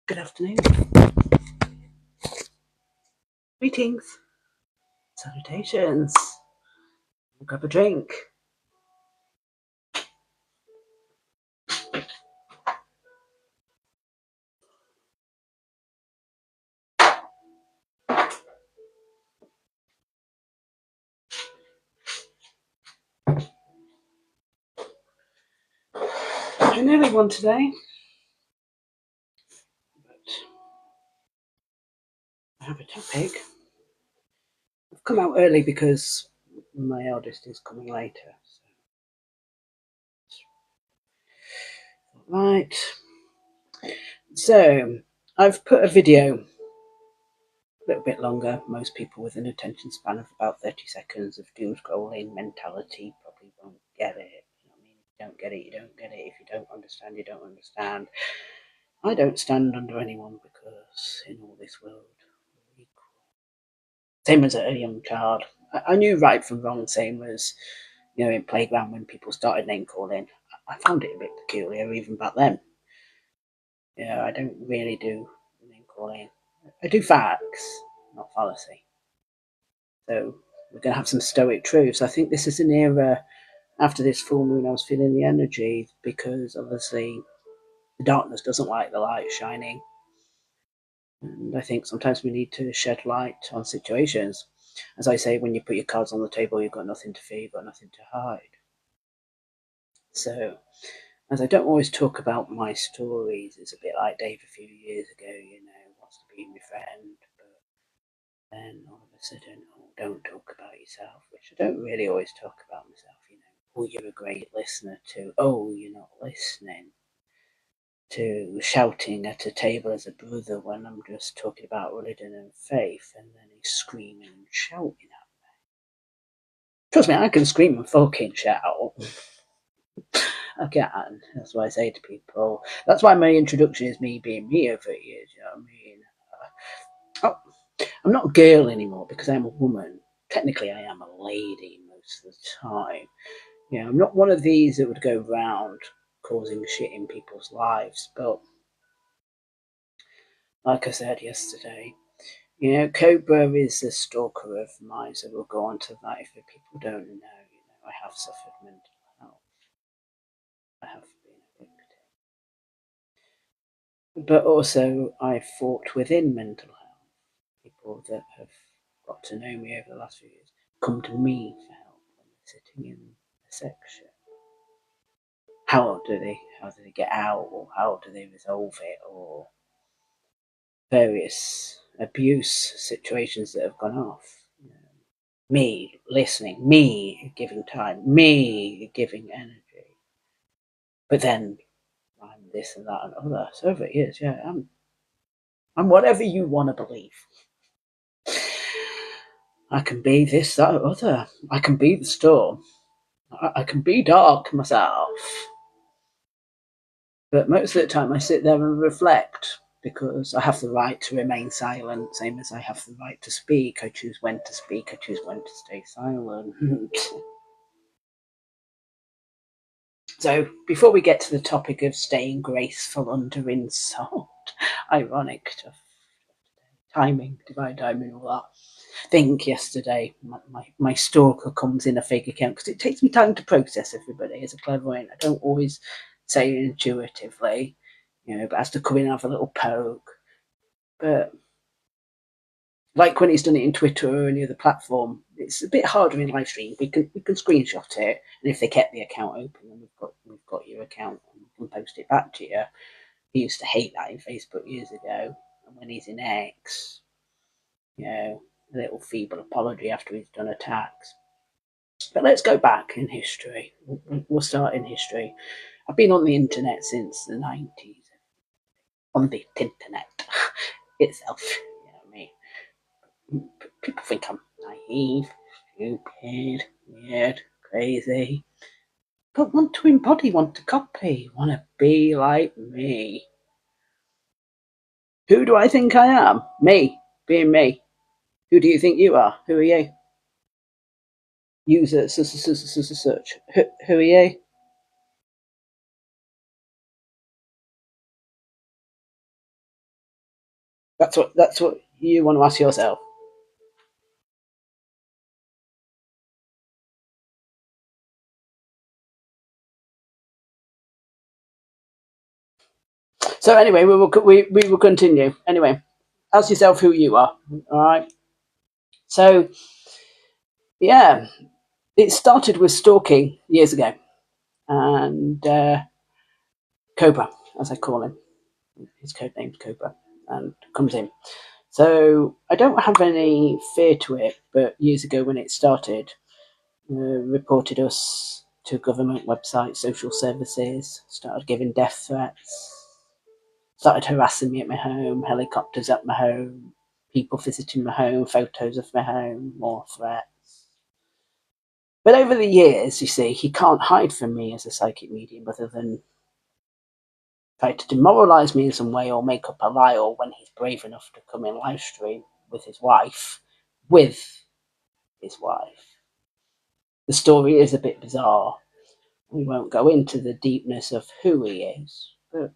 Good afternoon. Greetings. Salutations. Grab a drink. An early one today, but I have a topic. I've come out early because my eldest is coming later. Right. So I've put a video, a little bit longer. Most people with an attention span of about 30 seconds of doom scrolling mentality probably won't get it. You know what I mean? If you don't get it, you don't get it. If you don't understand, you don't understand. I don't stand under anyone because in all this world we're equal. Same as a young child. I knew right from wrong, same as, in playground when people started name calling. I found it a bit peculiar even back then. I don't really do name calling. I do facts, not fallacy. So we're going to have some stoic truths. I think this is an era after this full moon. I was feeling the energy because obviously the darkness doesn't like the light shining. And I think sometimes we need to shed light on situations. As I say, when you put your cards on the table, you've got nothing to fear, you've got nothing to hide. So, as I don't always talk about my stories, it's a bit like Dave a few years ago, wants to be my friend, but then all of a sudden, don't talk about yourself, which I don't really always talk about myself, you're a great listener to, you're not listening, to shouting at a table as a brother when I'm just talking about religion and faith, and then he's screaming and shouting at me. Trust me, I can scream and fucking shout. I can. That's why I say to people. That's why my introduction is me being me over years. You know what I mean? I'm not a girl anymore because I'm a woman. Technically, I am a lady most of the time. I'm not one of these that would go round causing shit in people's lives. But like I said yesterday, Cobra is a stalker of mine, so we'll go on to that. If people don't know, I have suffered mental health. I have been a victim. But also, I've fought within mental health. People that have got to know me over the last few years come to me for help when they're sitting in a section. How do they get out, or how do they resolve it, or various abuse situations that have gone off. Me listening, me giving time, me giving energy. But then I'm this and that and other. So over it is, I'm whatever you want to believe. I can be this, that, or other. I can be the storm. I can be dark myself. But most of the time I sit there and reflect because I have the right to remain silent, same as I have the right to speak. I choose when to speak, I choose when to stay silent. So before we get to the topic of staying graceful under insult, ironic stuff, timing, divine timing, all that. I think yesterday my stalker comes in a fake account because it takes me time to process everybody as a clairvoyant. I don't always say it intuitively, but has to come in and have a little poke. But like when he's done it in Twitter or any other platform, it's a bit harder in live stream. We can screenshot it, and if they kept the account open, then we've got your account and we can post it back to you. He used to hate that in Facebook years ago, and when he's in X, a little feeble apology after he's done attacks. But let's go back in history. We'll start in history. I've been on the internet since the 90s. On the internet itself, you know what I mean? People think I'm naive, stupid, weird, crazy. But want to embody, want to copy, want to be like me. Who do I think I am? Me, being me. Who do you think you are? Who are you? User search. Who are you? That's what you want to ask yourself. So anyway, we will continue. Anyway, ask yourself who you are. All right. So yeah, it started with stalking years ago, and Cobra, as I call him, his code name's Cobra, and comes in. So I don't have any fear to it, but years ago when it started, reported us to government websites, social services, started giving death threats, started harassing me at my home, helicopters at my home, people visiting my home, photos of my home, more threats. But over the years, you see, he can't hide from me as a psychic medium other than try to demoralise me in some way or make up a lie, or when he's brave enough to come in live stream with his wife. With his wife. The story is a bit bizarre. We won't go into the deepness of who he is, but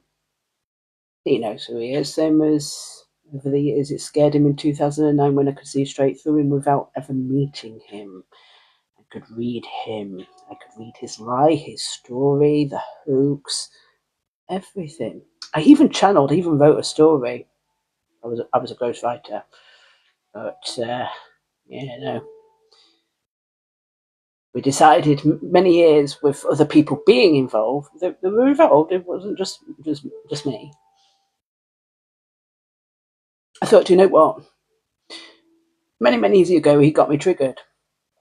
he knows who he is, same as over the years it scared him in 2009 when I could see straight through him without ever meeting him. I could read him. I could read his lie, his story, the hoax, everything. I even channeled, even wrote a story. I was a ghostwriter, but yeah, no. We decided many years with other people being involved. They were involved. It wasn't just me. I thought, you know what? Many years ago, he got me triggered.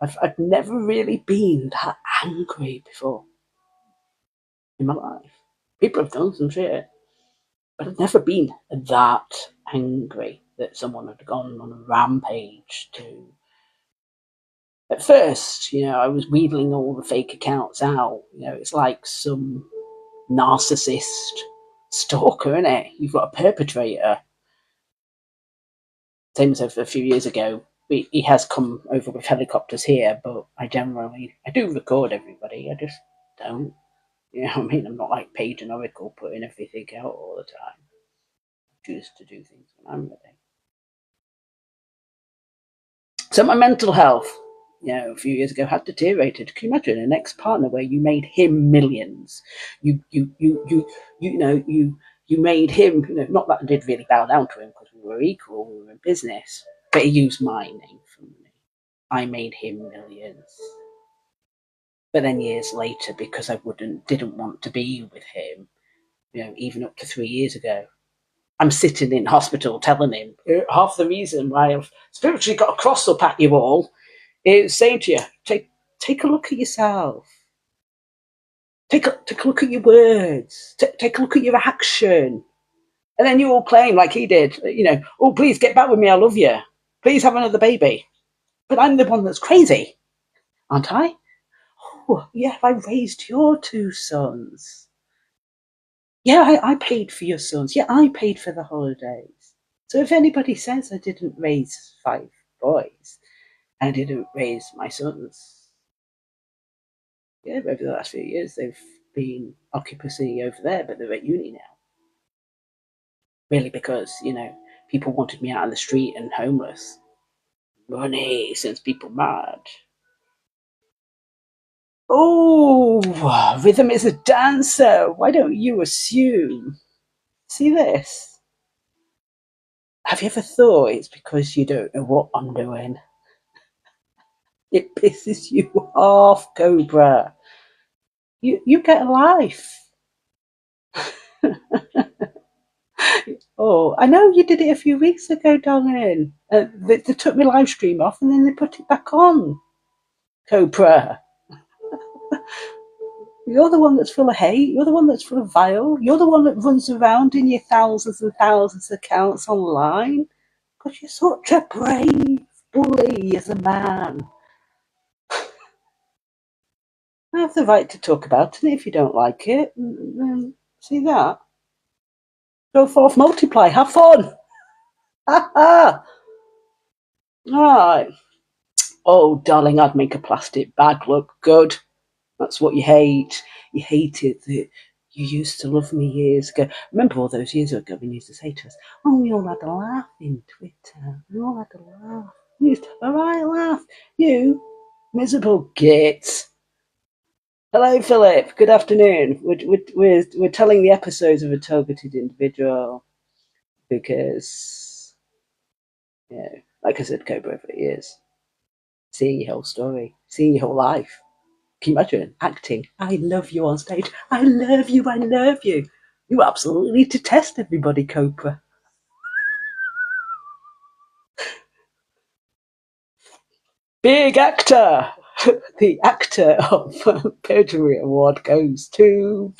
I've never really been that angry before in my life. People have done some shit, but I've never been that angry that someone had gone on a rampage to. At first, I was wheedling all the fake accounts out. It's like some narcissist stalker, isn't it? You've got a perpetrator. Same as a few years ago. He has come over with helicopters here, but I do record everybody. I just don't. You know what I mean? I'm not like Page and Oracle putting everything out all the time. I choose to do things when I'm ready. So my mental health, a few years ago had deteriorated. Can you imagine an ex-partner where you made him millions? You made him. Not that I did really bow down to him because we were equal, we were in business, but he used my name for money. I made him millions. But then years later, because I didn't want to be with him, even up to 3 years ago, I'm sitting in hospital telling him half the reason why I've spiritually got a cross up at you all is saying to you, take a look at yourself. Take a look at your words. Take a look at your action. And then you all claim, like he did, oh, please get back with me. I love you. Please have another baby. But I'm the one that's crazy, aren't I? Oh, yeah, I raised your two sons. Yeah, I paid for your sons. Yeah, I paid for the holidays. So if anybody says I didn't raise 5 boys, I didn't raise my sons. Yeah, over the last few years, they've been occupancy over there, but they're at uni now. Really, because, people wanted me out on the street and homeless. Money sends people mad. Oh, rhythm is a dancer. Why don't you assume? See this? Have you ever thought it's because you don't know what I'm doing? It pisses you off, Cobra. You get a life. Oh, I know you did it a few weeks ago, darling. They took my live stream off and then they put it back on. Cobra. You're the one that's full of hate. You're the one that's full of vile. You're the one that runs around in your thousands and thousands of accounts online. Because you're such a brave bully as a man. I have the right to talk about it if you don't like it. See that? Go forth, multiply, have fun. Ha ha! Alright. Oh, darling, I'd make a plastic bag look good. That's what you hate. You hate it. You used to love me years ago. Remember all those years ago when you used to say to us, oh, we all had a laugh in Twitter. We all had a laugh. We used to have a right laugh. You miserable git. Hello, Philip. Good afternoon. We're telling the episodes of a targeted individual because, like I said, Cobra for years. Seeing your whole story, seeing your whole life. Can you imagine acting? I love you on stage. I love you. I love you. You absolutely need to test everybody, Cobra. Big actor. The actor of Perjury Award goes to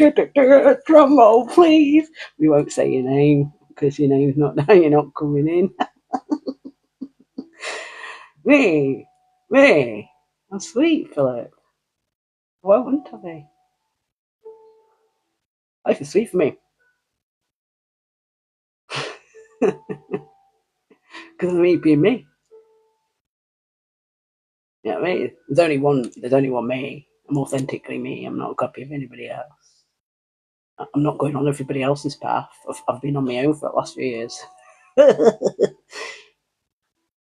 drum roll, please. We won't say your name because your name's not now. You're not coming in. Me. I'm sweet, Philip. Why wouldn't I be? Life is sweet for me because of me being me. You know what I mean? There's only one me. I'm authentically me. I'm not a copy of anybody else. I'm not going on everybody else's path. I've been on my own for the last few years.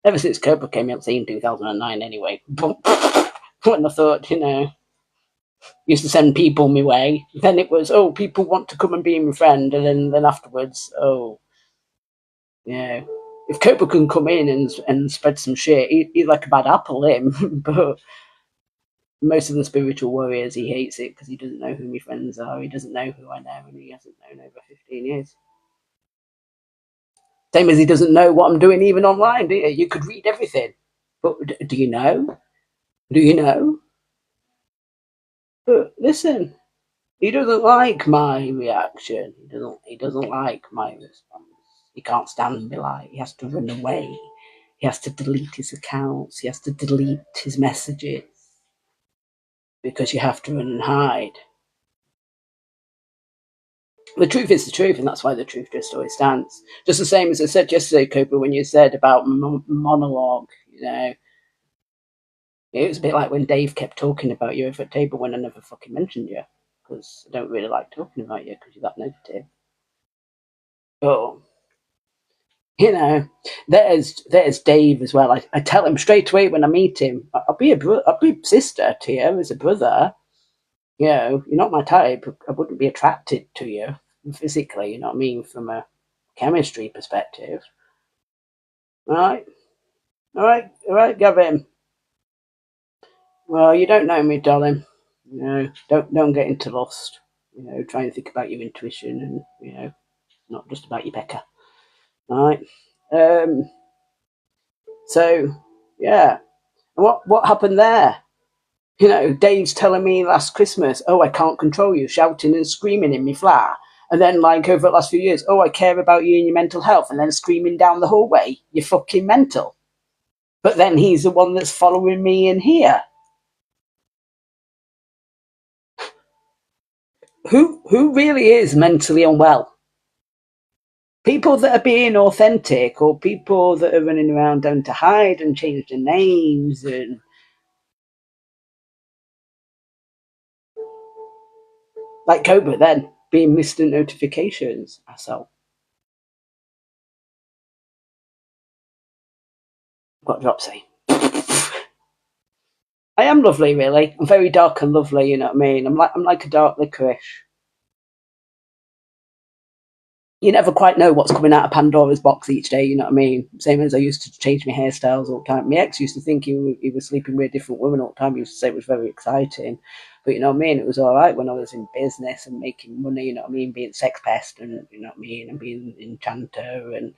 Ever since Cobra came out in 2009 anyway. When I thought, used to send people my way. Then it was, oh, people want to come and be my friend. And then afterwards, oh, if Cobra can come in and spread some shit, he's like a bad apple, him. But most of the spiritual warriors, he hates it because he doesn't know who my friends are. He doesn't know who I know, and he hasn't known over 15 years. Same as he doesn't know what I'm doing even online, do you? You could read everything. But do you know? Do you know? But listen, he doesn't like my reaction. He doesn't like my response. He can't stand me like he has to run away. He has to delete his accounts. He has to delete his messages. Because you have to run and hide. The truth is the truth, and that's why the truth just always stands. Just the same as I said yesterday, Cooper, when you said about monologue, it was a bit like when Dave kept talking about you over at table when I never fucking mentioned you, because I don't really like talking about you because you're that negative. But, there's Dave as well. I tell him straight away when I meet him, I'll be a sister to you as a brother. You're not my type. I wouldn't be attracted to you physically, you know what I mean, from a chemistry perspective. All right, Gavin. Well, you don't know me, darling. Don't get into lust. Try and think about your intuition, and not just about your pecker. All right. So, yeah. What happened there? Dave's telling me last Christmas, oh, I can't control you, shouting and screaming in me flat. And then, like, over the last few years, oh, I care about you and your mental health. And then screaming down the hallway, you're fucking mental. But then he's the one that's following me in here. Who really is mentally unwell? People that are being authentic, or people that are running around down to hide and change their names and like Cobra then being Mr. Notifications. So got dropsy. I am lovely, really. I'm very dark and lovely. You know what I mean? I'm like a dark licorice. You never quite know what's coming out of Pandora's box each day, you know what I mean? Same as I used to change my hairstyles all the time. My ex used to think he was sleeping with a different woman all the time. He used to say it was very exciting. But you know what I mean? It was all right when I was in business and making money, you know what I mean? Being sex pest and, you know what I mean? And being enchanter and,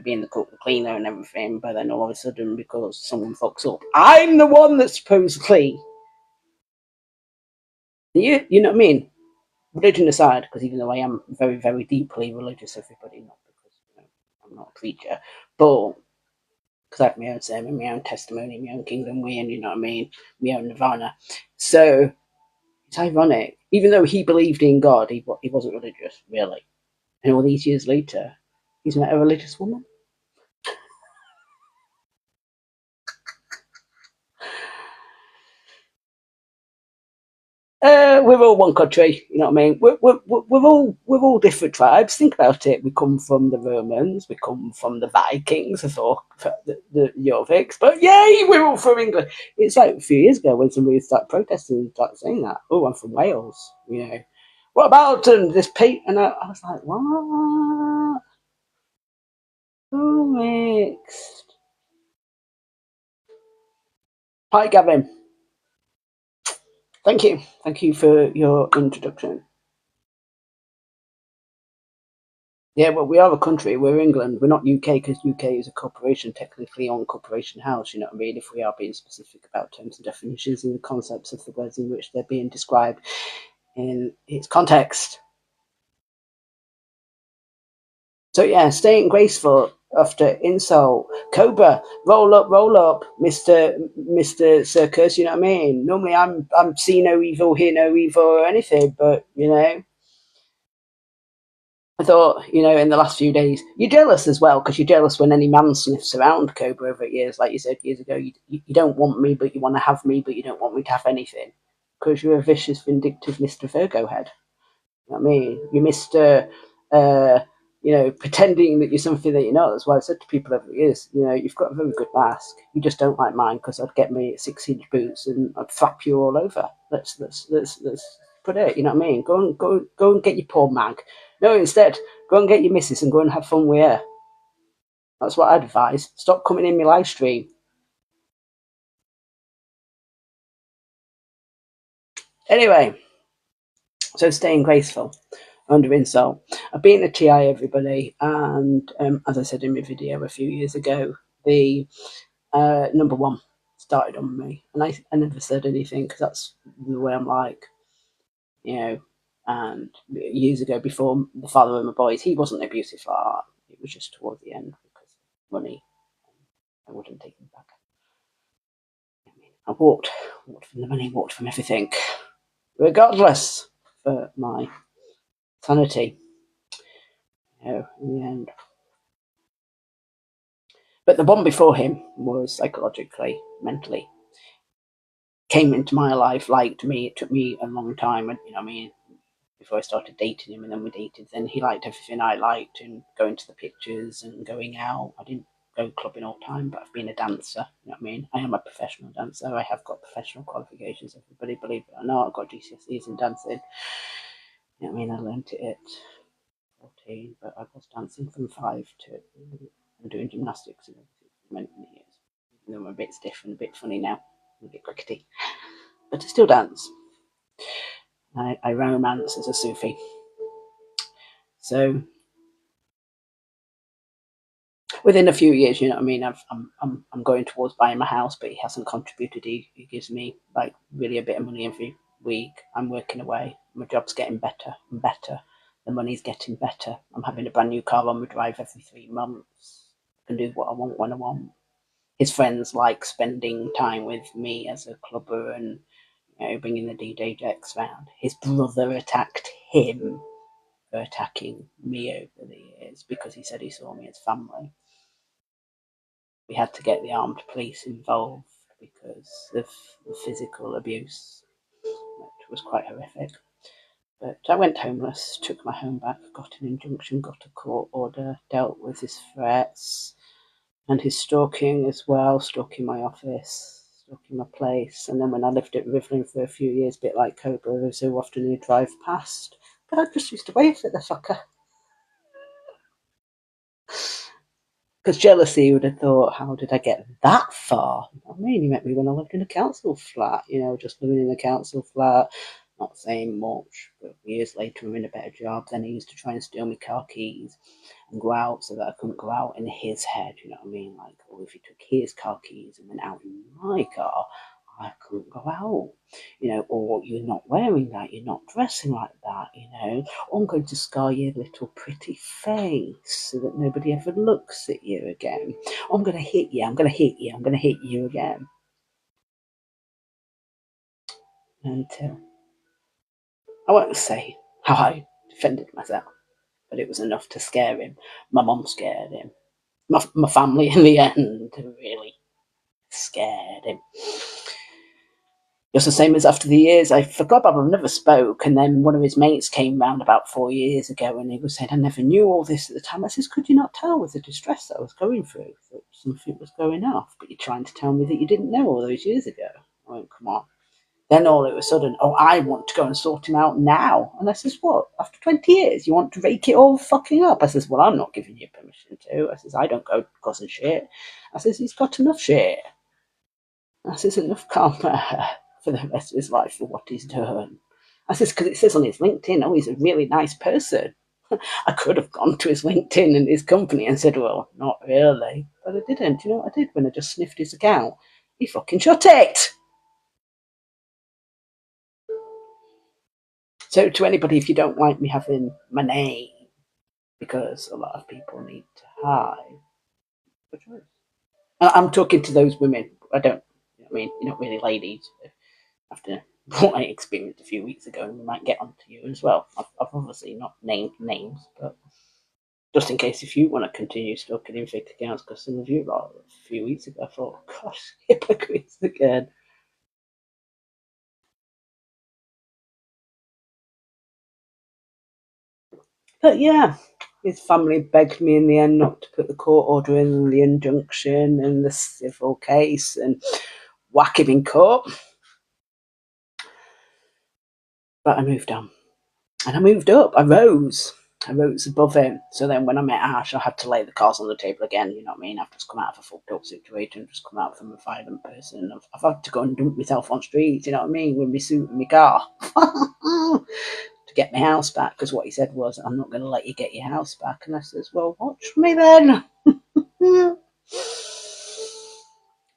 being the cook and cleaner and everything. But then all of a sudden, because someone fucks up, I'm the one that's supposedly, you know what I mean? Religion aside, because even though I am very, very deeply religious, everybody, not because I'm not a preacher, but because I have my own sermon, my own testimony, my own kingdom win, you know what I mean, my own nirvana. So it's ironic. Even though he believed in God, he wasn't religious, really. And all these years later, he's met a religious woman. we're all one country, you know what I mean? We're all different tribes. Think about it. We come from the Romans, we come from the Vikings, I thought the Jorviks, but yay, we're all from England. It's like a few years ago when somebody started protesting and started saying that. Oh, I'm from Wales, you know. What about this Pete? And I was like, what? So mixed. Hi, Gavin. Thank you. Thank you for your introduction. Yeah, well, we are a country. We're England. We're not UK because UK is a corporation, technically on Corporation House. You know what I mean? If we are being specific about terms and definitions and the concepts of the words in which they're being described in its context. So yeah, staying graceful after insult. Cobra, roll up, Mister Circus. You know what I mean? Normally, I'm see no evil, hear no evil, or anything, but you know. I thought, you know, in the last few days, you're jealous as well, because you're jealous when any man sniffs around Cobra over years. Like you said years ago, you don't want me, but you want to have me, but you don't want me to have anything. Because you're a vicious, vindictive Mr. Virgo head. You know what I mean? You're Mr. You know, pretending that you're something that you're not. That's why I said to people over the years, you know, you've got a very good mask. You just don't like mine because I'd get me 6-inch boots and I'd flap you all over. Let's put it. You know what I mean? Go and get your poor mag. No, instead, go and get your missus and go and have fun with her. That's what I'd advise. Stop coming in my live stream. Anyway, so staying graceful under insult. I've been a TI, everybody, and as I said in my video a few years ago, the number one started on me, and I never said anything because that's the way I'm like, you know. And years ago, before the father of my boys, he wasn't abusive like that. It was just towards the end because money. I wouldn't take him back. I walked from the money, walked from everything, regardless for my sanity. You know, in the end. But the one before him was psychologically, mentally, came into my life, liked me. It took me a long time, and you know, what I mean, before I started dating him, and then we dated. Then he liked everything I liked, and going to the pictures and going out. I didn't go clubbing all the time, but I've been a dancer. You know what I mean? I am a professional dancer. I have got professional qualifications. Everybody, believe it or not, I've got GCSEs in dancing. You know what I mean? I learnt it at 14, but I was dancing from 5 to and doing gymnastics and everything for many, many years. Even though I'm a bit stiff and a bit funny now, a bit crickety, but I still dance. I romance as a Sufi. So within a few years, you know what I mean, I'm going towards buying my house, but he hasn't contributed. He gives me like really a bit of money every week. I'm working away. My job's getting better and better. The money's getting better. I'm having a brand new car on my drive every 3 months. I can do what I want when I want. His friends like spending time with me as a clubber and you know bringing the DJ decks round. His brother attacked him for attacking me over the years because he said he saw me as family. We had to get the armed police involved because of the physical abuse, which was quite horrific. But I went homeless, took my home back, got an injunction, got a court order, dealt with his threats and his stalking as well, stalking my office, stalking my place. And then when I lived at Rivlin for a few years, a bit like Cobra, so often he'd drive past. But I just used to wave at the fucker. Because jealousy would have thought, how did I get that far? I mean, he met me when I lived in a council flat, you know, just living in a council flat, not saying much. But years later, I'm in a better job. Then he used to try and steal my car keys and go out so that I couldn't go out in his head, you know what I mean? Like, or if he took his car keys and went out in my car, I couldn't go out, you know, or you're not wearing that, you're not dressing like that, you know, or I'm going to scar your little pretty face so that nobody ever looks at you again. Or I'm going to hit you, I'm going to hit you, I'm going to hit you again. Until I won't say how I defended myself, but it was enough to scare him. My mum scared him. My family in the end really scared him. Just the same as after the years, I forgot about him, never spoke. And then one of his mates came round about 4 years ago and he was saying, I never knew all this at the time. I says, could you not tell with the distress that I was going through that something was going off? But you're trying to tell me that you didn't know all those years ago. I went, come on. Then all of a sudden, oh, I want to go and sort him out now. And I says, what? After 20 years, you want to rake it all fucking up? I says, well, I'm not giving you permission to. I says, I don't go causing shit. I says, he's got enough shit. I says, enough karma for the rest of his life for what he's done. I says, because it says on his LinkedIn, oh, he's a really nice person. I could have gone to his LinkedIn and his company and said, well, not really. But I didn't. You know what I did when I just sniffed his account? He fucking shut it. So to anybody, if you don't like me having my name, because a lot of people need to hide, I'm talking to those women. I don't, I mean, you're not really ladies. After what I experienced a few weeks ago, and we might get onto you as well. I've obviously not named names, but just in case if you want to continue stalking in fake accounts, because some of you like a few weeks ago, I thought, gosh, hypocrites again. But yeah, his family begged me in the end not to put the court order in, the injunction and the civil case, and whack him in court. But I moved on. And I moved up. I rose. I rose above him. So then when I met Ash, I had to lay the cards on the table again. You know what I mean? I've just come out of a fucked up situation, just come out from a violent person. I've had to go and dump myself on streets, you know what I mean? With my suit and my car. To get my house back. Because what he said was, I'm not going to let you get your house back. And I says, well, watch me then.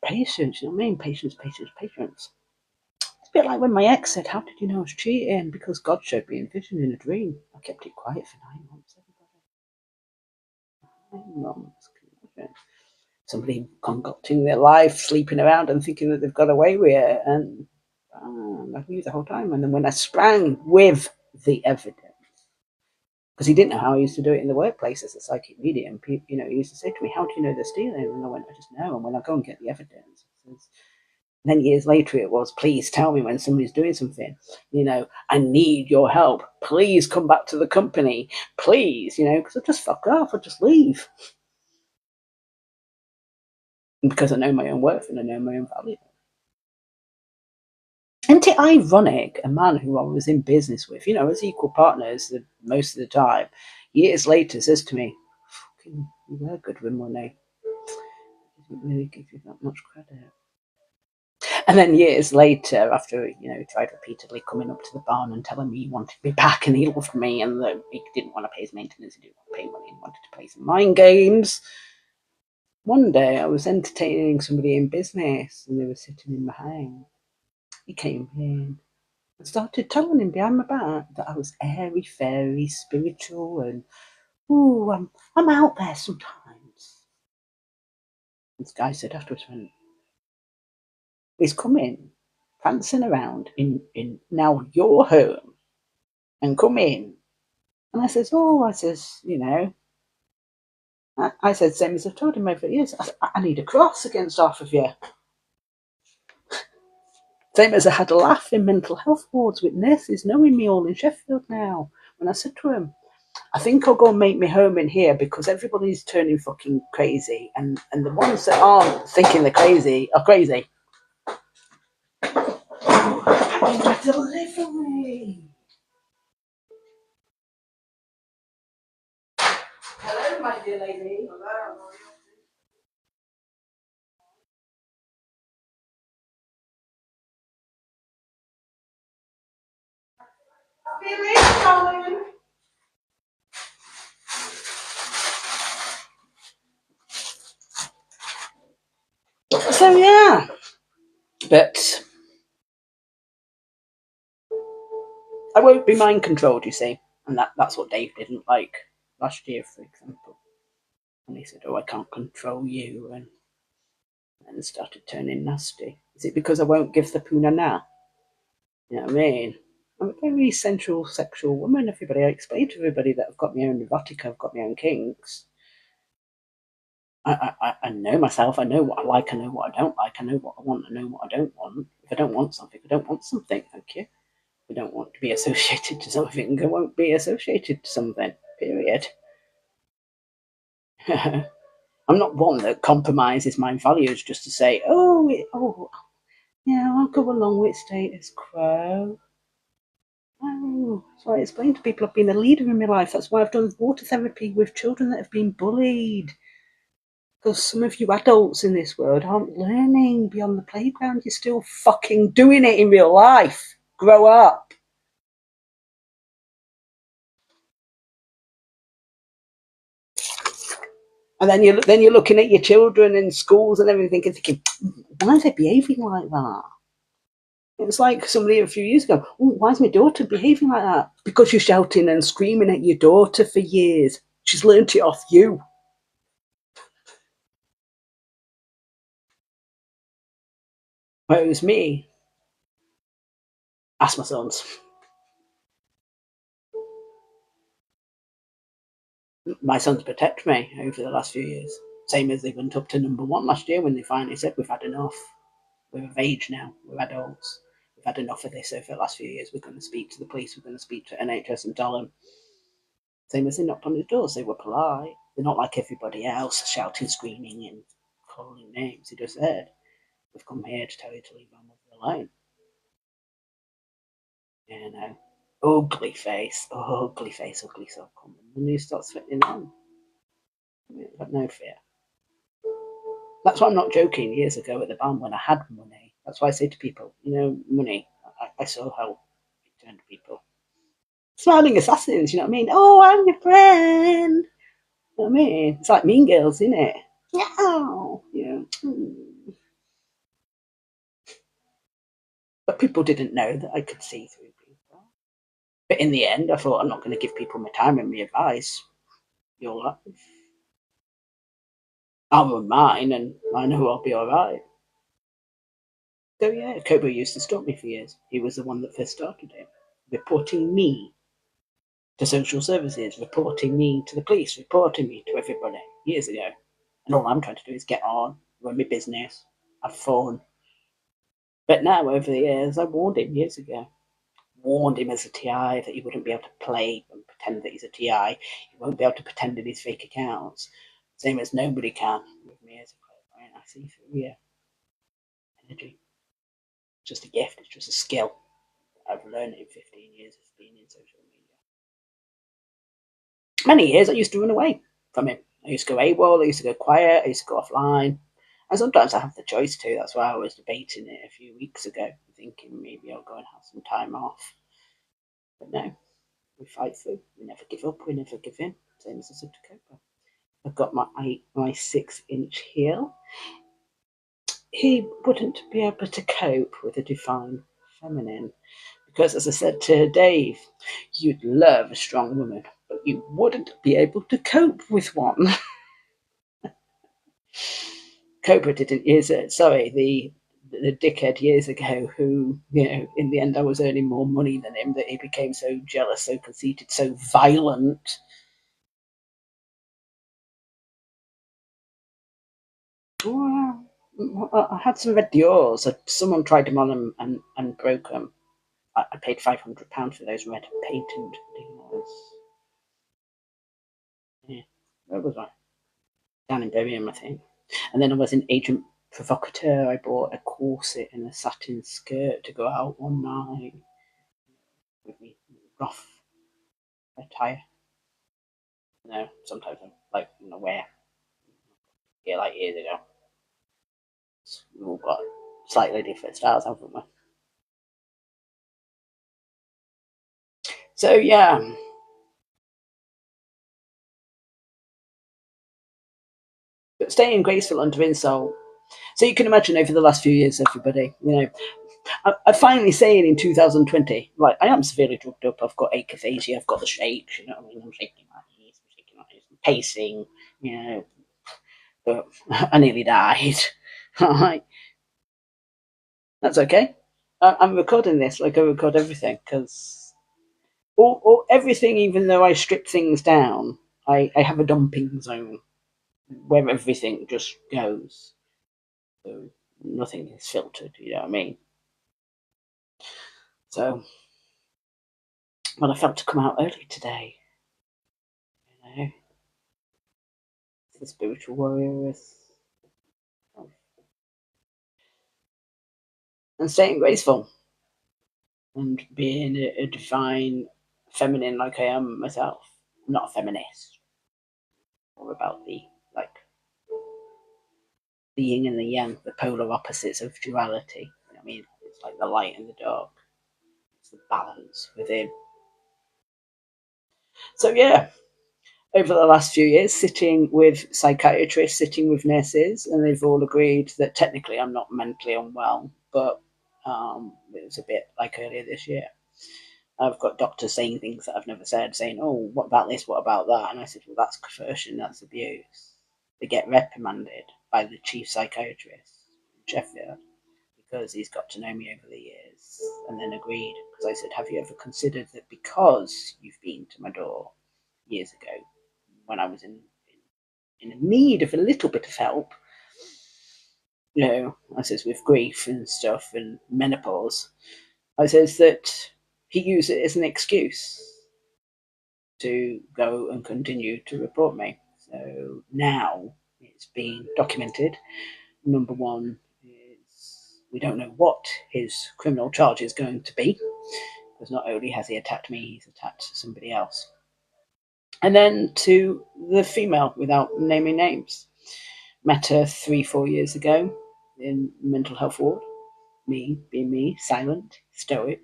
Patience, you know what I mean? Patience, patience, patience. It's a bit like when my ex said, how did you know I was cheating? Because God showed me a vision in a dream. I kept it quiet for 9 months. 9 months. Somebody concocting their life, sleeping around and thinking that they've got away with it. And I knew the whole time. And then when I sprang with the evidence, because he didn't know how I used to do it in the workplace as a psychic medium. He used to say to me, how do you know they're stealing? And I went, I just know. And when I go and get the evidence, and then years later it was, please tell me when somebody's doing something. I need your help. Please come back to the company. Please, because I just fuck off. I just leave. And because I know my own worth and I know my own value. Isn't it ironic? A man who I was in business with, as equal partners most of the time, years later says to me, fucking, you were good with money. I didn't really give you that much credit. And then years later, after he tried repeatedly coming up to the barn and telling me he wanted me back and he loved me and that he didn't want to pay his maintenance, he didn't want to pay money, he wanted to play some mind games. One day I was entertaining somebody in business and they were sitting in behind. He came in and started telling him behind my back that I was airy, fairy, spiritual, and I'm out there sometimes. This guy said afterwards, he's coming, prancing around in now your home, and come in. And I says, I said, same as I've told him over the years, I need a cross against half of you. Same as I had a laugh in mental health wards with nurses knowing me all in Sheffield now. When I said to him, I think I'll go and make me home in here because everybody's turning fucking crazy. And the ones that aren't thinking they're crazy are crazy. Delivery. Hello, my dear lady. Hello. So yeah, but I won't be mind controlled, you see, and that's what Dave didn't like last year, for example. And he said, "Oh, I can't control you," and started turning nasty. Is it because I won't give the puna now? You know what I mean? I'm a very sensual, sexual woman. Everybody, I explain to everybody that I've got my own erotica, I've got my own kinks. I know myself. I know what I like. I know what I don't like. I know what I want. I know what I don't want. If I don't want something, I don't want something. Thank you. If I don't want to be associated to something, I won't be associated to something. Period. I'm not one that compromises my values just to say, yeah, I'll go along with status quo. Oh, so I explain to people I've been a leader in my life. That's why I've done water therapy with children that have been bullied. Because some of you adults in this world aren't learning beyond the playground. You're still fucking doing it in real life. Grow up. And then you're looking at your children in schools and everything and thinking, why are they behaving like that? It's like somebody a few years ago, why is my daughter behaving like that? Because you're shouting and screaming at your daughter for years. She's learnt it off you. Where it was me, ask my sons. My sons protect me over the last few years. Same as they went up to number one last year when they finally said, we've had enough. We're of age now. We're adults. We've had enough of this over the last few years. We're going to speak to the police. We're going to speak to NHS and tell them. Same as they knocked on the doors. They were polite. They're not like everybody else, shouting, screaming, and calling names. They just said, we've come here to tell you to leave our mother alone. You know, ugly face, ugly self-comment. And you start threatening them. You've got no fear. That's why I'm not joking. Years ago at the band when I had money, that's why I say to people, money, I so help turn to people. Smiling assassins, you know what I mean? Oh, I'm your friend. You know what I mean? It's like Mean Girls, isn't it? Meow. But people didn't know that I could see through people. But in the end, I thought I'm not going to give people my time and my advice. Your life. I'll run mine, and I know I'll be all right. So yeah, Cobra used to stop me for years. He was the one that first started it, reporting me to social services, reporting me to the police, reporting me to everybody years ago. And all I'm trying to do is get on, run my business, have fun. But now, over the years, I warned him years ago. Warned him as a TI that he wouldn't be able to play and pretend that he's a TI. He won't be able to pretend in his fake accounts. Same as nobody can with me as a player. I see through your energy. It's just a gift, it's just a skill. I've learned in 15 years of being in social media. Many years I used to run away from him. I used to go AWOL, I used to go quiet, I used to go offline. And sometimes I have the choice to. That's why I was debating it a few weeks ago, thinking maybe I'll go and have some time off. But no, we fight through. We never give up, we never give in. Same as I said to Cooper. I've got my 6-inch heel. He wouldn't be able to cope with a divine feminine. Because, as I said to Dave, you'd love a strong woman, but you wouldn't be able to cope with one. Cobra didn't use it. Sorry, the dickhead years ago who, in the end I was earning more money than him, that he became so jealous, so conceited, so violent. Well, I had some red Dior's. Someone tried them on and broke them. I paid £500 for those red patent Dior's. Yeah, where was I? Down in Birmingham, I think. And then I was an agent provocateur. I bought a corset and a satin skirt to go out one night with me rough attire. Sometimes I'm like wear. Yeah, like years ago. We've all got slightly different styles, haven't we? So yeah. But staying graceful under insult. So you can imagine over the last few years, everybody, I finally saying in 2020, like I am severely drugged up. I've got akathisia, I've got the shakes, you know what I mean? I'm shaking my knees, I'm shaking my knees, I'm pacing, but I nearly died. Like, that's okay. I'm recording this like I record everything because everything, even though I strip things down, I have a dumping zone. where everything just goes. So nothing is filtered, you know what I mean? So, well, I felt to come out early today, you know, the spiritual warrior is, and staying graceful and being a divine feminine like I am myself. I'm not a feminist. More about the like the yin and the yang, the polar opposites of duality. You know what I mean? It's like the light and the dark. It's the balance within. So yeah, over the last few years, sitting with psychiatrists, sitting with nurses, and they've all agreed that technically I'm not mentally unwell, but it was a bit like earlier this year. I've got doctors saying things that I've never said, saying, "Oh, what about this? What about that?" And I said, "Well, that's coercion. That's abuse." They get reprimanded by the chief psychiatrist in Sheffield because he's got to know me over the years, and then agreed. Because I said, "Have you ever considered that because you've been to my door years ago when I was in need of a little bit of help, you know," I says, "with grief and stuff and menopause," I says that he used it as an excuse to go and continue to report me. So now it's been documented. Number one is we don't know what his criminal charge is going to be, because not only has he attacked me, he's attacked somebody else. And then to the female, without naming names, met her 3-4 years ago in mental health ward. Me being me, silent, stoic,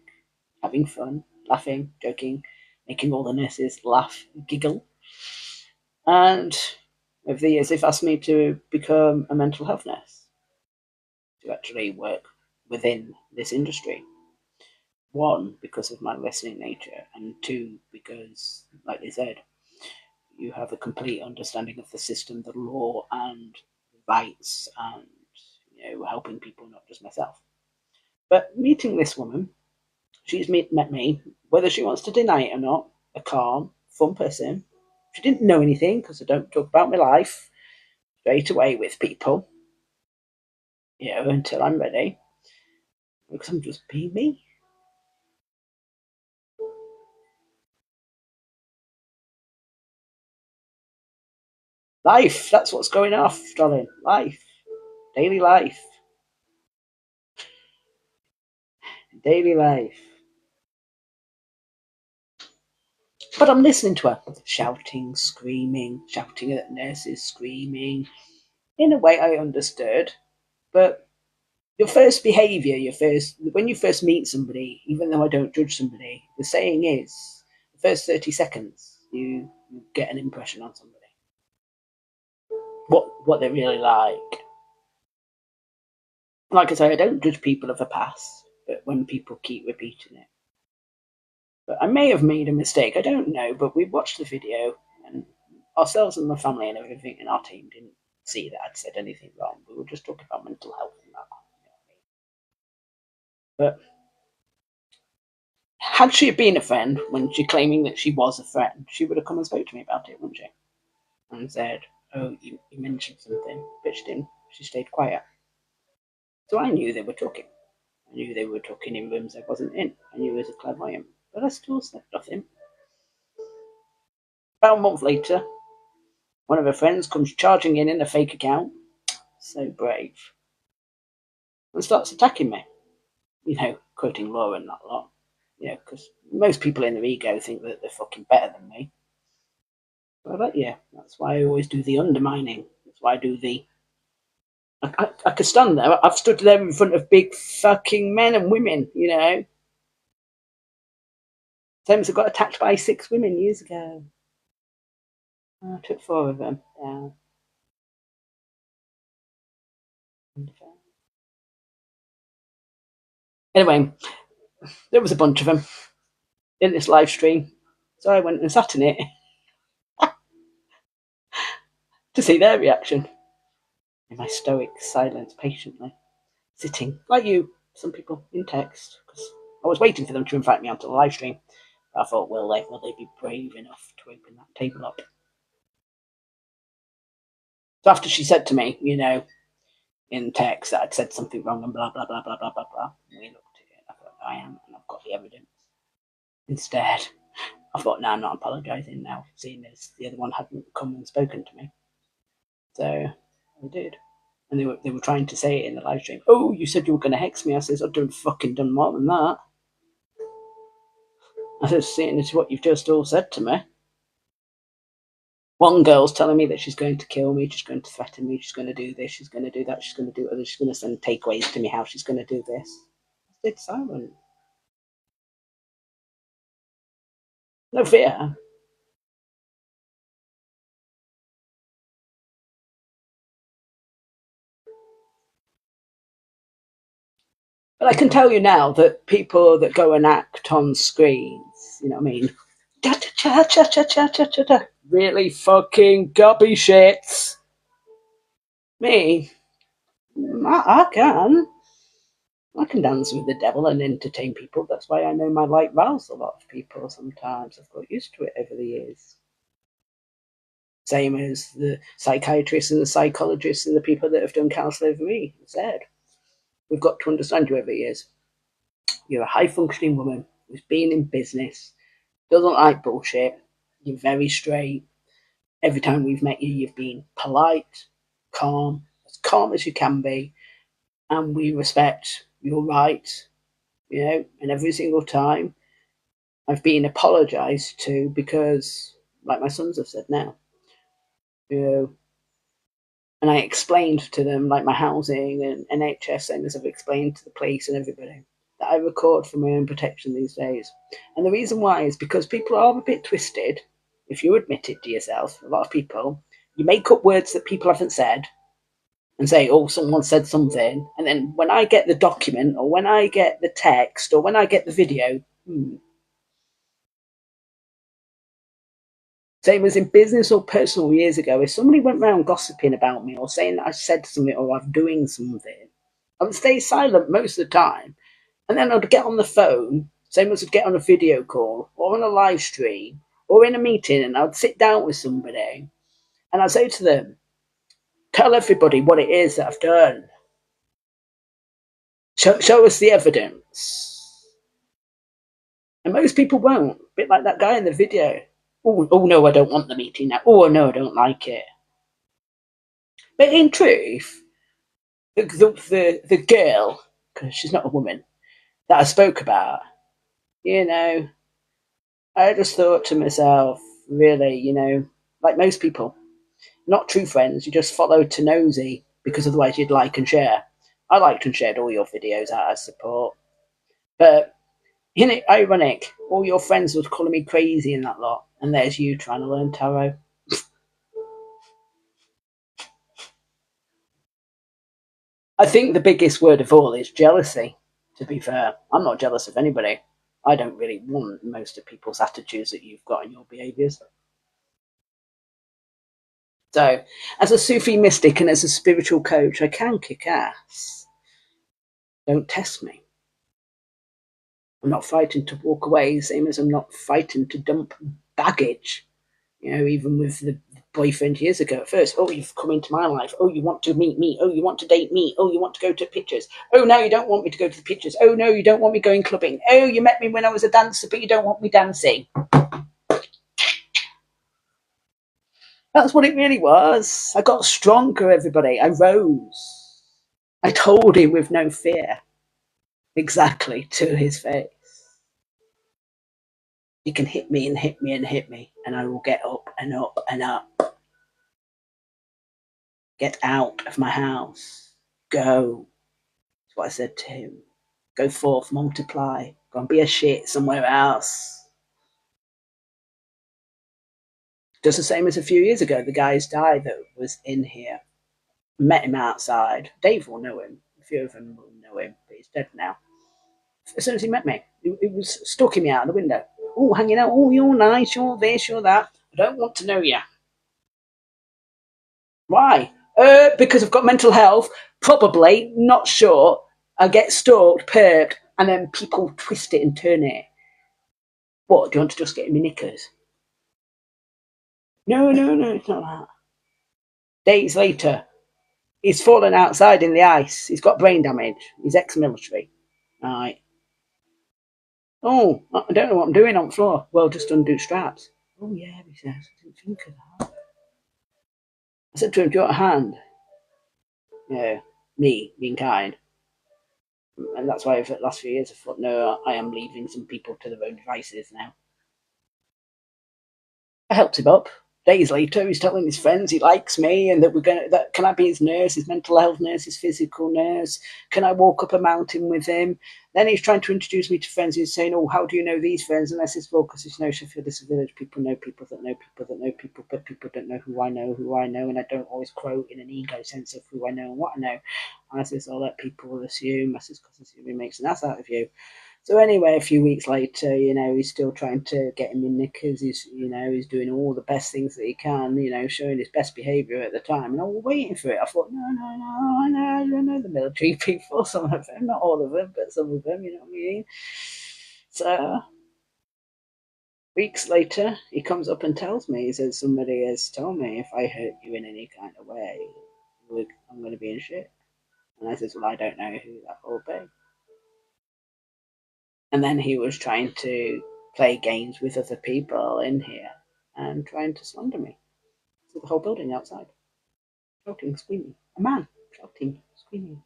having fun, laughing, joking, making all the nurses laugh, giggle. And over the years, they've asked me to become a mental health nurse, to actually work within this industry. One, because of my listening nature, and two, because, like they said, you have a complete understanding of the system, the law, and rights, and helping people, not just myself. But meeting this woman, she's met me, whether she wants to deny it or not, a calm, fun person. She didn't know anything because I don't talk about my life straight away with people, until I'm ready, because I'm just being me. Life, that's what's going off, darling. Life, daily life, daily life. But I'm listening to her, shouting, screaming, shouting at nurses, screaming, in a way I understood. But your first behaviour, when you first meet somebody, even though I don't judge somebody, the saying is, the first 30 seconds, you get an impression on somebody. What they're really like. Like I say, I don't judge people of the past, but when people keep repeating it. But I may have made a mistake, I don't know, but we watched the video, and ourselves and my family and everything in our team didn't see that I'd said anything wrong. We were just talking about mental health and that. But had she been a friend, when she claiming that she was a friend, she would have come and spoke to me about it, wouldn't she? And said, "Oh, you mentioned something," but she didn't. She stayed quiet. So I knew they were talking. I knew they were talking in rooms I wasn't in. I knew it was a clairvoyant. But I still said nothing. About a month later, one of her friends comes charging in a fake account, so brave, and starts attacking me. Quoting law and that lot. Because most people in their ego think that they're fucking better than me. But yeah, that's why I always do the undermining. That's why I do the. I could stand there. I've stood there in front of big fucking men and women, Same as I got attacked by 6 women years ago. I took 4 of them down. Anyway, there was a bunch of them in this live stream. So I went and sat in it to see their reaction. In my stoic silence, patiently, sitting, like you, some people, in text, because I was waiting for them to invite me onto the live stream. I thought, will they be brave enough to open that table up? So after she said to me, in text that I'd said something wrong and blah, blah, blah, blah, blah, blah, blah, we looked at it and I thought, I am, and I've got the evidence. Instead, I thought, no, I'm not apologising now, seeing as the other one hadn't come and spoken to me. So I did. And they were trying to say it in the live stream. Oh, you said you were going to hex me. I says, I've fucking done more than that. I said, seeing as what you've just all said to me. One girl's telling me that she's going to kill me, she's going to threaten me, she's going to do this, she's going to do that, she's going to do other, she's going to send takeaways to me, how she's going to do this. I stayed silent. No fear. But I can tell you now that people that go and act on screens, you know what I mean? Really fucking gobby shits. Me, I can. I can dance with the devil and entertain people. That's why I know my light riles a lot of people sometimes. I've got used to it over the years. Same as the psychiatrists and the psychologists and the people that have done counselling with me said. We've got to understand you over the years. You're a high functioning woman who's been in business, doesn't like bullshit. You're very straight. Every time we've met you, you've been polite, calm as you can be, and we respect your right, and every single time I've been apologised to because, like my sons have said now, and I explained to them, like my housing and NHS, same as I've explained to the police and everybody, that I record for my own protection these days. And the reason why is because people are a bit twisted. If you admit it to yourself, a lot of people, you make up words that people haven't said and say, oh, someone said something. And then when I get the document or when I get the text or when I get the video, Same as in business or personal years ago, if somebody went around gossiping about me or saying that I said something or I'm doing something, I would stay silent most of the time. And then I'd get on the phone, same as I'd get on a video call or on a live stream or in a meeting, and I'd sit down with somebody and I'd say to them, tell everybody what it is that I've done. Show us the evidence. And most people won't. A bit like that guy in the video. Oh no, I don't want the meeting now. Oh no, I don't like it. But in truth, the girl, because she's not a woman, that I spoke about, I just thought to myself, really, like most people, not true friends, you just follow to nosy because otherwise you'd like and share. I liked and shared all your videos out of support. But, ironic, all your friends was calling me crazy and that lot, and there's you trying to learn tarot. I think the biggest word of all is jealousy, to be fair. I'm not jealous of anybody. I don't really want most of people's attitudes that you've got and your behaviours. So, as a Sufi mystic and as a spiritual coach, I can kick ass. Don't test me. I'm not fighting to walk away, same as I'm not fighting to dump baggage. Even with the boyfriend years ago at first. Oh, you've come into my life. Oh, you want to meet me. Oh, you want to date me. Oh, you want to go to pictures. Oh, no, you don't want me to go to the pictures. Oh, no, you don't want me going clubbing. Oh, you met me when I was a dancer, but you don't want me dancing. That's what it really was. I got stronger, everybody. I rose. I told him with no fear. Exactly, to his face. You can hit me and hit me and hit me, and I will get up and up and up. Get out of my house. Go. That's what I said to him. Go forth, multiply. Go and be a shit somewhere else. Just the same as a few years ago, the guy's died that was in here. Met him outside. Dave will know him. A few of them will know him, but he's dead now. As soon as he met me, he was stalking me out of the window. Oh, hanging out. Oh, you're nice. You're this. You're that. I don't want to know you. Why? Because I've got mental health. Probably. Not sure. I get stalked, perked, and then people twist it and turn it. What? Do you want to just get in my knickers? No, it's not that. Days later, he's fallen outside in the ice. He's got brain damage. He's ex-military. Right. Oh, I don't know what I'm doing on the floor. Well, just undo straps. Oh, yeah, he says. I didn't think of that. I said to him, do you want a hand? Yeah, me, being kind. And that's why over the last few years I thought, no, I am leaving some people to their own devices now. I helped him up. Days later, he's telling his friends he likes me and that that can I be his nurse, his mental health nurse, his physical nurse? Can I walk up a mountain with him? Then he's trying to introduce me to friends. He's saying, oh, how do you know these friends? And I says, well, because it's no Sheffield, it's a village. People know people that know people that know people, but people don't know who I know. And I don't always quote in an ego sense of who I know and what I know. And I says, I'll let people assume. I says, because assuming makes an ass out of you. So anyway, a few weeks later, he's still trying to get him in knickers. He's doing all the best things that he can, showing his best behaviour at the time. And I was waiting for it. I thought, no, I know the military people, some of them, not all of them, but some of them, you know what I mean? So weeks later, he comes up and tells me, he says, somebody has told me if I hurt you in any kind of way, I'm going to be in shit. And I says, well, I don't know who that will be. And then he was trying to play games with other people in here and trying to slander me. So the whole building outside, shouting, screaming. A man shouting, screaming.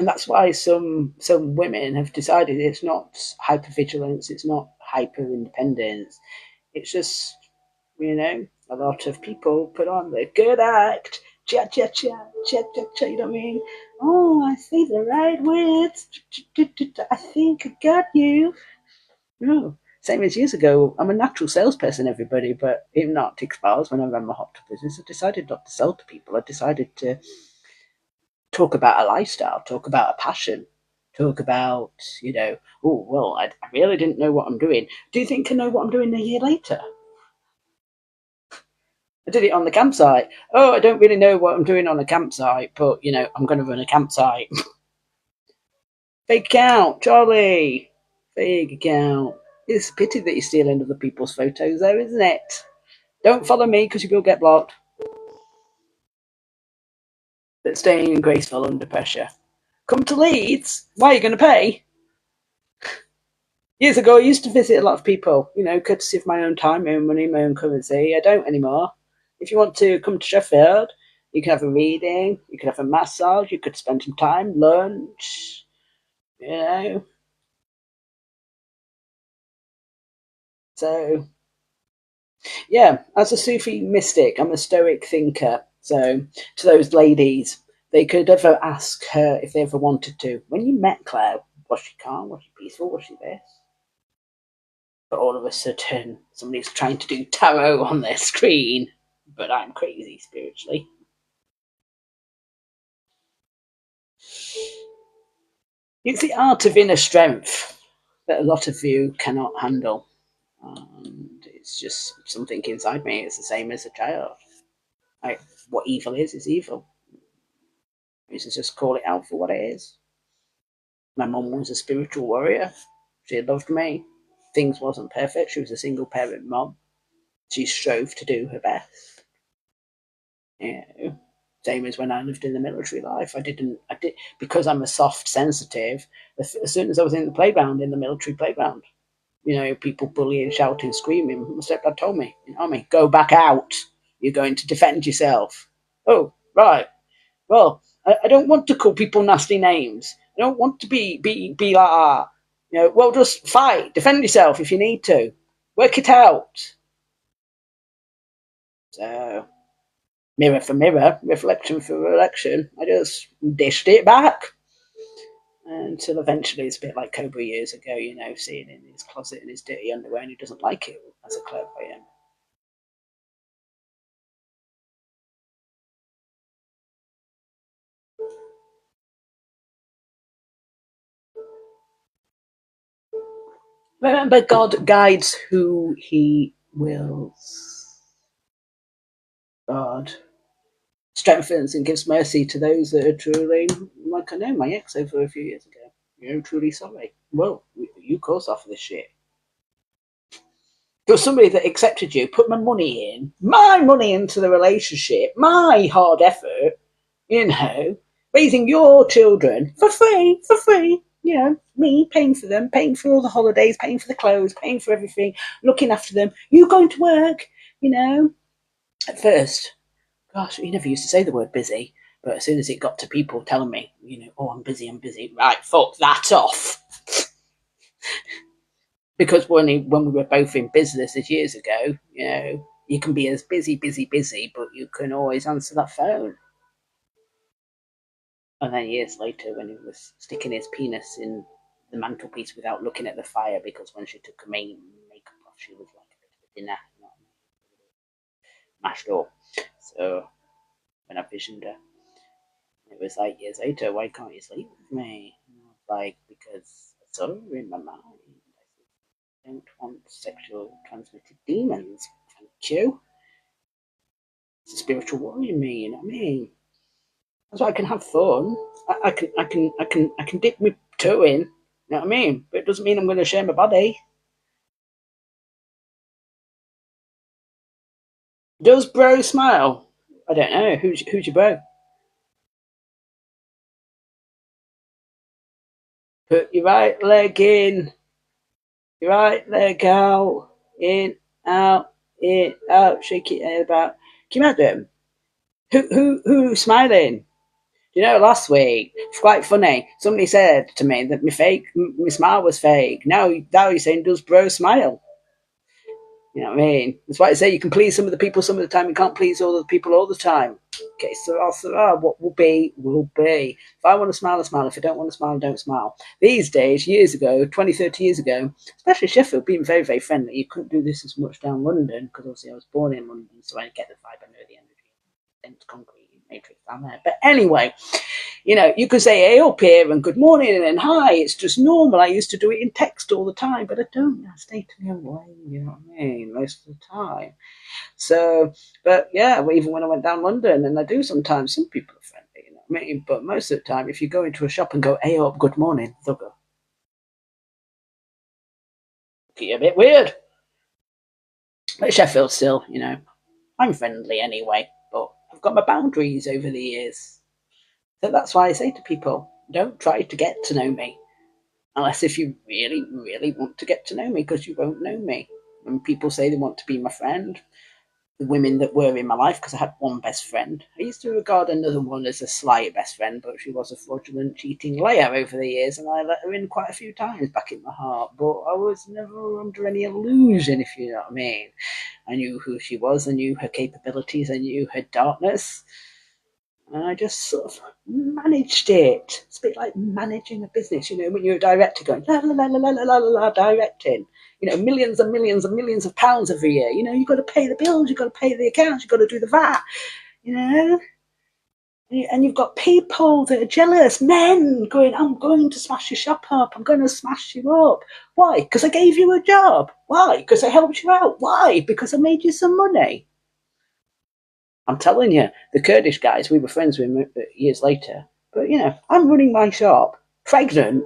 And that's why some women have decided it's not hypervigilance, it's not hyper independence. It's just, a lot of people put on the good act. Cha cha cha cha cha cha. You know what I mean? Oh, I say the right words. I think I got you. No, same as years ago. I'm a natural salesperson, everybody, but in Arctic Spas, when I ran my hot tub business, I decided not to sell to people. I decided to talk about a lifestyle, talk about a passion, talk about, oh, well, I really didn't know what I'm doing. Do you think I know what I'm doing a year later? I did it on the campsite. Oh, I don't really know what I'm doing on a campsite, but, I'm going to run a campsite. Fake account, Charlie. Fake account. It's a pity that you're stealing other people's photos, though, isn't it? Don't follow me because you will get blocked. But staying graceful under pressure. Come to Leeds? Why are you going to pay? Years ago, I used to visit a lot of people, courtesy of my own time, my own money, my own currency. I don't anymore. If you want to come to Sheffield, you can have a reading, you can have a massage, you could spend some time, lunch, So, yeah, as a Sufi mystic, I'm a Stoic thinker. So, to those ladies, they could ever ask her if they ever wanted to. When you met Claire, was she calm? Was she peaceful? Was she this? But all of a sudden, somebody's trying to do tarot on their screen. But I'm crazy spiritually. It's the art of inner strength that a lot of you cannot handle. And it's just something inside me. It's the same as a child. Like, what evil is evil. You just call it out for what it is. My mum was a spiritual warrior. She loved me. Things wasn't perfect. She was a single parent mom. She strove to do her best. Same as when I lived in the military life. I did because I'm a soft sensitive. As soon as I was in the playground, in the military playground, people bullying, shouting, screaming. My stepdad told me, go back out. You're going to defend yourself. Oh, right. Well, I don't want to call people nasty names. I don't want to be like that. Well, just fight, defend yourself if you need to, work it out. So, mirror for mirror, reflection for reflection, I just dished it back until eventually it's a bit like Cobra years ago. Seeing in his closet in his dirty underwear, and he doesn't like it as a clairvoyant. Remember, God guides who He wills. God strengthens and gives mercy to those that are truly, like I know my ex over a few years ago, truly sorry. Well, you caused off of this shit. There was somebody that accepted you, put my money into the relationship, my hard effort, you know, raising your children for free, you know, me paying for them, paying for all the holidays, paying for the clothes, paying for everything, looking after them, you going to work, you know. At first, gosh, he never used to say the word busy, but as soon as it got to people telling me, you know, oh, I'm busy, right, fuck that off. Because when we were both in businesses years ago, you know, you can be as busy, but you can always answer that phone. And then years later, when he was sticking his penis in the mantelpiece without looking at the fire, because when she took her makeup off, she was like a bit of a dinner, you know, mashed up. So when I visioned her, it was like years later, why can't you sleep with me? And I was like, because I saw her in my mind. I don't want sexual transmitted demons. Thank you. It's a spiritual warrior in me, you know what I mean? That's why I can have fun. I can dip my toe in, you know what I mean? But it doesn't mean I'm going to share my body. Does bro smile? I don't know. Who's your bro? Put your right leg in, your right leg out, in, out, shake it head about. Can you imagine? Who's smiling? You know, last week it's quite funny. Somebody said to me that my smile was fake. Now you're saying, does bro smile? You know what I mean? That's why I say you can please some of the people some of the time. You can't please all the people all the time. Okay, so what will be, will be. If I want to smile, I smile. If I don't want to smile, I don't smile. These days, years ago, 20, 30 years ago, especially Sheffield being very, very friendly, you couldn't do this as much down London because obviously I was born in London, so I get the vibe, I know the energy. Dense concrete, matrix down there. But anyway, you know, you could say, hey, up here and good morning and hi. It's just normal. I used to do it in text all the time, but I don't. I stay to my own lane, you know what I mean, most of the time. So, but yeah, even when I went down London, and I do sometimes, some people are friendly, you know what I mean? But most of the time, if you go into a shop and go, hey, up, good morning, they'll go, you're a bit weird. But Sheffield still, you know, I'm friendly anyway, but I've got my boundaries over the years. So that's why I say to people, don't try to get to know me. Unless if you really, really want to get to know me, because you won't know me. When people say they want to be my friend, the women that were in my life, because I had one best friend, I used to regard another one as a slight best friend, but she was a fraudulent, cheating liar over the years, and I let her in quite a few times back in my heart. But I was never under any illusion, if you know what I mean. I knew who she was, I knew her capabilities, I knew her darkness. And I just sort of managed it. It's a bit like managing a business, you know, when you're a director going, la, la, la, la, la, la, la, la, directing, you know, millions and millions and millions of pounds every year. You know, you've got to pay the bills, you've got to pay the accounts, you've got to do the VAT, you know. And you've got people that are jealous, men going, I'm going to smash your shop up, I'm going to smash you up. Why? Because I gave you a job. Why? Because I helped you out. Why? Because I made you some money. I'm telling you, the Kurdish guys, we were friends with years later. But, you know, I'm running my shop, pregnant.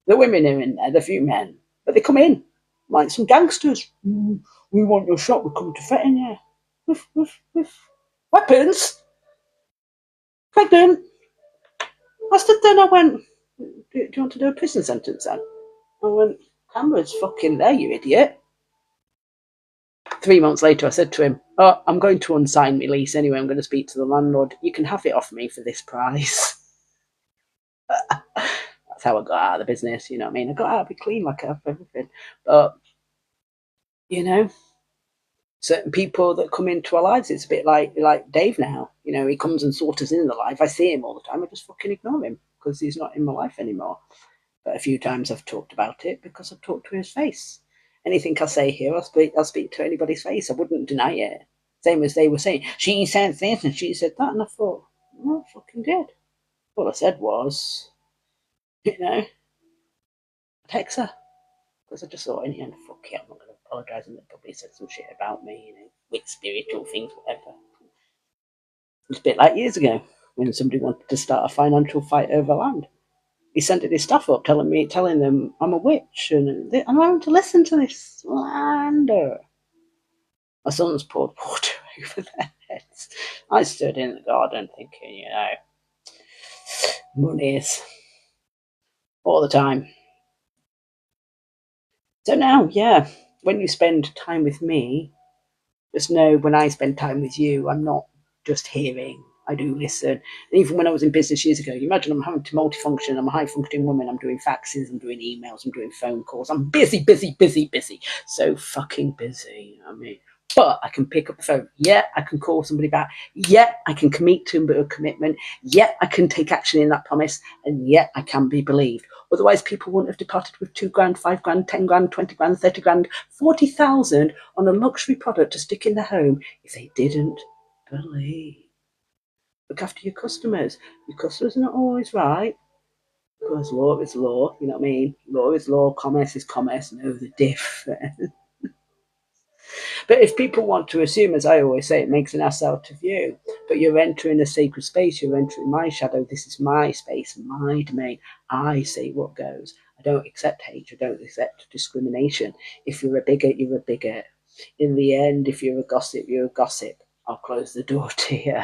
The women are in there, the few men. But they come in like some gangsters. We want your shop, we come to threaten you. With weapons. Pregnant. I stood there and I went, do you want to do a prison sentence then? I went, camera's fucking there, you idiot. 3 months later, I said to him, oh, I'm going to unsign my lease anyway. I'm going to speak to the landlord. You can have it off me for this price. That's how I got out of the business, you know what I mean? I got out of it clean like I have everything. But, you know, certain people that come into our lives, it's a bit like Dave now. You know, he comes and sorts us in the life. I see him all the time. I just fucking ignore him because he's not in my life anymore. But a few times I've talked about it because I've talked to his face. Anything I say here, I'll speak to anybody's face. I wouldn't deny it. Same as they were saying, she said this and she said that, and I thought, no, I fucking did. All I said was, you know, I text her because I just thought, in the end, fuck it, I'm not going to apologise, and they probably said some shit about me, you know, with spiritual things, whatever. It's a bit like years ago when somebody wanted to start a financial fight over land. He's sending his staff up telling them I'm a witch, and I'm having to listen to this slander. My son's poured water over their heads. I stood in the garden thinking, monies all the time. So now, yeah, when you spend time with me, just know when I spend time with you, I'm not just hearing, I do listen. And even when I was in business years ago, you imagine I'm having to multifunction. I'm a high functioning woman. I'm doing faxes, I'm doing emails, I'm doing phone calls. I'm busy, busy, busy, busy. So fucking busy. You know what I mean? But I can pick up the phone. Yeah, I can call somebody back. Yeah, I can commit to a commitment. Yeah, I can take action in that promise. And yeah, I can be believed. Otherwise, people wouldn't have departed with 2 grand, 5 grand, 10 grand, 20 grand, 30 grand, 40,000 on a luxury product to stick in their home if they didn't believe. Look after your customers. Your customers are not always right, because law is law, you know what I mean? Law is law, commerce is commerce, know the difference. But if people want to assume, as I always say, it makes an ass out of you. But you're entering a sacred space, you're entering my shadow, this is my space, my domain. I say what goes. I don't accept hate, I don't accept discrimination. If you're a bigot, you're a bigot. In the end, if you're a gossip, you're a gossip. I'll close the door to you.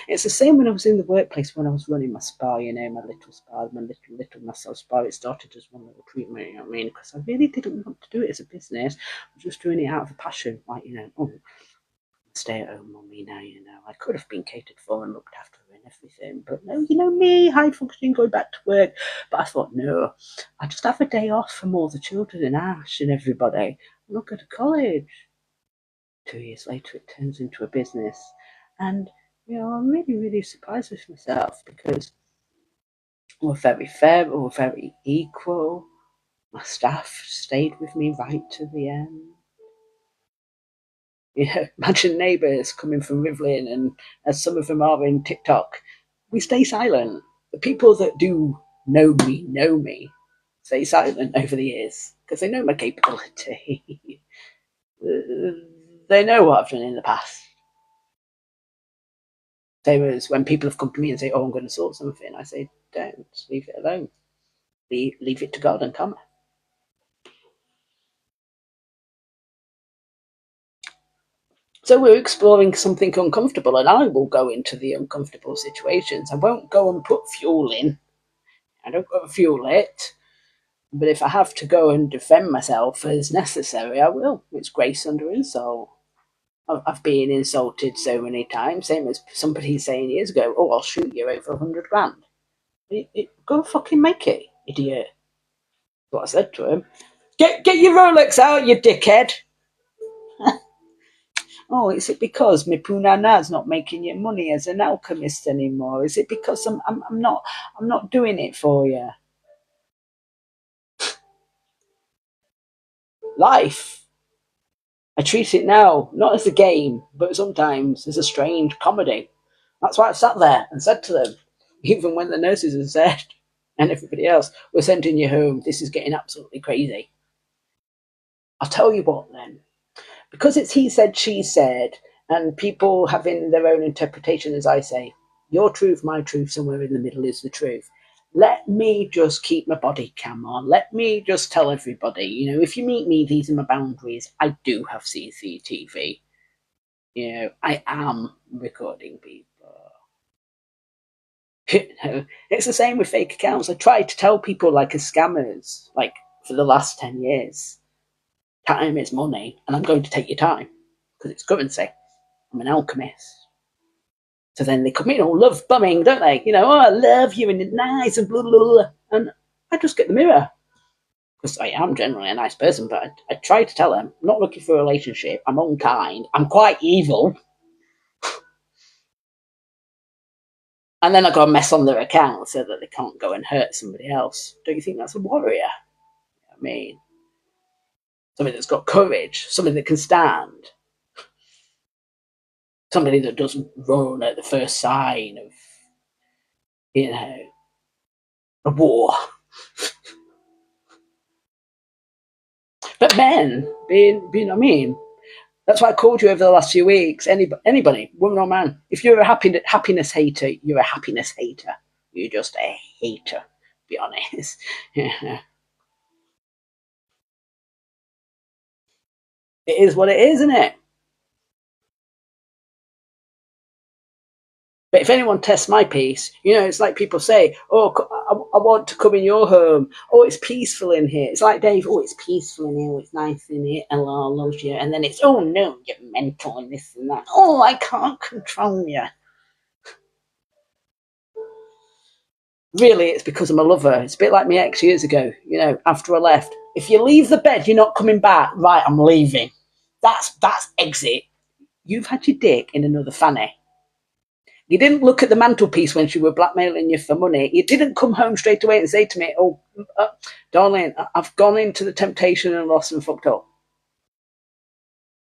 It's the same when I was in the workplace, when I was running my spa, my little spa, my little massage spa. It started as one little treatment, you know what I mean? Because I really didn't want to do it as a business. I was just doing it out of a passion, like, stay at home mummy now, I could have been catered for and looked after her and everything. But no, me, high functioning, going back to work. But I thought, no, I just have a day off from all the children and Ash and everybody. I'm not going to college. 2 years later, it turns into a business. And, I'm really, really surprised with myself because we're very fair, we're very equal. My staff stayed with me right to the end. Imagine neighbours coming from Rivlin, and as some of them are in TikTok, we stay silent. The people that do know me, stay silent over the years because they know my capability. They know what I've done in the past. Same as when people have come to me and say, "Oh, I'm going to sort something," I say, "Don't, leave it alone. Leave it to God and come." So we're exploring something uncomfortable, and I will go into the uncomfortable situations. I won't go and put fuel in. I don't go and fuel it. But if I have to go and defend myself as necessary, I will. It's grace under insult. I've been insulted so many times, same as somebody saying years ago, "Oh, I'll shoot you over 100 grand." Go fucking make it, idiot. That's what I said to him. Get your Rolex out, you dickhead. Oh, is it because my punana's not making you money as an alchemist anymore? Is it because I'm not doing it for you? Life. I treat it now not as a game, but sometimes as a strange comedy. That's why I sat there and said to them, even when the nurses had said, and everybody else, "We're sending you home. This is getting absolutely crazy." I'll tell you what then. Because it's he said, she said, and people having their own interpretation, as I say, your truth, my truth, somewhere in the middle is the truth. Let me just keep my body cam on. Let me just tell everybody, if you meet me, these are my boundaries. I do have CCTV. I am recording people. It's the same with fake accounts. I try to tell people like as scammers, like for the last 10 years, time is money, and I'm going to take your time because it's currency. I'm an alchemist. So then they come in all love bombing, don't they? "Oh, I love you and it's nice and blah, blah, blah." And I just get the mirror because I am generally a nice person, but I try to tell them, I'm not looking for a relationship. I'm unkind. I'm quite evil. And then I got a mess on their account so that they can't go and hurt somebody else. Don't you think that's a warrior? I mean, somebody that's got courage, somebody that can stand, somebody that doesn't run at the first sign of, a war. But men, being, that's why I called you over the last few weeks. Anybody, woman or man, if you're a happiness hater, you're a happiness hater. You're just a hater. be honest. Yeah. It is what it is, isn't it? But if anyone tests my peace, it's like people say, "Oh, I want to come in your home. Oh, it's peaceful in here." It's like Dave. Oh, it's peaceful in here. Oh, it's nice in here. Ella loves you. And then it's, oh no, you're mental and this and that. Oh, I can't control you. Really, it's because I'm a lover. It's a bit like my ex years ago. After I left, if you leave the bed, you're not coming back. Right, I'm leaving. That's exit. You've had your dick in another fanny. You didn't look at the mantelpiece when she were blackmailing you for money. You didn't come home straight away and say to me, "Oh, darling, I've gone into the temptation and lost and fucked up."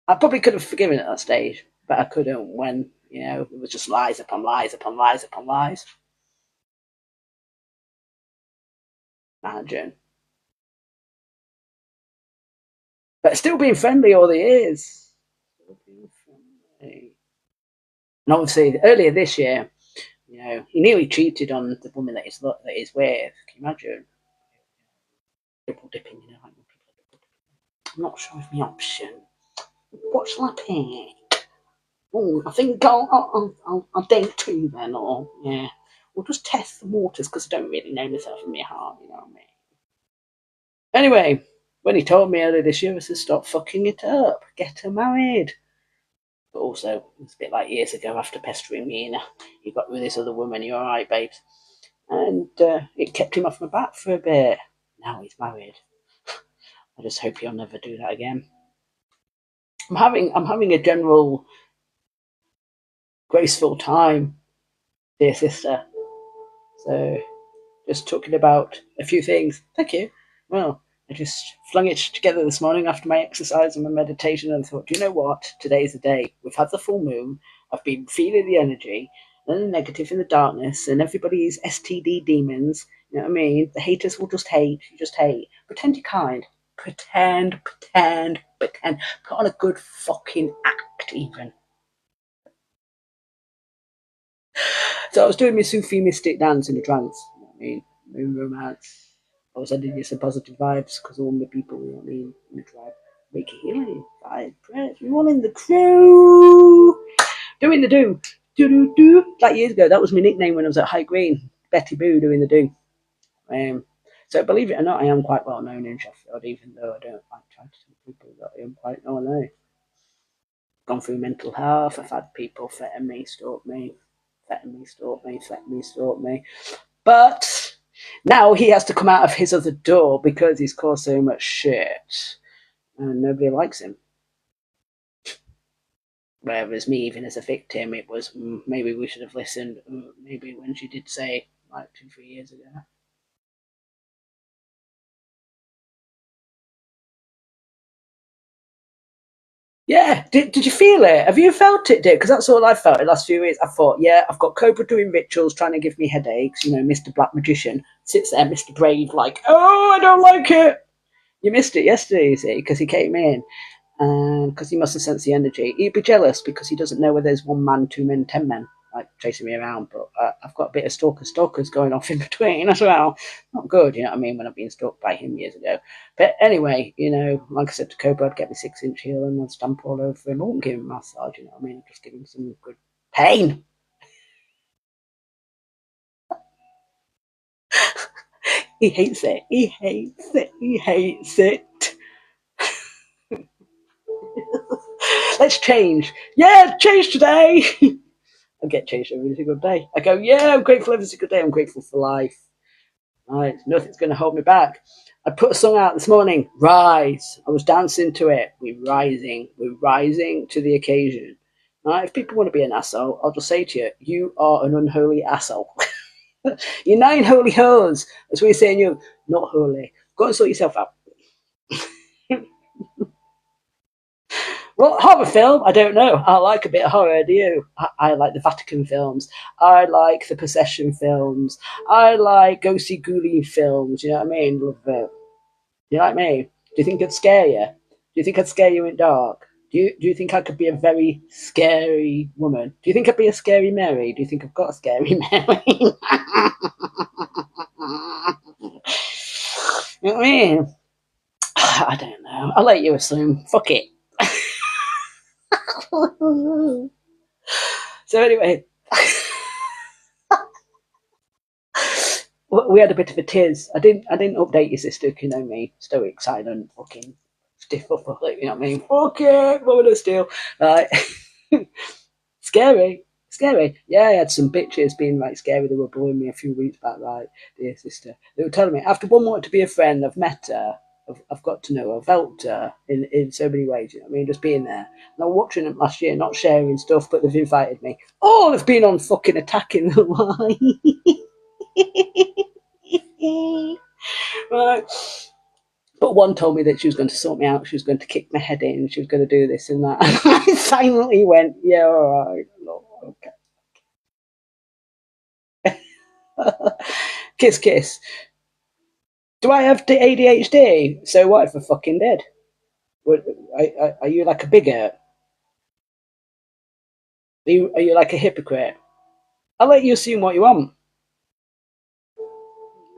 I probably could have forgiven at that stage, but I couldn't when, it was just lies upon lies upon lies upon lies. Imagine. But still being friendly all the years. Still being friendly. And obviously, earlier this year, he nearly cheated on the woman that he's with. Can you imagine? Double dipping, like when people are double dipping. I'm not sure of my option. What shall I pick? Oh, I think I'll date two then, or yeah. We'll just test the waters because I don't really know myself in my heart, you know what I mean? Anyway, when he told me earlier this year, I said, stop fucking it up, get her married. But also, it's a bit like years ago after pestering me, he got with this other woman, you're alright, babes. And it kept him off my back for a bit. Now he's married. I just hope he'll never do that again. I'm having a general graceful time, dear sister. So just talking about a few things. Thank you. Well, I just flung it together this morning after my exercise and my meditation and thought, do you know what? Today's the day. We've had the full moon. I've been feeling the energy and the negative in the darkness, and everybody's STD demons. You know what I mean? The haters will just hate. You just hate. Pretend you're kind. Pretend. Put on a good fucking act, even. So I was doing my Sufi mystic dance in a trance. You know what I mean? Moon romance. I was sending you some positive vibes because all the people, you know what I mean, in the tribe. Reiki healing, vibe, prayers. We all in the crew. Doing the do. Do. Like years ago, that was my nickname when I was at High Green. Betty Boo doing the do. So believe it or not, I am quite well known in Sheffield, even though I don't like trying to tell people that I am quite well known. Gone through mental health. I've had people threaten me, stalk me. But now he has to come out of his other door because he's caused so much shit and nobody likes him. Whereas me, even as a victim, it was maybe we should have listened. Maybe when she did say like 2-3 years ago. Yeah, did you feel it? Have you felt it, Dick? Because that's all I felt in the last few years. I thought, yeah, I've got Cobra doing rituals, trying to give me headaches. Mr. Black Magician sits there, Mr. Brave, like, oh, I don't like it. You missed it yesterday, you see, because he came in and because he must have sensed the energy. He'd be jealous because he doesn't know whether there's 1 man, 2 men, 10 men like chasing me around. But I've got a bit of stalkers going off in between as well. Not good, you know what I mean, when I've been stalked by him years ago. But anyway, like I said to Cobra, I'd get my 6-inch heel and I'd stamp all over him. I wouldn't give him a massage, you know what I mean? I'd just give him some good pain. He hates it. He hates it. He hates it. Let's change. Yeah, change today. I get changed every single day. I go, yeah, I'm grateful every single day. I'm grateful for life. Right, nothing's going to hold me back. I put a song out this morning, Rise. I was dancing to it. We're rising to the occasion. Right, if people want to be an asshole, I'll just say to you, you are an unholy asshole. You're 9 holy hoes. That's what you're saying, you're not holy. Go and sort yourself out. Well, horror film, I don't know. I like a bit of horror, do you? I like the Vatican films. I like the Possession films. I like ghosty ghouly films, you know what I mean? Love it. You like me? Do you think I'd scare you? Do you think I'd scare you in dark? Do you think I could be a very scary woman? Do you think I'd be a scary Mary? Do you think I've got a scary Mary? You know what I mean? I don't know. I'll let you assume. Fuck it. So anyway, we had a bit of a tiz. I didn't update your sister. You know me, stoic, silent, fucking stiff upper lip. You know what I mean? Fuck it, woman of steel. Right. Scary. Yeah, I had some bitches being like scary. They were bullying me a few weeks back, right, dear sister. They were telling me, after one wanted to be a friend, I've met her, I've got to know her, I've helped her in so many ways, you know what I mean, just being there. And I'm watching them last year, not sharing stuff, but they've invited me. Oh, they've been on fucking attacking the line. Right. But one told me that she was going to sort me out, she was going to kick my head in, she was going to do this and that. And I silently went, yeah, all right, okay. Kiss, kiss. Do I have ADHD? So what if I fucking did? Are you like a bigot? Are you like a hypocrite? I'll let you assume what you want.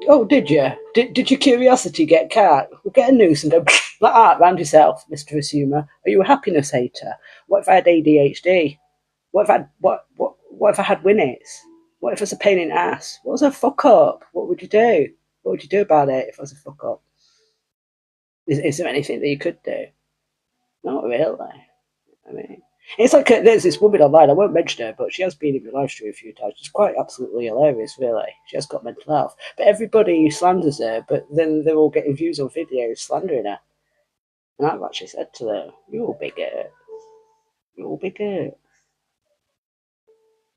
Oh, did you? Did your curiosity get caught? We'll get a noose and go like that round yourself, Mr. Assumer. Are you a happiness hater? What if I had ADHD? What if I had Winnets? What if I was a pain in the ass? What was a fuck up? What would you do? What would you do about it if I was a fuck up? Is there anything that you could do? Not really. I mean, it's like there's this woman online. I won't mention her, but she has been in my live stream a few times. She's quite absolutely hilarious, really. She has got mental health, but everybody slanders her. But then they're all getting views on videos slandering her. And I've actually said to them, "You're bigger. You're bigger."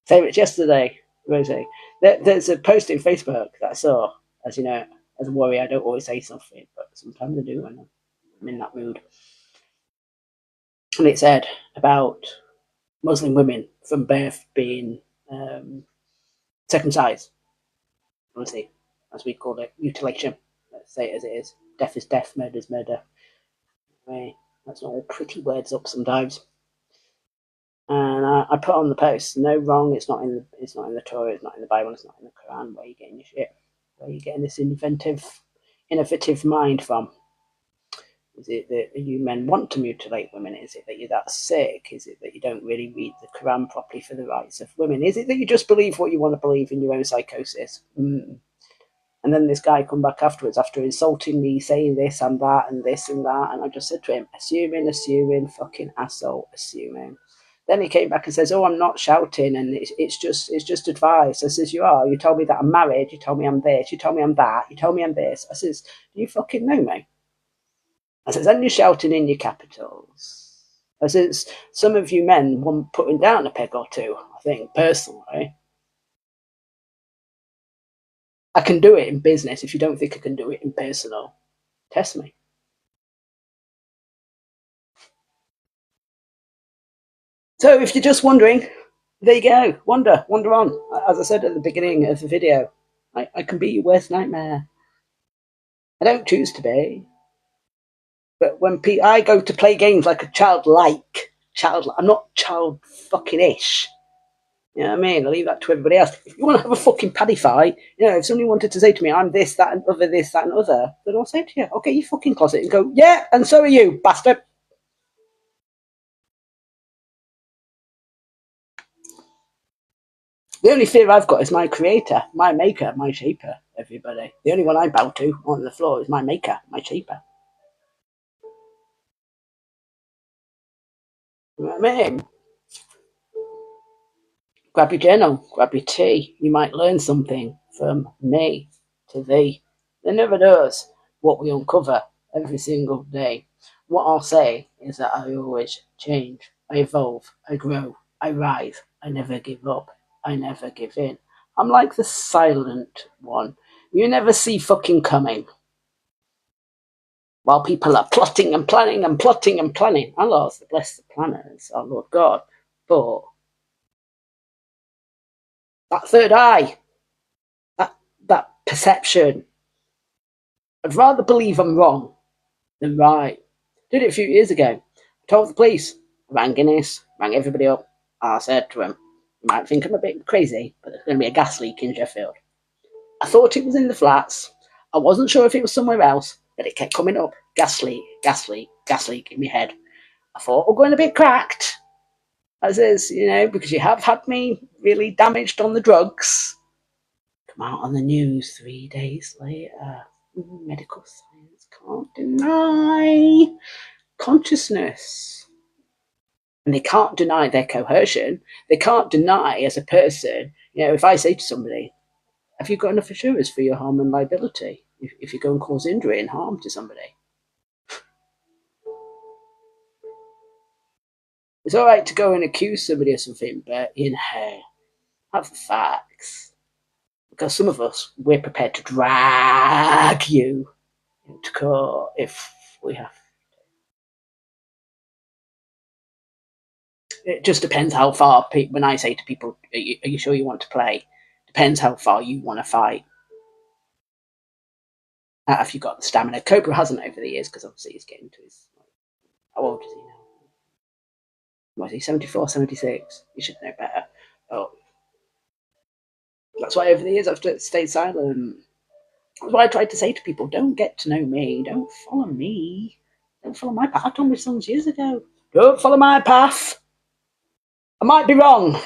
Same as yesterday, Rosie. There's a post in Facebook that I saw. As you know, as a warrior, I don't always say something, but sometimes I do when I'm in that mood. And it said about Muslim women from birth being circumcised, obviously, as we call it, mutilation. Let's say it as it is. Death is death, murder is murder. Right. That's not all pretty words up sometimes. And I put on the post, no wrong. It's not in the Torah. It's not in the Bible. It's not in the Quran. Where are you getting your shit? Where are you getting this innovative mind from? Is it that you men want to mutilate women? Is it that you're that sick? Is it that you don't really read the Quran properly for the rights of women? Is it that you just believe what you want to believe in your own psychosis? And then this guy come back afterwards after insulting me, saying this and that and this and that. And I just said to him, assuming, fucking asshole, assuming. Then he came back and says, oh, I'm not shouting and it's just advice. I says, you are. You told me that I'm married. You told me I'm this. You told me I'm that. You told me I'm this. I says, do you fucking know me? I says, and you're shouting in your capitals. I says, some of you men want putting down a peg or two, I think, personally. I can do it in business. If you don't think I can do it in personal, test me. So if you're just wondering, there you go. Wander on. As I said at the beginning of the video, I can be your worst nightmare. I don't choose to be. But when I go to play games like a child, I'm not child fucking ish. You know what I mean? I leave that to everybody else. If you want to have a fucking paddy fight, if somebody wanted to say to me, I'm this, that, and other, this, that, and other, then I'll say to you, okay, you fucking closet and go, yeah, and so are you, bastard. The only fear I've got is my creator, my maker, my shaper, everybody. The only one I bow to on the floor is my maker, my shaper. You know what I mean? Grab your journal, grab your tea. You might learn something from me to thee. They never knows what we uncover every single day. What I'll say is that I always change, I evolve, I grow, I rise, I never give up, I never give in. I'm like the silent one. You never see fucking coming. While people are plotting and planning and plotting and planning. Allah's bless the planners, our Lord God. But that third eye, that perception, I'd rather believe I'm wrong than right. Did it a few years ago. Told the police, rang Guinness, rang everybody up. I said to them, you might think I'm a bit crazy, but there's going to be a gas leak in Sheffield. I thought it was in the flats. I I wasn't sure if it was somewhere else, but it kept coming up. Gas leak, gas leak, gas leak in my head. I thought, we're going a bit cracked. As is, because you have had me really damaged on the drugs. Come out on the news 3 days later. Medical science can't deny consciousness. And they can't deny their coercion. They can't deny as a person, if I say to somebody, have you got enough assurance for your harm and liability if you go and cause injury and harm to somebody? It's all right to go and accuse somebody of something, but, have the facts. Because some of us, we're prepared to drag you to court if we have. It just depends how far, when I say to people, are you sure you want to play? Depends how far you want to fight. If you've got the stamina. Cobra hasn't over the years, because obviously he's getting to his... How old is he now? Was he 74, 76? You should know better. Oh, that's why over the years I've stayed silent. That's why I tried to say to people, don't get to know me. Don't follow me. Don't follow my path. I told my sons years ago, don't follow my path. I might be wrong.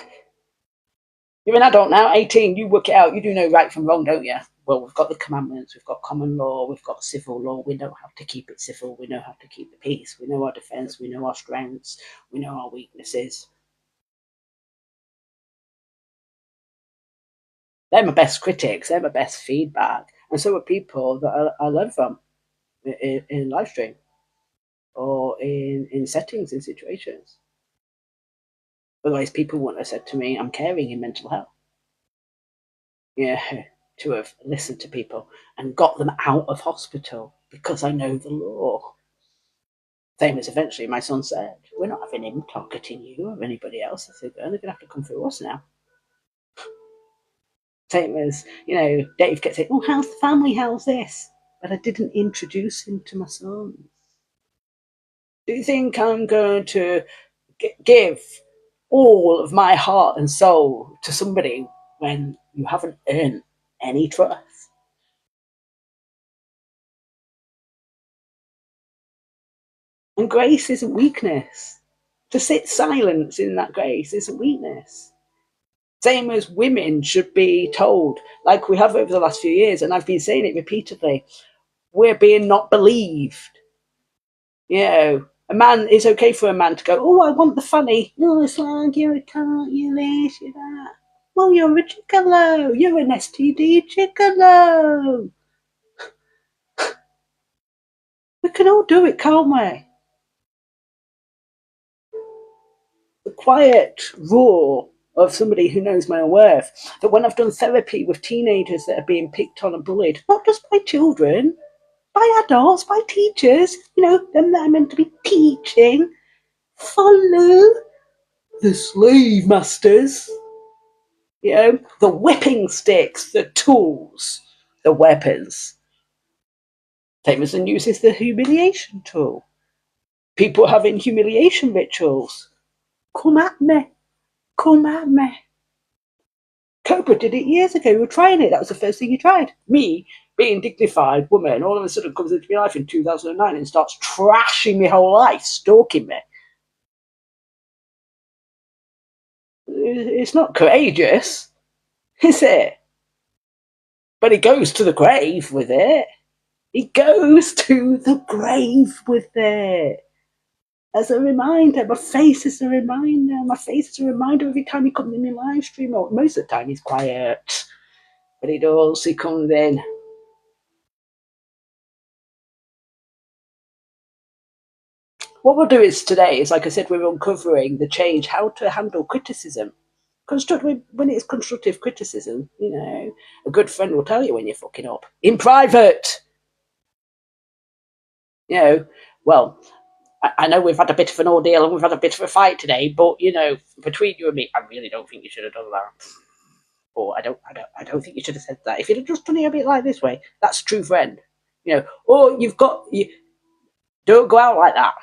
You're an adult now, 18, you work it out. You do know right from wrong, don't you? Well, we've got the commandments, we've got common law, we've got civil law. We know how to keep it civil. We know how to keep the peace. We know our defence. We know our strengths. We know our weaknesses. They're my best critics. They're my best feedback. And so are people that I learn from in live stream or in settings, in situations. Otherwise, people wouldn't have said to me, I'm caring in mental health. To have listened to people and got them out of hospital because I know the law. Same as eventually my son said, we're not having him targeting you or anybody else. I said, they're going to have to come through us now. Same as, Dave kept saying, oh, how's the family? How's this? But I didn't introduce him to my son. Do you think I'm going to give all of my heart and soul to somebody when you haven't earned any trust? And grace isn't weakness. To sit silent in that grace isn't weakness. Same as women should be told, like we have over the last few years, and I've been saying it repeatedly, we're being not believed. A man, it's okay for a man to go, oh, I want the funny. No, it's like, you're a cunt, you're this, you're that. Well, you're a gigolo. You're an STD gigolo. We can all do it, can't we? The quiet roar of somebody who knows my own worth. That when I've done therapy with teenagers that are being picked on and bullied, not just by children, by adults, by teachers, them that are meant to be teaching, follow the slave masters, the whipping sticks, the tools, the weapons. Jameson uses the humiliation tool. People having humiliation rituals. Come at me. Come at me. Cobra did it years ago. We were trying it. That was the first thing he tried. Me, being a dignified woman, all of a sudden comes into my life in 2009 and starts trashing my whole life, stalking me. It's not courageous, is it? But he goes to the grave with it. He goes to the grave with it. As a reminder. My face is a reminder. My face is a reminder every time he comes in my live stream. Or most of the time he's quiet. But he does. He comes in. What we'll do is today is, like I said, we're uncovering the change, how to handle criticism. When it's constructive criticism, a good friend will tell you when you're fucking up. In private. Well, I know we've had a bit of an ordeal and we've had a bit of a fight today, but between you and me, I really don't think you should have done that. Or I don't think you should have said that. If you'd have just done it a bit like this way, that's a true friend. Or don't go out like that.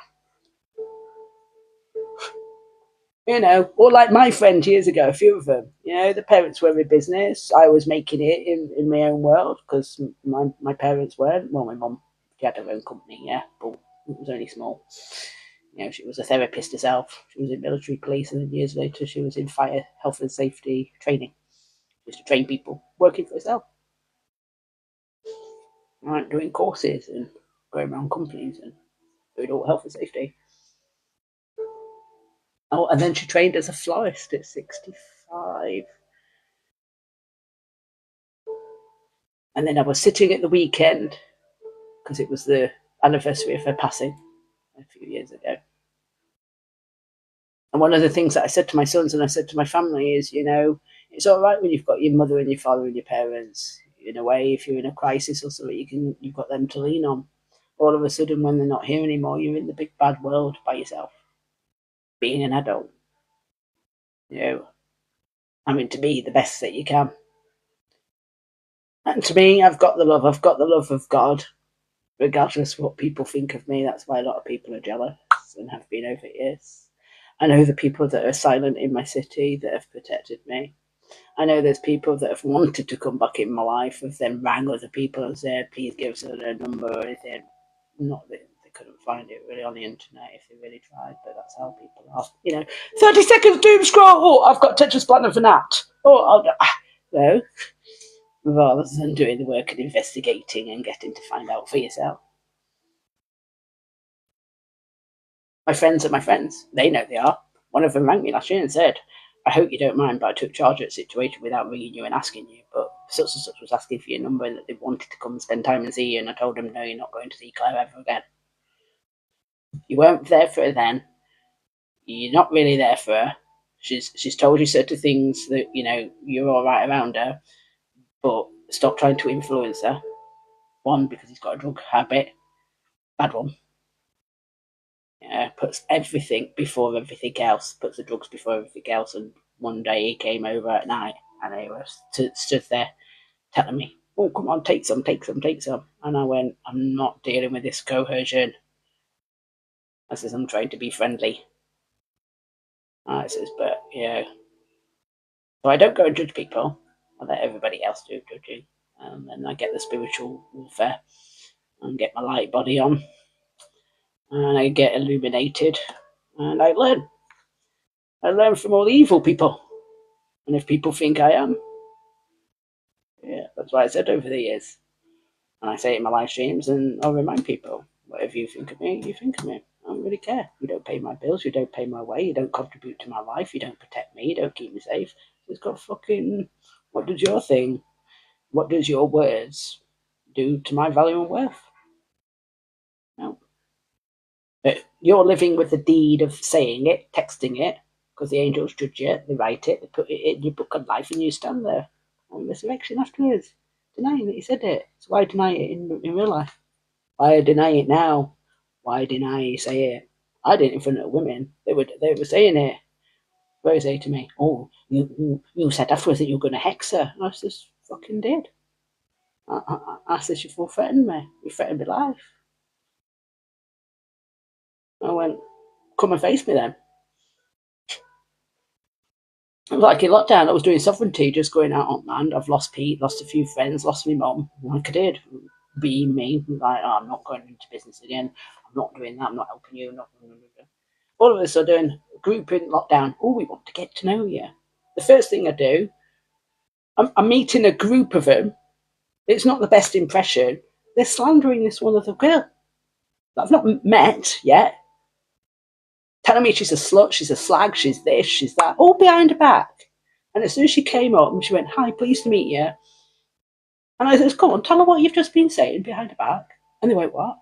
Or like my friend years ago, a few of them, the parents were in business. I was making it in my own world because my parents weren't. Well, my mum, she had her own company, yeah, but it was only small. She was a therapist herself. She was in military police, and then years later, she was in fire, health and safety training. She used to train people working for herself, right, doing courses and going around companies and doing all health and safety. Oh, and then she trained as a florist at 65. And then I was sitting at the weekend because it was the anniversary of her passing a few years ago. And one of the things that I said to my sons and I said to my family is, it's all right when you've got your mother and your father and your parents. In a way, if you're in a crisis or something, you've got them to lean on. All of a sudden, when they're not here anymore, you're in the big bad world by yourself, being an adult. To be the best that you can. And to me, I've got the love of God, regardless of what people think of me. That's why a lot of people are jealous and have been over years. I know the people that are silent in my city that have protected me. I know there's people that have wanted to come back in my life, have then rang other people and said, please give us a number or anything. Not that they couldn't find it really on the internet if they really tried, but that's how people are. 30 seconds doom scroll. Oh, I've got Tetris Platinum for that. No, rather than doing the work and investigating and getting to find out for yourself. My friends are my friends. They know they are. One of them rang me last year and said, I hope you don't mind, but I took charge of the situation without ringing you and asking you. But such and such was asking for your number and that they wanted to come and spend time and see you. And I told them, no, you're not going to see Claire ever again. You weren't there for her then. You're not really there for her. She's told you certain things that, you're all right around her. But stop trying to influence her. One, because he's got a drug habit. Bad one. Puts everything before everything else, puts the drugs before everything else. And one day he came over at night and he was stood there telling me, oh, come on, take some. And I went, I'm not dealing with this coercion. I says, I'm trying to be friendly. I says, but, so I don't go and judge people. I let everybody else do judging. And then I get the spiritual warfare and get my light body on. And I get illuminated. And I learn. I learn from all the evil people. And if people think I am, that's what I said over the years. And I say it in my live streams, and I'll remind people, whatever you think of me, you think of me. I don't really care. You don't pay my bills, you don't pay my way, you don't contribute to my life, you don't protect me, you don't keep me safe. It's got fucking, what does your thing, what does your words do to my value and worth? No. But you're living with the deed of saying it, texting it, because the angels judge it, they write it, they put it in your book of life, and you stand there on resurrection afterwards, denying that you said it. So why deny it in real life? Why deny it now? Why deny you say it? I did it in front of women. They were saying it. They say to me, "Oh, you said afterwards that you were going to hex her." And I just fucking did. I said, "You threatened me. You threatened my life." I went, "Come and face me then." It was like in lockdown, I was doing sovereignty, just going out on land. I've lost Pete, lost a few friends, lost my mum, like I did. Being me, like, oh, I'm not going into business again. I'm not doing that. I'm not helping you. Not. All of us are doing group in lockdown. Oh, we want to get to know you. The first thing I do, I'm meeting a group of them. It's not the best impression. They're slandering this one other girl that I've not met yet. Telling me she's a slut, she's a slag, she's this, she's that, all behind her back. And as soon as she came up and she went, hi, pleased to meet you. And I said, come on, tell her what you've just been saying behind her back. And they went, what?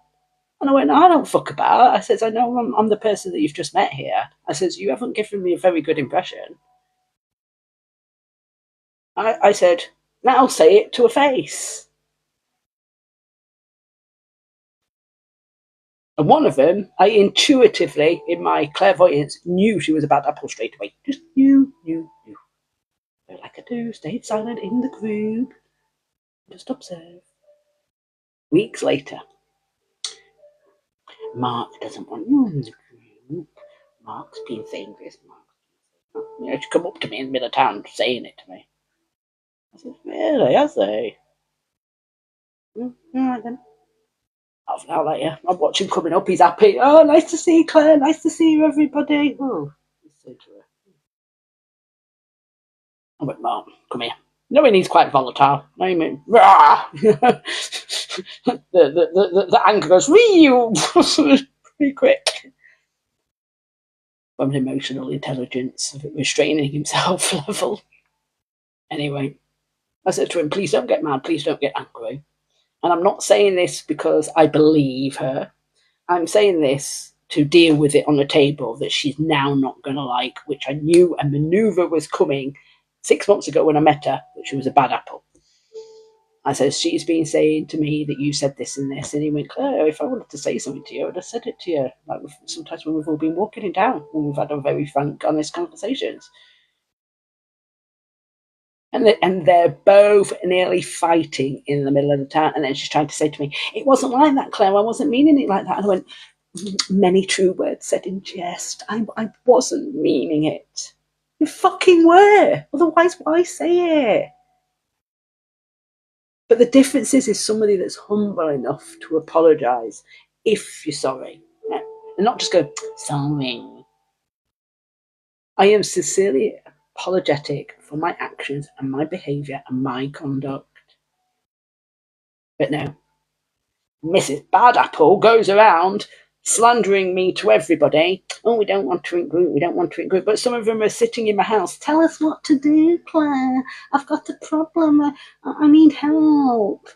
And I went, I don't fuck about. I said, I know I'm the person that you've just met here. I said, you haven't given me a very good impression. I said, now say it to a face. And one of them, I intuitively, in my clairvoyance, knew she was about to pull straight away. Just knew. Like I do, stayed silent in the group. Just observe. Weeks later, Mark doesn't want you in the group. Mark's been saying this. She come up to me in the middle of town saying it to me. I said, really, has they? All right then. Half an hour later, I watch him coming up, he's happy. Oh, nice to see you, Claire, nice to see you, everybody. Oh, he said to her. I went, Mark, come here. Knowing he's quite volatile. I mean, the anger goes, real pretty quick. From an emotional intelligence, restraining himself level. Anyway, I said to him, please don't get mad, please don't get angry. And I'm not saying this because I believe her. I'm saying this to deal with it on the table that she's now not going to like, which I knew a manoeuvre was coming 6 months ago when I met her, that she was a bad apple. I said, she's been saying to me that you said this and this. And he went, Claire, if I wanted to say something to you, I would have said it to you. Like sometimes when we've all been walking it down, when we've had a very frank, honest conversations. And they're both nearly fighting in the middle of the town. And then she's trying to say to me, it wasn't like that, Claire. I wasn't meaning it like that. And I went, many true words said in jest. I wasn't meaning it. You fucking were. Otherwise, why say it? But the difference is somebody that's humble enough to apologise if you're sorry. And not just go, sorry. I am sincerely apologetic for my actions and my behaviour and my conduct. But no, Mrs. Bad Apple goes around slandering me to everybody. Oh, we don't want to eat group, we don't want to eat group. But some of them are sitting in my house. Tell us what to do, Claire. I've got a problem. I need help.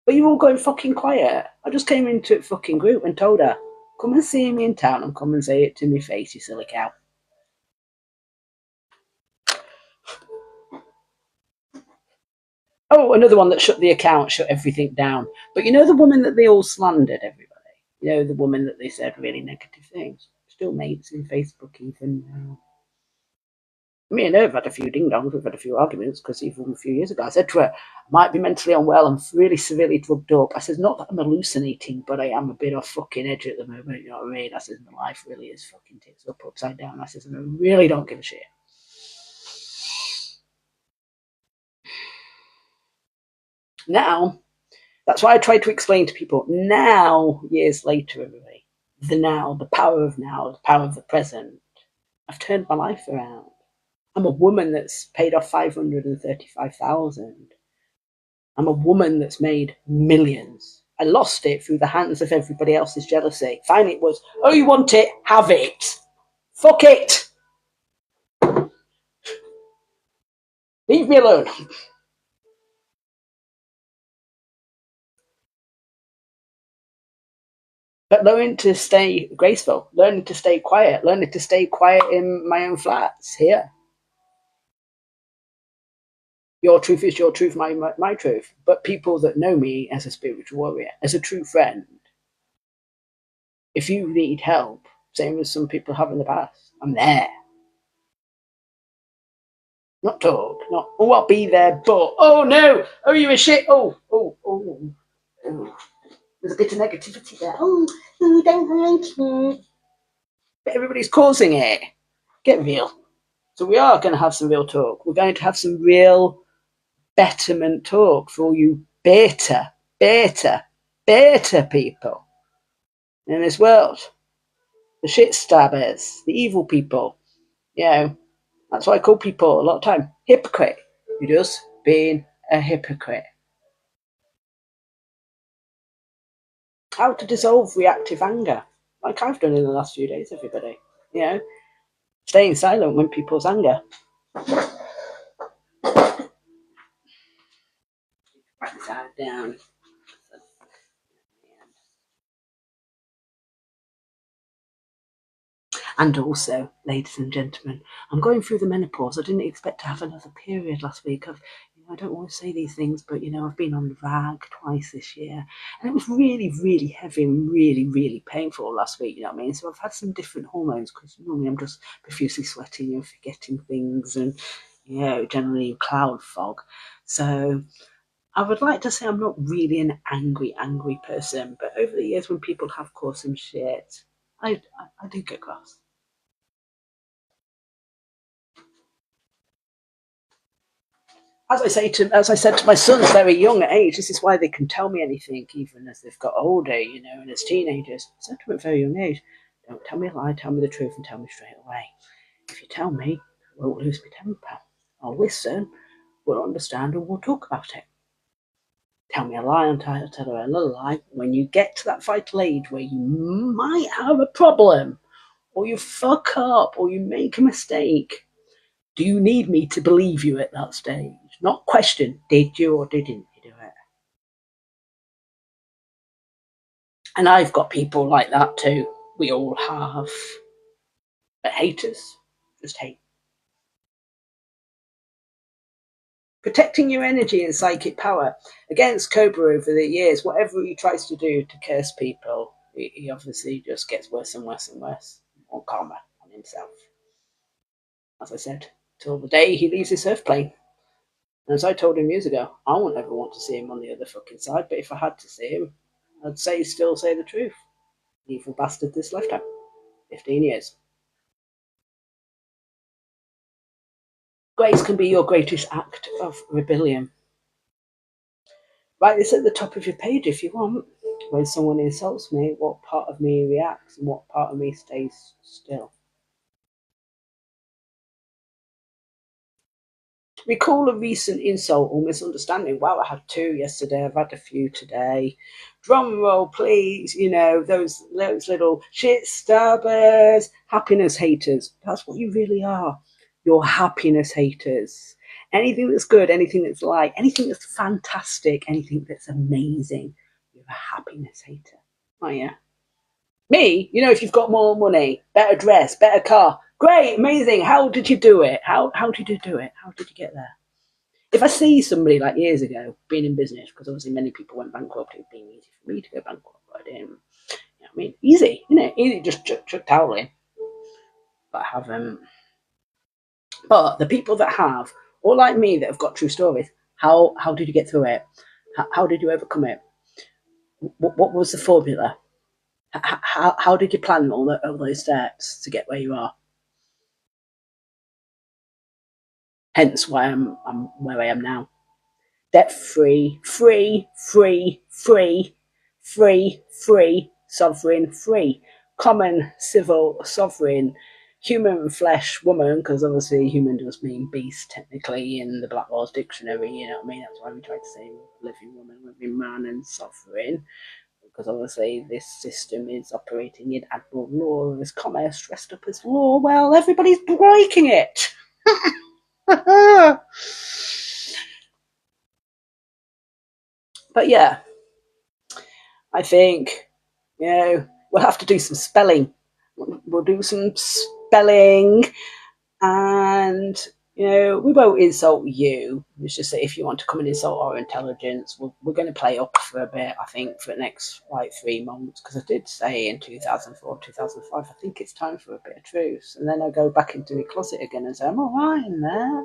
But you're all going fucking quiet. I just came into it fucking group and told her, come and see me in town and come and say it to me face, you silly cow. Oh, another one that shut the account, shut everything down. But you know the woman that they all slandered, everybody? You know the woman that they said really negative things? Still mates in Facebook even now. Me and her have had a few ding-dongs, we've had a few arguments, because even a few years ago I said to her, I might be mentally unwell, I'm really severely drugged up. I said, not that I'm hallucinating, but I am a bit off fucking edge at the moment, you know what I mean? I said, my life really is fucking tits up, upside down. I said, and I really don't give a shit. Now, that's why I tried to explain to people, now, years later, everybody, the now, the power of now, the power of the present, I've turned my life around. I'm a woman that's paid off 535,000. I'm a woman that's made millions. I lost it through the hands of everybody else's jealousy. Finally, it was, oh, you want it? Have it. Fuck it. Leave me alone. But learning to stay graceful, learning to stay quiet, learning to stay quiet in my own flats here. Your truth is your truth, my truth. But people that know me as a spiritual warrior, as a true friend, if you need help, same as some people have in the past, I'm there. Not talk, not, oh, I'll be there, but, oh no, oh, you're a shit, oh. There's a bit of negativity there. Oh, you don't like it. But everybody's causing it. Get real. So we are going to have some real talk. We're going to have some real betterment talk for all you better people in this world. The shit stabbers, the evil people. You know, that's why I call people a lot of time hypocrite. You're just being a hypocrite. How to dissolve reactive anger, like I've done in the last few days, everybody. You know, staying silent when people's anger. Write that down. And also, ladies and gentlemen, I'm going through the menopause. I didn't expect to have another period last week. I don't want to say these things, but I've been on rag twice this year, and it was really, really heavy and really, really painful last week. You know what I mean? So I've had some different hormones because normally I'm just profusely sweating and forgetting things, and generally cloud fog. So I would like to say I'm not really an angry person, but over the years when people have caused some shit, I do get cross. As I said to my sons very young at age, this is why they can tell me anything, even as they've got older, you know, and as teenagers. I said to them at a very young age, don't tell me a lie, tell me the truth and tell me straight away. If you tell me, I won't lose my temper. I'll listen, we'll understand and we'll talk about it. Tell me a lie and I'll tell her a little lie. When you get to that vital age where you might have a problem, or you fuck up, or you make a mistake, do you need me to believe you at that stage? Not question, did you or didn't you do it? And I've got people like that too. We all have. But haters just hate. Protecting your energy and psychic power. Against Cobra over the years, whatever he tries to do to curse people, he obviously just gets worse and worse and worse. More karma on himself. As I said, till the day he leaves this earth plane. And as I told him years ago, I won't ever want to see him on the other fucking side, but if I had to see him, I'd still say the truth. Evil bastard this lifetime. 15 years. Grace can be your greatest act of rebellion. Write this at the top of your page if you want. When someone insults me, what part of me reacts and what part of me stays still? Recall a recent insult or misunderstanding. Wow, I had 2 yesterday. I've had a few today. Drum roll, please. You know, those little shit stabbers, happiness haters. That's what you really are. You're happiness haters. Anything that's good, anything that's light, anything that's fantastic, anything that's amazing, you're a happiness hater. Oh, yeah. Me, you know, if you've got more money, better dress, better car, great, amazing. How did you do it? How did you do it? How did you get there? If I see somebody like years ago being in business, because obviously many people went bankrupt, it'd been easy for me to go bankrupt, but I didn't. You know, I mean, easy, isn't it? Easy, just chuck towel in. But I haven't. But the people that have, or like me, that have got true stories, how did you get through it? How did you overcome it? What was the formula? How did you plan all those steps to get where you are? Hence why I'm where I am now. Debt free, sovereign, free, common, civil, sovereign, human flesh, woman, because obviously human does mean beast technically in the Black Laws Dictionary, you know what I mean? That's why we try to say living woman, living man, and sovereign, because obviously this system is operating in admiral law as commerce dressed up as law. Well, everybody's breaking it. But yeah, I think, you know, we'll have to do some spelling. We'll do some spelling, and, you know, we won't insult you. It's just that if you want to come and insult our intelligence, we're going to play up for a bit, I think, for the next, like, 3 months. Because I did say in 2004, 2005, I think it's time for a bit of truth. And then I go back into the closet again and say, I'm all right in there.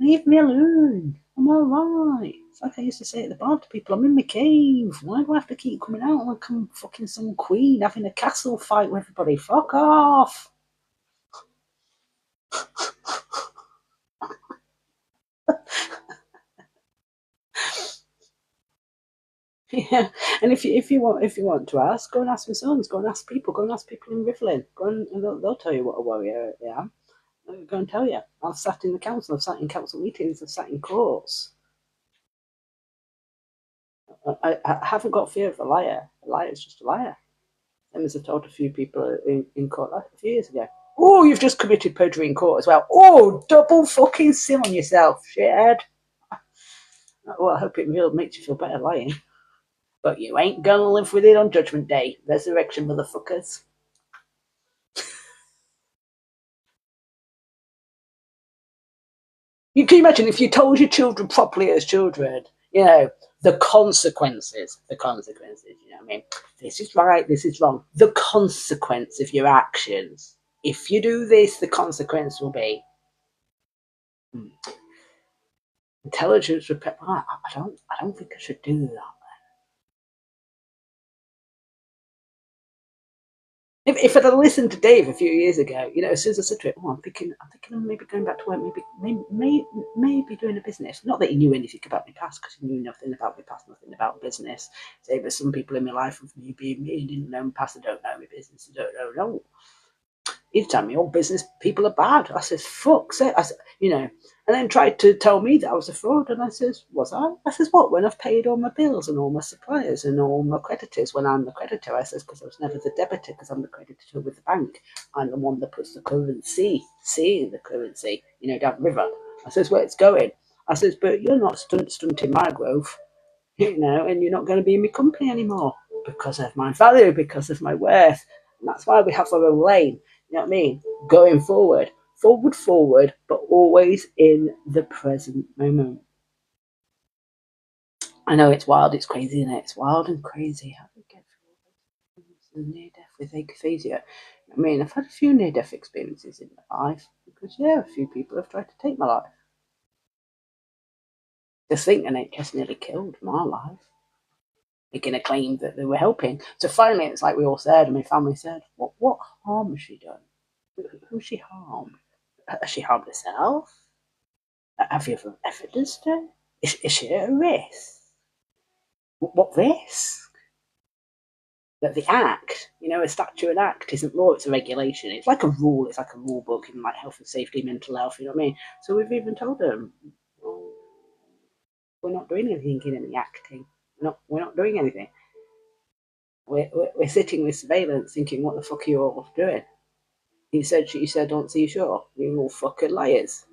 Leave me alone. I'm all right. It's like I used to say at the bar to people, I'm in my cave. Why do I have to keep coming out like I'm fucking some queen having a castle fight with everybody? Fuck off. Yeah, and if you want to ask, go and ask my sons. Go and ask people. Go and ask people in Rivlin. Go and they'll tell you what a warrior I am. I'll go and tell you. I've sat in the council. I've sat in council meetings. I've sat in courts. I haven't got fear of a liar. A liar is just a liar. And as I told a few people in court a few years ago. Oh, you've just committed perjury in court as well. Oh, double fucking sin on yourself, shithead. Well, I hope it really makes you feel better lying. But you ain't gonna live with it on Judgment Day. Resurrection, motherfuckers. You can imagine if you told your children properly as children, you know, the consequences, you know what I mean? This is right, this is wrong. The consequence of your actions. If you do this, the consequence will be intelligence. I don't think I should do that. If I'd have listened to Dave a few years ago, as soon as I said to him, "Oh, I'm thinking of maybe going back to work, maybe doing a business." Not that he knew anything about my past, because he knew nothing about my past, nothing about business. Say, there's some people in my life with me being me, didn't know my past, I don't know my business, I don't know. No, he'd tell me all business people are bad. I says, "Fuck it," and then tried to tell me that I was a fraud. And I says, "Was I?" I says, "What? When I've paid all my bills and all my suppliers and all my creditors, when I'm the creditor?" I says, "Because I was never the debitor, because I'm the creditor with the bank. I'm the one that puts the currency, C in the currency, down the river." I says, "Where it's going." I says, "But you're not stunting my growth, and you're not going to be in my company anymore because of my value, because of my worth." And that's why we have our own lane, you know what I mean? Going forward, but always in the present moment. I know it's wild, it's crazy, isn't it? It's wild and crazy. How do we get through near death with akathisia? I mean, I've had a few near death experiences in my life because, a few people have tried to take my life. Just think the NHS nearly killed my life, making a claim that they were helping. So finally, it's like we all said, and my family said, what harm has she done? Who's she harmed? Has she harmed herself? Have you ever evidenced her? Is she at a risk? What risk? That the act, a statute and act isn't law, it's a regulation. It's like a rule, it's like a rule book in like health and safety, mental health, you know what I mean? So we've even told them, well, we're not doing anything in any acting. We're not doing anything. We're sitting with surveillance thinking, what the fuck are you all doing? He said, she said, don't see you sure. You're all fucking liars.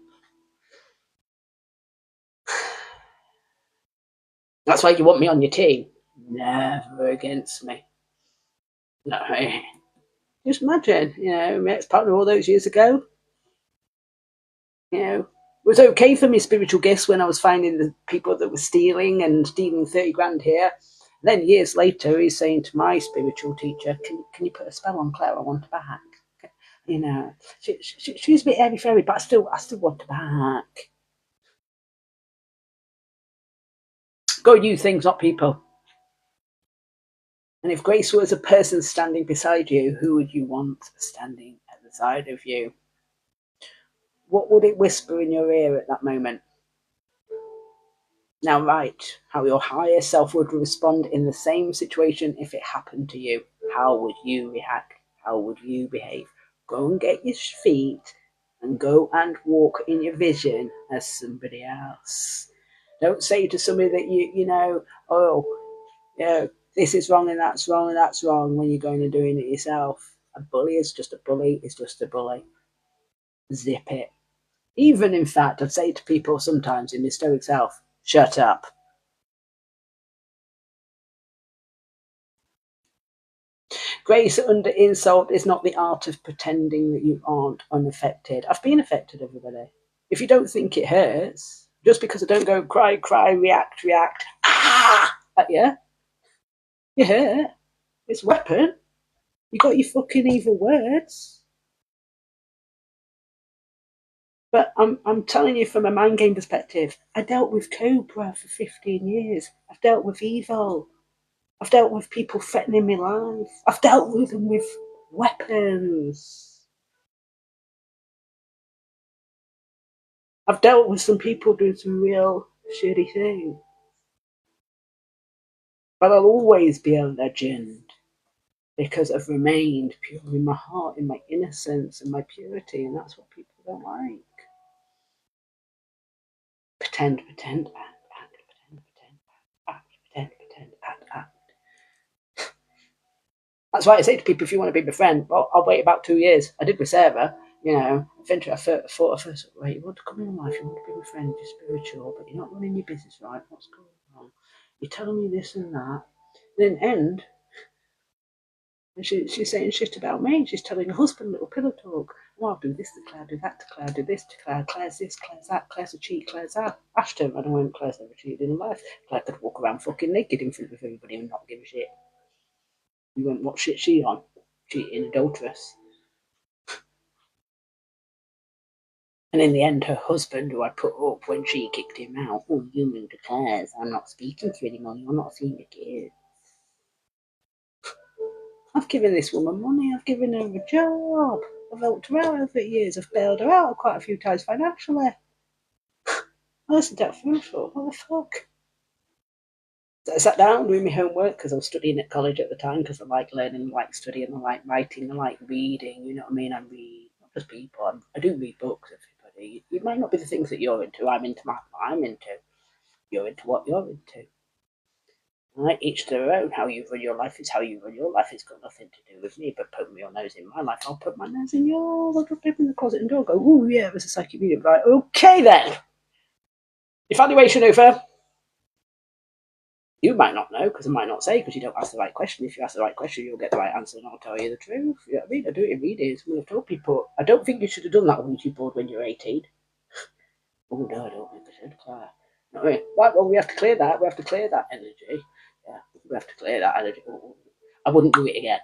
That's why you want me on your team. Never against me. No. Just imagine, my ex-partner all those years ago, it was okay for me spiritual gifts when I was finding the people that were stealing 30 grand here. And then years later, he's saying to my spiritual teacher, can you put a spell on Claire? I want her back. She's a bit airy-fairy, but I still want her back. God, you things, not people. And if Grace was a person standing beside you, who would you want standing at the side of you? What would it whisper in your ear at that moment? Now write how your higher self would respond in the same situation if it happened to you. How would you react? How would you behave? Go and get your feet and go and walk in your vision as somebody else. Don't say to somebody that this is wrong and that's wrong and that's wrong when you're going and doing it yourself. A bully is just a bully, is just a bully. Zip it. Even, in fact, I'd say to people sometimes in my stoic self, shut up. Grace under insult is not the art of pretending that you aren't unaffected. I've been affected, everybody. If you don't think it hurts, just because I don't go cry, react, at you hurt. It's a weapon. You got your fucking evil words. But I'm telling you from a mind game perspective, I dealt with Cobra for 15 years. I've dealt with evil. I've dealt with people threatening my life. I've dealt with them with weapons. I've dealt with some people doing some real shitty things. But I'll always be a legend because I've remained pure in my heart, in my innocence and my purity, and that's what people don't like. Pretend, act, pretend, act. That's why I say to people, if you want to be my friend, well, I'll wait about 2 years. I did with Sarah, eventually I thought at first, wait, you want to come in my life, you want to be my friend, you're spiritual, but you're not running your business right, what's going on? You're telling me this and that. Then end, and she's saying shit about me. She's telling her husband little pillow talk. Oh, I'll do this to Claire, do that to Claire, do this to Claire. Claire's this, Claire's that. Claire's a cheat, Claire's that. Ashton, I don't know when Claire's ever cheated in her life. Claire could walk around fucking naked in front of everybody and not give a shit. You went, what shit she on? Cheating, adulteress. And in the end, her husband, who I put up when she kicked him out, oh, you declares, I'm not speaking to you anymore. You're not seeing the kids. I've given this woman money, I've given her a job, I've helped her out over years, I've bailed her out quite a few times financially. I wasn't that fruitful. What the fuck? So I sat down doing my homework because I was studying at college at the time because I like learning, I like studying, I like writing, I like reading. You know what I mean? I read, not just people. I do read books. Everybody, it might not be the things that you're into. I'm into I'm into. You're into what you're into. Right? Each their own. How you run your life is how you run your life. It's got nothing to do with me. But putting your nose in my life, I'll put my nose in yours. I'll just open the closet and door. Go, oh yeah, there's a psychic medium. Right? Okay then. Evaluation over. You might not know because I might not say because you don't ask the right question. If you ask the right question, you'll get the right answer and I'll tell you the truth. You know what I mean? I do it in readings. I've told people, I don't think you should have done that on YouTube board when you're 18. Oh no, I don't think I should. Claire. You know what I mean? Right, well, we have to clear that. We have to clear that energy. Yeah, we have to clear that energy. Oh, I wouldn't do it again.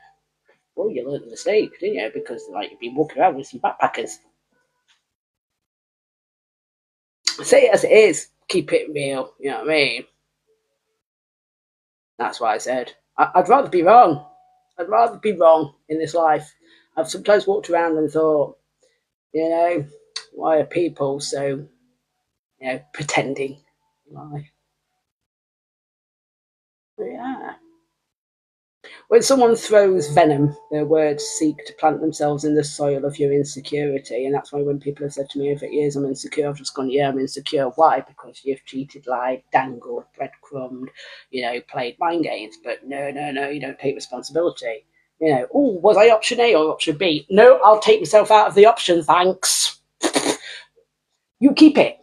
Well, you learned the mistake, didn't you? Because like you've been walking around with some backpackers. Say it as it is. Keep it real. You know what I mean? That's what I said. I'd rather be wrong. I'd rather be wrong in this life. I've sometimes walked around and thought, you know, why are people so, pretending? Why? But yeah. When someone throws venom, their words seek to plant themselves in the soil of your insecurity. And that's why when people have said to me over years, I'm insecure, I've just gone, yeah, I'm insecure. Why? Because you've cheated, lied, dangled, breadcrumbed, played mind games. But no, you don't take responsibility. Oh, was I option A or option B? No, I'll take myself out of the option, thanks. You keep it.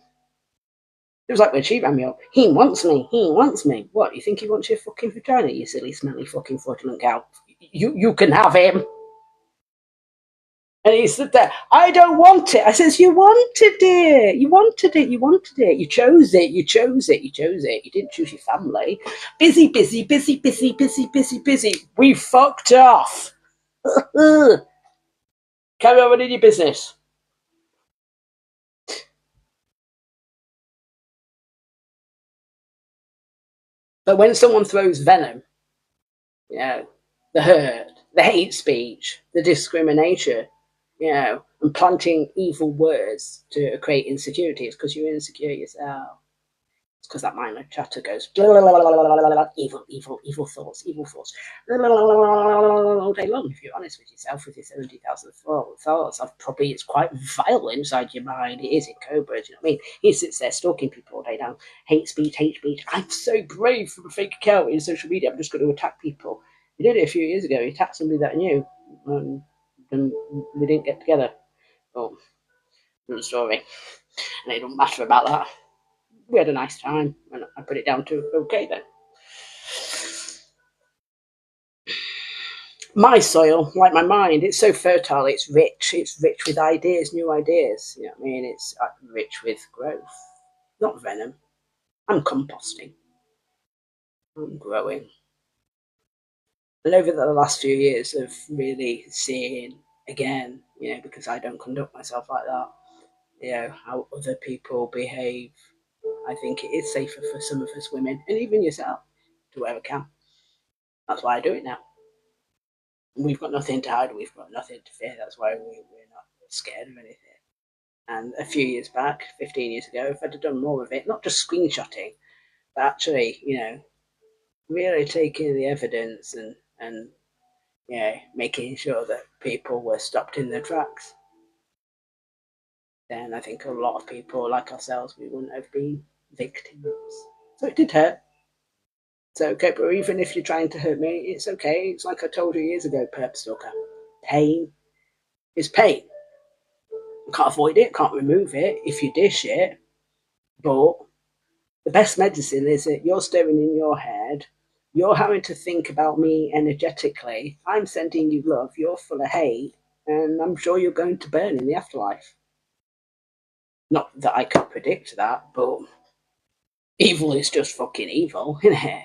It was like when she rang me up. He wants me. He wants me. What, you think he wants your fucking vagina, you silly, smelly, fucking fraudulent cow? You can have him. And he stood there, I don't want it. I says, you wanted it. You wanted it. You wanted it. You chose it. You chose it. You chose it. You didn't choose your family. Busy, busy, busy, busy, busy, busy, busy. We fucked off. Carry on in your business. But when someone throws venom, the hurt, the hate speech, the discrimination, and planting evil words to create insecurity, it's because you're insecure yourself. It's because that mind chatter goes blah, blah, blah, blah, blah, blah, evil, evil, evil thoughts, all day long. If you're honest with yourself, with your 70,000 thoughts, it's quite vile inside your mind. It is in cobras, you know what I mean? He sits there stalking people all day long. Hate speech, hate speech. I'm so brave from a fake account in social media. I'm just going to attack people. He did it a few years ago. He attacked somebody that I knew, and we didn't get together. Oh, different story. And it doesn't matter about that. We had a nice time, and I put it down to okay then. My soil, like my mind, it's so fertile, it's rich with ideas, new ideas. You know what I mean? It's rich with growth, not venom. I'm composting. I'm growing. And over the last few years of really seeing again, because I don't conduct myself like that, how other people behave, I think it is safer for some of us women, and even yourself, to where I can. That's why I do it now. We've got nothing to hide, we've got nothing to fear. That's why we're not scared of anything. And a few years back, 15 years ago, if I'd have done more of it, not just screenshotting, but actually, really taking the evidence and making sure that people were stopped in their tracks, then I think a lot of people like ourselves, we wouldn't have been victims. So it did hurt. It's okay, but even if you're trying to hurt me, it's okay. It's like I told you years ago, Perp Stalker. Pain is pain. You can't avoid it, can't remove it if you dish it, but the best medicine is that you're stirring in your head, you're having to think about me energetically, I'm sending you love, you're full of hate, and I'm sure you're going to burn in the afterlife. Not that I could predict that, but evil is just fucking evil, isn't it?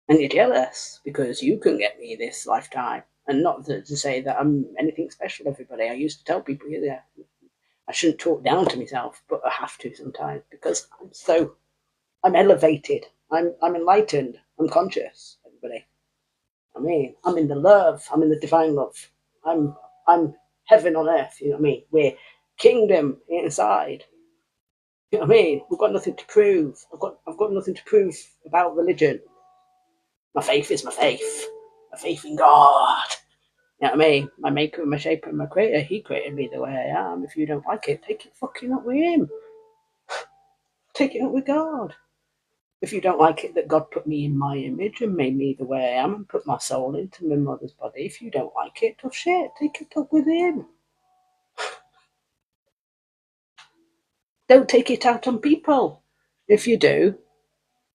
And you're jealous because you couldn't get me this lifetime. And not to say that I'm anything special, everybody. I used to tell people, I shouldn't talk down to myself, but I have to sometimes because I'm elevated. I'm enlightened. I'm conscious, everybody. I mean, I'm in the love. I'm in the divine love. I'm heaven on earth. You know what I mean? We're kingdom inside. You know what I mean? We've got nothing to prove. I've got nothing to prove about religion. My faith is my faith. My faith in God. You know what I mean? My maker, my shaper, my creator. He created me the way I am. If you don't like it, take it fucking up with him. Take it up with God. If you don't like it that God put me in my image and made me the way I am and put my soul into my mother's body, if you don't like it, tough shit. Take it up with him. Don't take it out on people. If you do,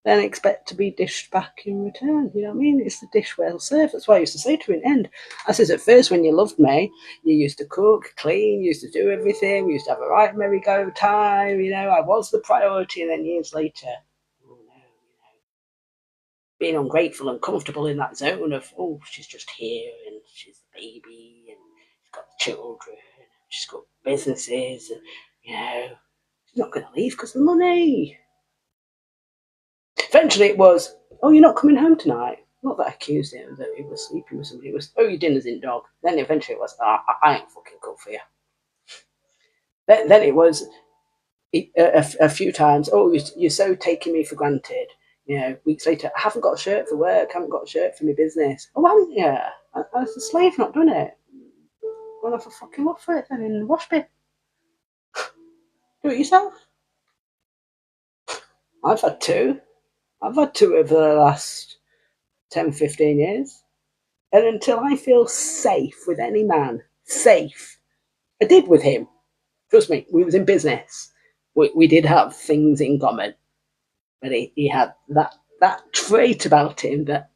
then expect to be dished back in return. You know what I mean? It's the dish well served. That's why I used to say to her in the end. I says, at first, when you loved me, you used to cook, clean, you used to do everything. We used to have a right merry-go time. You know, I was the priority. And then years later, oh no, being ungrateful and comfortable in that zone of, oh, she's just here and she's the baby and she's got the children, and she's got businesses, and, you know, she's not going to leave because of the money. Eventually it was, oh, you're not coming home tonight. Not that I accused him that he was sleeping with somebody. It was, oh, your dinner's in, dog. Then eventually it was, I ain't fucking cook for you. Then it was a few times, oh, you're so taking me for granted. You know, weeks later, I haven't got a shirt for work, I haven't got a shirt for my business. Oh, haven't you? I was a slave not doing it. Go and have a fucking look for it then in the wash bin. Do it yourself. I've had two. I've had two over the last 10, 15 years. And until I feel safe with any man, safe, I did with him. Trust me, we was in business. We did have things in common. But he had that trait about him, that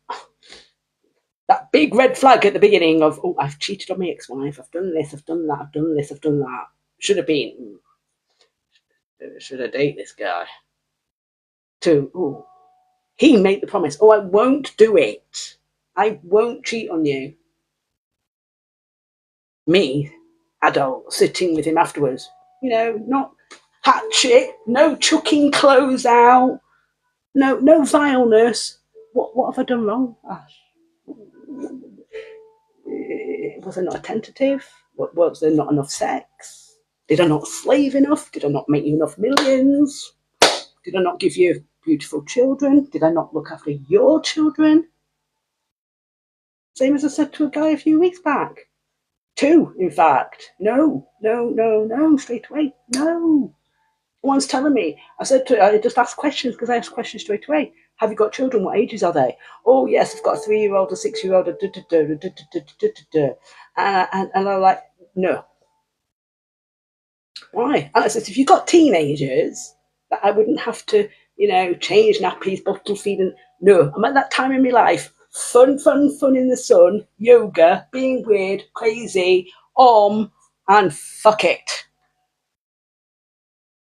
big red flag at the beginning of, oh, I've cheated on my ex-wife, I've done this, I've done that, I've done this, I've done that. Should have been, should I date this guy? To, oh, he made the promise, oh, I won't do it. I won't cheat on you. Me, adult, sitting with him afterwards, you know, not hatchet, no chucking clothes out, no vileness. What have I done wrong? Was I not attentive? Was there not enough sex? Did I not slave enough? Did I not make you enough millions? Did I not give you beautiful children? Did I not look after your children? Same as I said to a guy a few weeks back. Two, in fact. No, straight away. No. One's telling me, I just asked questions because I asked questions straight away. Have you got children? What ages are they? Oh, yes, I've got a 3-year-old, a 6-year-old, and I'm like, no. Why? And I said, if you've got teenagers, that I wouldn't have to, you know, change nappies, bottle feed, and no. I'm at that time in my life. Fun in the sun, yoga, being weird, crazy, and fuck it.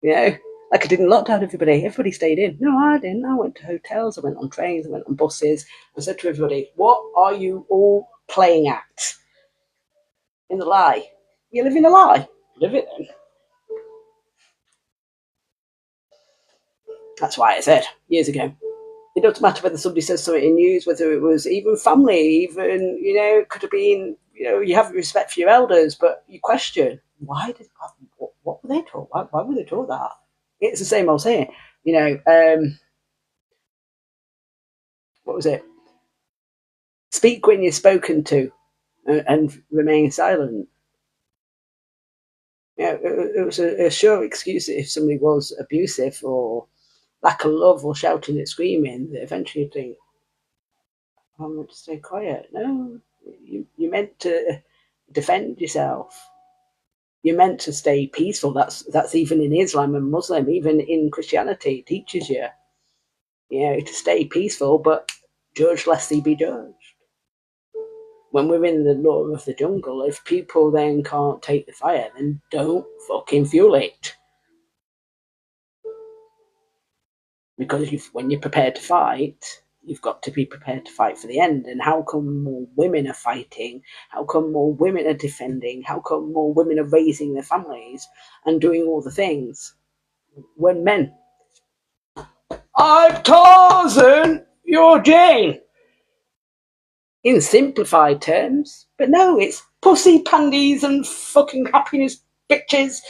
You know, like I didn't lockdown everybody. Everybody stayed in. No, I didn't. I went to hotels. I went on trains. I went on buses. I said to everybody, what are you all playing at? In the lie. You live in a lie. Live it then. That's why I said years ago. It doesn't matter whether somebody says something in news, whether it was even family, even, you know, it could have been, you know, you have respect for your elders, but you question, what were they taught? Why were they taught that? It's the same old saying, you know, what was it? Speak when you're spoken to and remain silent. You know, it was a sure excuse if somebody was abusive or lack of love or shouting and screaming, that eventually you'd think, I'm meant to stay quiet. No, you're meant to defend yourself. You're meant to stay peaceful. That's even in Islam and Muslim, even in Christianity, it teaches you, you know, to stay peaceful, but judge lest he be judged. When we're in the law of the jungle, if people then can't take the fire, then don't fucking fuel it. Because when you're prepared to fight, you've got to be prepared to fight for the end. And how come more women are fighting? How come more women are defending? How come more women are raising their families and doing all the things? When men, I'm Tarzan, you're Jane. in simplified terms. But no, it's pussy pandies and fucking happiness bitches,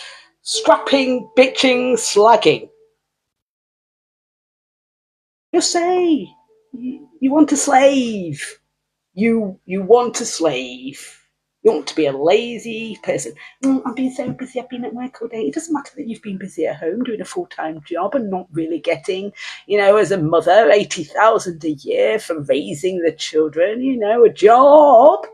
scrapping, bitching, slagging. Just say you want a slave. You want a slave. You want to be a lazy person. I've been so busy. I've been at work all day. It doesn't matter that you've been busy at home doing a full-time job and not really getting, as a mother, 80,000 a year for raising the children. A job.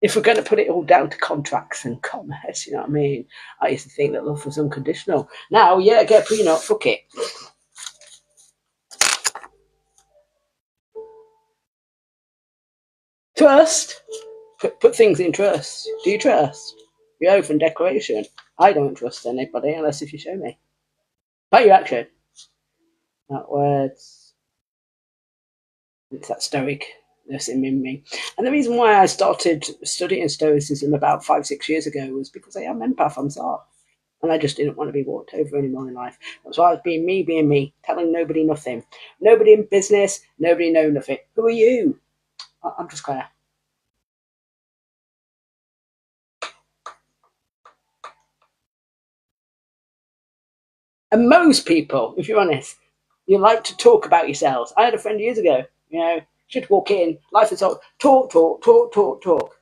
If we're going to put it all down to contracts and commerce, you know what I mean? I used to think that love was unconditional. Now, yeah, get a prenup. Fuck it. Trust. Put things in trust. Do you trust? Your oath and declaration. I don't trust anybody unless if you show me. By your action. Not words. It's that stoicness in me. And the reason why I started studying Stoicism about 5-6 years ago was because I am empath, I'm soft. And I just didn't want to be walked over anymore in life. That's why I was being me, telling nobody nothing. Nobody in business, nobody know nothing. Who are you? I'm just Claire. And most people, if you're honest, you like to talk about yourselves. I had a friend years ago, she'd walk in, life is all talk.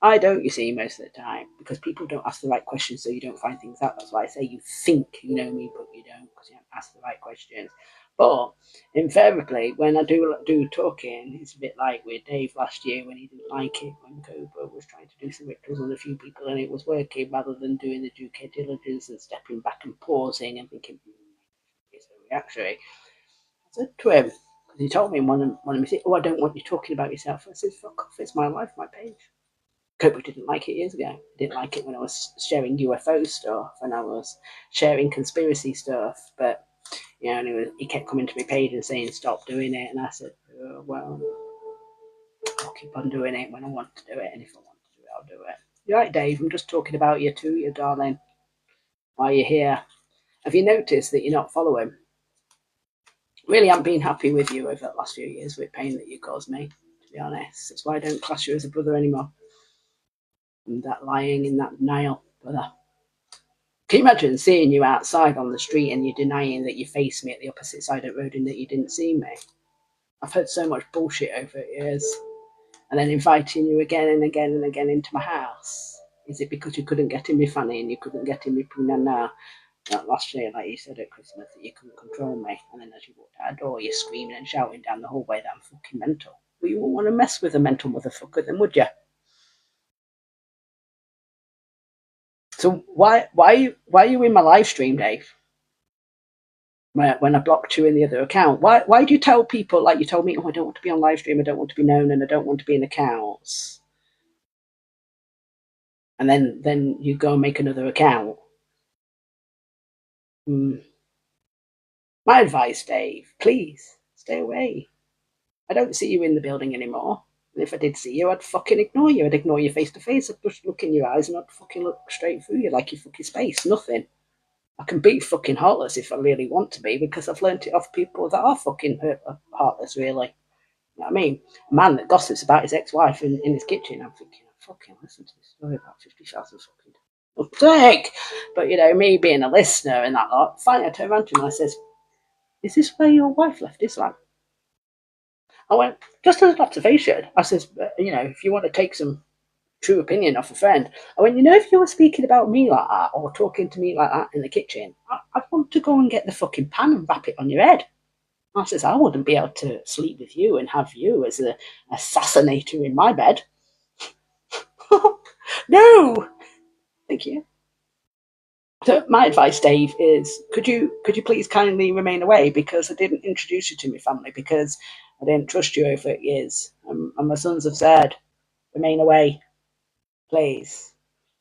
I don't, you see, most of the time, because people don't ask the right questions, so you don't find things out. That's why I say you think you know me, but you don't, because you don't ask the right questions. But invariably, when I do talking, it's a bit like with Dave last year when he didn't like it when Cobra was trying to do some rituals on a few people and it was working, rather than doing the due diligence and stepping back and pausing and thinking, it's a reaction. I said to him, because he told me in one of my things, I don't want you talking about yourself. I said, fuck off, it's my life, my page. Cobra didn't like it years ago. I didn't like it when I was sharing UFO stuff and I was sharing conspiracy stuff. But and he kept coming to my page and saying stop doing it, and I said, well, I'll keep on doing it when I want to do it, and if I want to do it, I'll do it. You're right, Dave. I'm just talking about you too, you darling. While you're here, have you noticed that you're not following? Really, I'm being happy with you over the last few years with pain that you caused me. To be honest, that's why I don't class you as a brother anymore. And that lying in that denial, brother. Can you imagine seeing you outside on the street and you denying that you faced me at the opposite side of the road and that you didn't see me? I've heard so much bullshit over the years. And then inviting you again and again and again into my house. Is it because you couldn't get in me funny and you couldn't get in me punana? That last year, like you said at Christmas, that you couldn't control me. And then as you walked out the door, you're screaming and shouting down the hallway that I'm fucking mental. Well, you wouldn't want to mess with a mental motherfucker then, would you? So why are you in my live stream, Dave? When I blocked you in the other account, why do you tell people like you told me? Oh, I don't want to be on live stream. I don't want to be known, and I don't want to be in accounts. And then you go and make another account. My advice, Dave, please stay away. I don't see you in the building anymore. And if I did see you, I'd fucking ignore you. I'd ignore you face to face. I'd just look in your eyes and I'd fucking look straight through you like your fucking space. Nothing. I can be fucking heartless if I really want to be because I've learnt it off people that are fucking heartless, really. You know what I mean? A man that gossips about his ex-wife in his kitchen, I'm thinking, fucking listen to this story about 50,000 fucking sake. But, me being a listener and that lot, finally I turned around to him and I says, is this where your wife left Islam? I went, just as an observation. I says, if you want to take some true opinion off a friend, I went, if you were speaking about me like that or talking to me like that in the kitchen, I'd want to go and get the fucking pan and wrap it on your head. I says, I wouldn't be able to sleep with you and have you as an assassinator in my bed. No! Thank you. So my advice, Dave, is could you please kindly remain away because I didn't introduce you to my family because I didn't trust you over years. And my sons have said, remain away, please,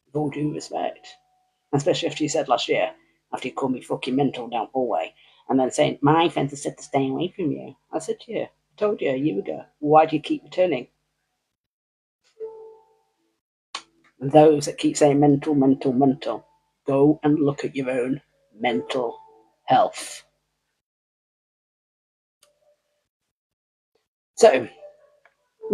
with all due respect. Especially after you said last year, after you called me fucking mental down hallway, and then saying, my friends have said to stay away from you. I said to you, I told you a year ago, why do you keep returning? And those that keep saying mental, go and look at your own mental health. So,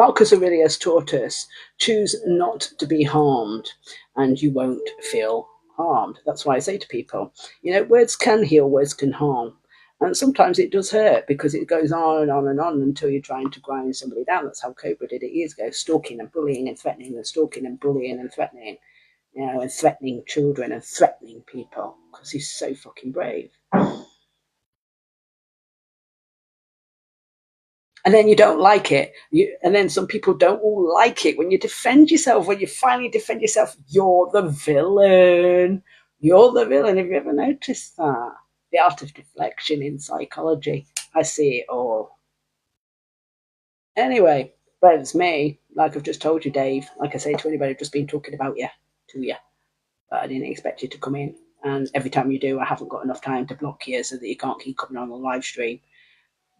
Marcus Aurelius taught us, choose not to be harmed and you won't feel harmed. That's why I say to people, words can heal, words can harm. And sometimes it does hurt because it goes on and on and on until you're trying to grind somebody down. That's how Cobra did it years ago, stalking and bullying and threatening and stalking and bullying and threatening, and threatening children and threatening people because he's so fucking brave. And then you don't like it. And then some people don't all like it. When you defend yourself, when you finally defend yourself, you're the villain. You're the villain. Have you ever noticed that? The art of deflection in psychology. I see it all. Anyway, but it's me. Like I've just told you, Dave. Like I say to anybody, I've just been talking about you, to you. But I didn't expect you to come in. And every time you do, I haven't got enough time to block you so that you can't keep coming on the live stream.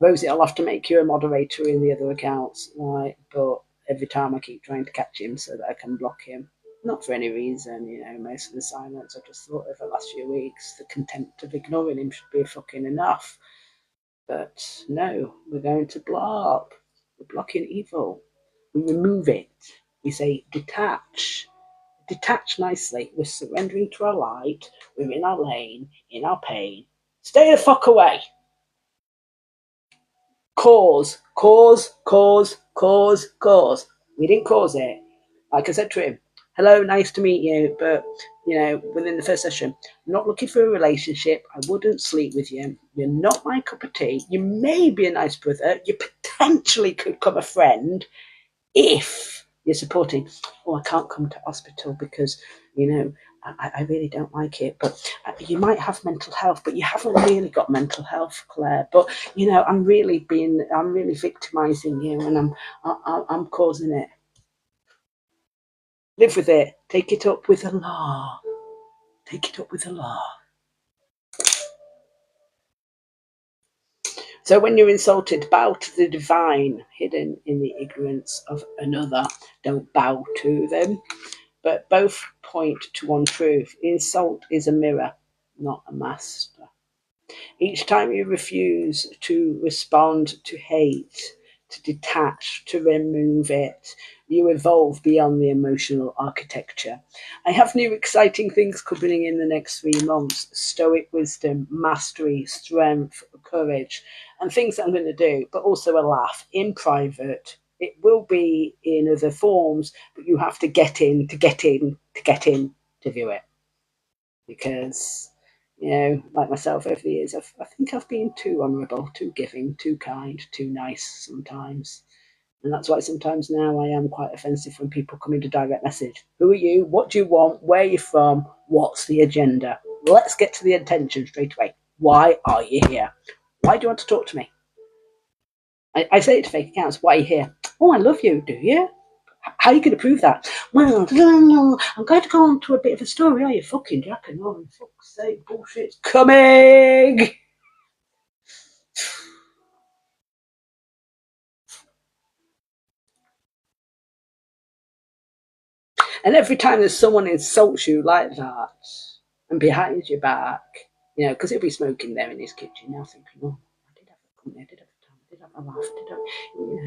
Rosie, I'll have to make you a moderator in the other accounts, right? But every time I keep trying to catch him so that I can block him. Not for any reason, most of the silence. I just thought over the last few weeks, the contempt of ignoring him should be fucking enough. But no, we're going to block. We're blocking evil. We remove it. We say detach. Detach nicely. We're surrendering to our light. We're in our lane, in our pain. Stay the fuck away. Cause. We didn't cause it. Like I said to him, hello, nice to meet you, but, within the first session, I'm not looking for a relationship. I wouldn't sleep with you. You're not my cup of tea. You may be a nice brother. You potentially could become a friend if you're supporting. Oh, I can't come to hospital because, I really don't like it. But you might have mental health, but you haven't really got mental health, Claire. But I'm really victimizing you, and I'm causing it. Live with it. Take it up with the law. Take it up with the law. So when you're insulted, bow to the divine hidden in the ignorance of another. Don't bow to them. But both point to one truth. Insult is a mirror, not a master. Each time you refuse to respond to hate, to detach, to remove it, you evolve beyond the emotional architecture. I have new exciting things coming in the next 3 months. Stoic wisdom, mastery, strength, courage, and things that I'm going to do, but also a laugh in private. It will be in other forms, but you have to get in to view it. Because, like myself over the years, I think I've been too honourable, too giving, too kind, too nice sometimes. And that's why sometimes now I am quite offensive when people come into direct message. Who are you? What do you want? Where are you from? What's the agenda? Let's get to the intention straight away. Why are you here? Why do you want to talk to me? I say it to fake accounts. Why are you here? Oh, I love you. Do you? How are you going to prove that? Well, I'm going to go on to a bit of a story. Are you fucking jacking? Oh, for fuck's sake, bullshit's coming! And every time there's someone insults you like that, and behind your back, because he'll be smoking there in his kitchen now, thinking, oh, I did have a company, I did have a time, I did have a laugh,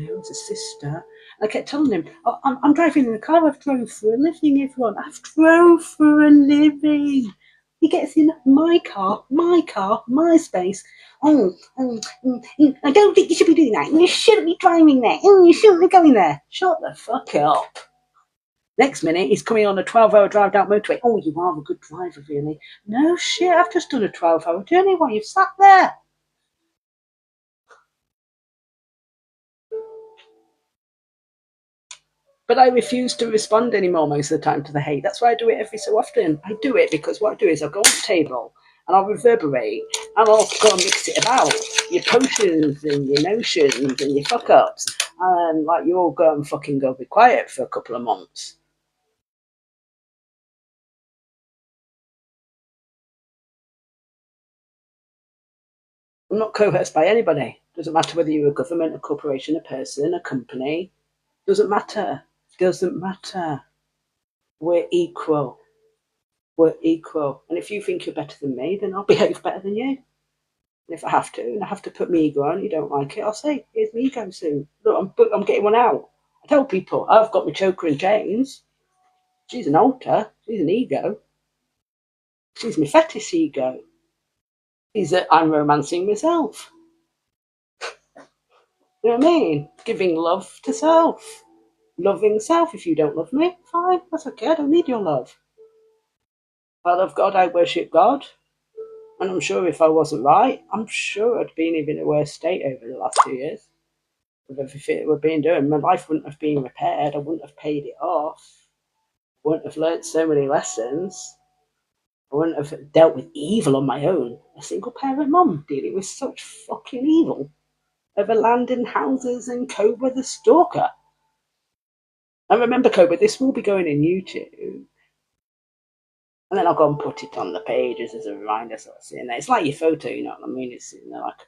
it was a sister. I kept telling him, oh, I'm driving in the car, I've drove for a living, everyone. I've drove for a living. He gets in my car, my space. I don't think you should be doing that. You shouldn't be driving there. You shouldn't be going there. Shut the fuck up. Next minute, he's coming on a 12-hour drive down motorway. Oh, you are a good driver, really. No shit, I've just done a 12-hour journey while you've sat there. But I refuse to respond anymore most of the time to the hate. That's why I do it every so often. I do it because what I do is I'll go on the table and I'll reverberate and I'll go and mix it about. Your potions and your notions and your fuck-ups. And you all go and fucking go be quiet for a couple of months. I'm not coerced by anybody. Doesn't matter whether you're a government, a corporation, a person, a company. Doesn't matter. Doesn't matter. We're equal. We're equal. And if you think you're better than me, then I'll behave better than you. And if I have to, and I have to put my ego on, you don't like it, I'll say, here's my ego soon. Look, I'm getting one out. I tell people, I've got my choker and chains. She's an altar. She's an ego. She's my fetish ego. She's that I'm romancing myself. You know what I mean? Giving love to self. Loving self. If you don't love me, fine. That's okay. I don't need your love. I love God. I worship God. And I'm sure if I wasn't right, I'm sure I'd been in a worse state over the last 2 years. With everything that we've been doing, my life wouldn't have been repaired. I wouldn't have paid it off. I wouldn't have learnt so many lessons. I wouldn't have dealt with evil on my own. A single parent mum dealing with such fucking evil over land and houses and Cobra the stalker. And remember, Cobra, this will be going in YouTube. And then I'll go and put it on the pages as a reminder, sort of seeing that. It's like your photo, you know what I mean? It's sitting there like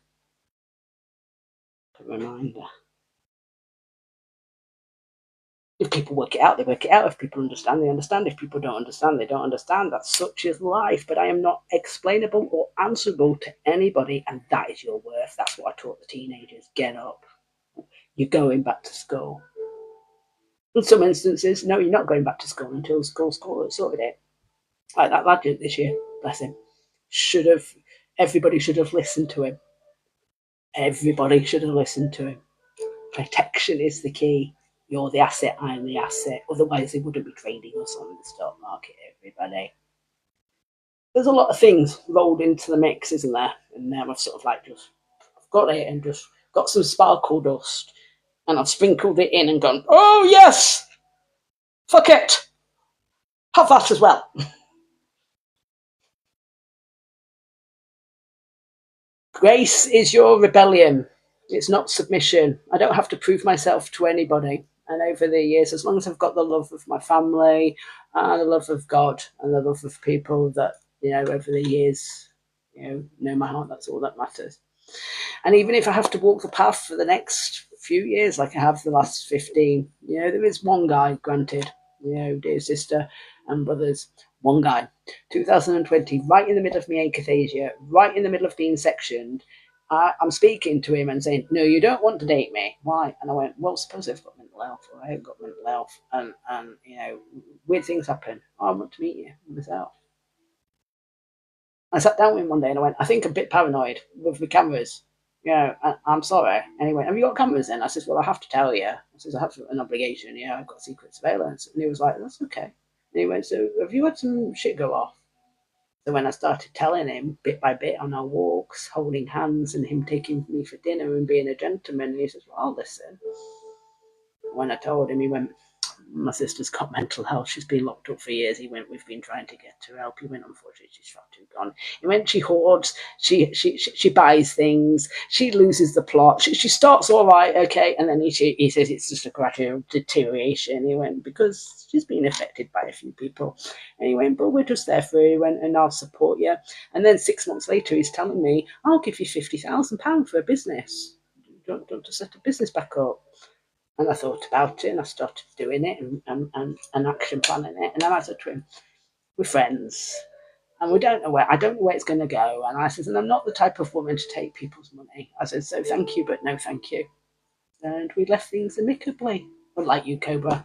a reminder. If people work it out, they work it out. If people understand, they understand. If people don't understand, they don't understand. That's such is life. But I am not explainable or answerable to anybody, and that is your worth. That's what I taught the teenagers. Get up. You're going back to school. In some instances, no, you're not going back to school until school has sorted it. Like that lad did this year, bless him. Everybody should have listened to him. Everybody should have listened to him. Protection is the key. You're the asset, I'm the asset. Otherwise, they wouldn't be trading us on the stock market, everybody. There's a lot of things rolled into the mix, isn't there? And now I've sort of like just got it and just got some sparkle dust and I've sprinkled it in and gone, oh yes, fuck it, have that as well. Grace is your rebellion. It's not submission. I don't have to prove myself to anybody. And over the years, as long as I've got the love of my family and the love of God and the love of people that, you know, over the years, you know my heart, that's all that matters. And even if I have to walk the path for the next few years, like I have the last 15, you know, there is one guy, granted, you know, dear sister and brothers, one guy, 2020, right in the middle of my akathisia, right in the middle of being sectioned. I'm speaking to him and saying, no, you don't want to date me. Why? And I went, well, suppose I've got mental health or I haven't got mental health. And you know, weird things happen. Oh, I want to meet you myself. I sat down with him one day and I went, I think I'm a bit paranoid with the cameras. Yeah, I'm sorry. And he went, have you got cameras in? I said, well, I have to tell you. I said, I have an obligation. Yeah, I've got secret surveillance. And he was like, that's okay. And he went, so have you had some shit go off? So when I started telling him bit by bit on our walks, holding hands and him taking me for dinner and being a gentleman, he says, well, I'll listen. When I told him, he went, my sister's got mental health. She's been locked up for years. He went, we've been trying to get her help. He went, unfortunately, she's far too gone. He went, she hoards, she buys things, she loses the plot. She starts all right, okay, and then he says it's just a gradual deterioration. He went, because she's been affected by a few people. And he went, but we're just there for you. He went, and I'll support you. And then 6 months later, he's telling me, I'll give you £50,000 for a business. Don't to set a business back up. And I thought about it and I started doing it and action planning it. And then I said to him, we're friends and I don't know where it's going to go. And I said, and I'm not the type of woman to take people's money. I said, so thank you, but no thank you. And we left things amicably, unlike you, Cobra.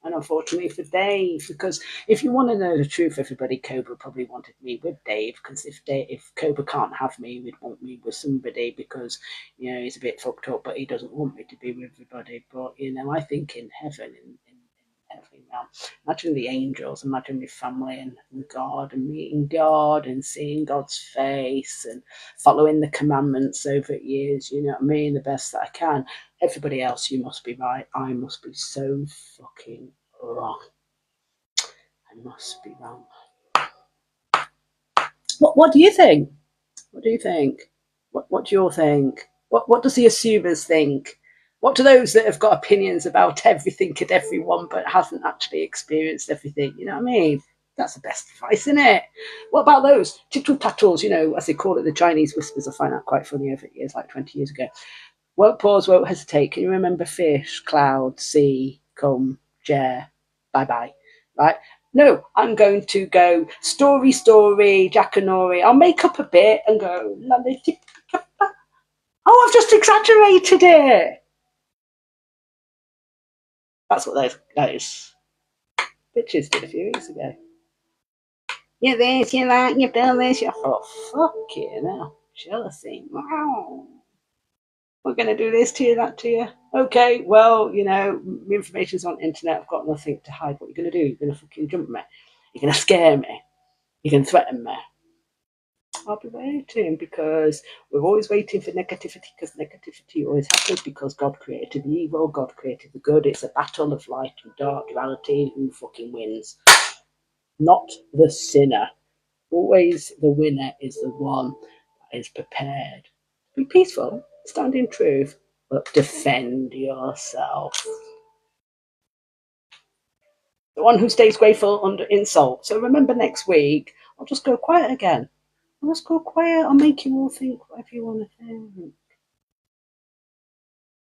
And unfortunately for Dave, because if you want to know the truth, everybody, Cobra probably wanted me with Dave, because if Cobra can't have me, he'd want me with somebody, because, you know, he's a bit fucked up, but he doesn't want me to be with everybody. But, you know, I think in heaven, in heavenly realm, imagine the angels, imagine my family and God, and meeting God and seeing God's face and following the commandments over years, you know what I mean, the best that I can. Everybody else, you must be right. I must be so fucking wrong. I must be wrong. What do you think? What do you think? What do you all think? What does the assumers think? What do those that have got opinions about everything and everyone but hasn't actually experienced everything? You know what I mean? That's the best advice, isn't it? What about those tittle-tattles, you know, as they call it, the Chinese whispers? I find that quite funny over years, like 20 years ago. Won't pause, won't hesitate. Can you remember fish, cloud, sea, come, share, bye-bye, right? No, I'm going to go story, Jackanory. I'll make up a bit and go, oh, I've just exaggerated it. That's what those bitches did a few weeks ago. You're this, you're that, you've done this. I thought, fuck you now. Jealousy. Wow. We're going to do this to you, that to you. Okay, well, you know, the information's on the internet. I've got nothing to hide. What are you going to do? You're going to fucking jump me. You're going to scare me. You can threaten me. I'll be waiting because we're always waiting for negativity because negativity always happens because God created the evil, God created the good. It's a battle of light and dark, duality. Who fucking wins? Not the sinner. Always the winner is the one that is prepared. Be peaceful, stand in truth, but defend yourself. The one who stays grateful under insult. So remember next week, I'll just go quiet again. I'll just go quiet. I'll make you all think whatever you want to think.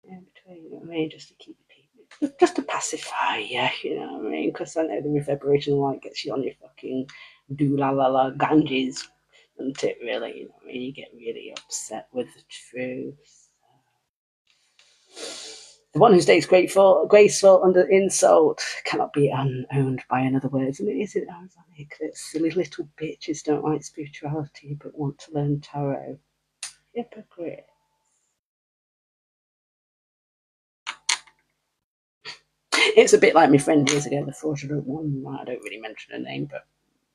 Yeah, between, you know what I mean? Just to keep people, just to pacify you, you know what I mean? Because I know the reverberation light gets you on your fucking do la la la ganges, doesn't it? Really, you know what I mean? You get really upset with the truth. The one who stays graceful under insult cannot be unowned by another word. And is it ironic that silly little bitches don't like spirituality but want to learn tarot? Hypocrite. It's a bit like my friend years ago, the fraudulent one. I don't really mention her name, but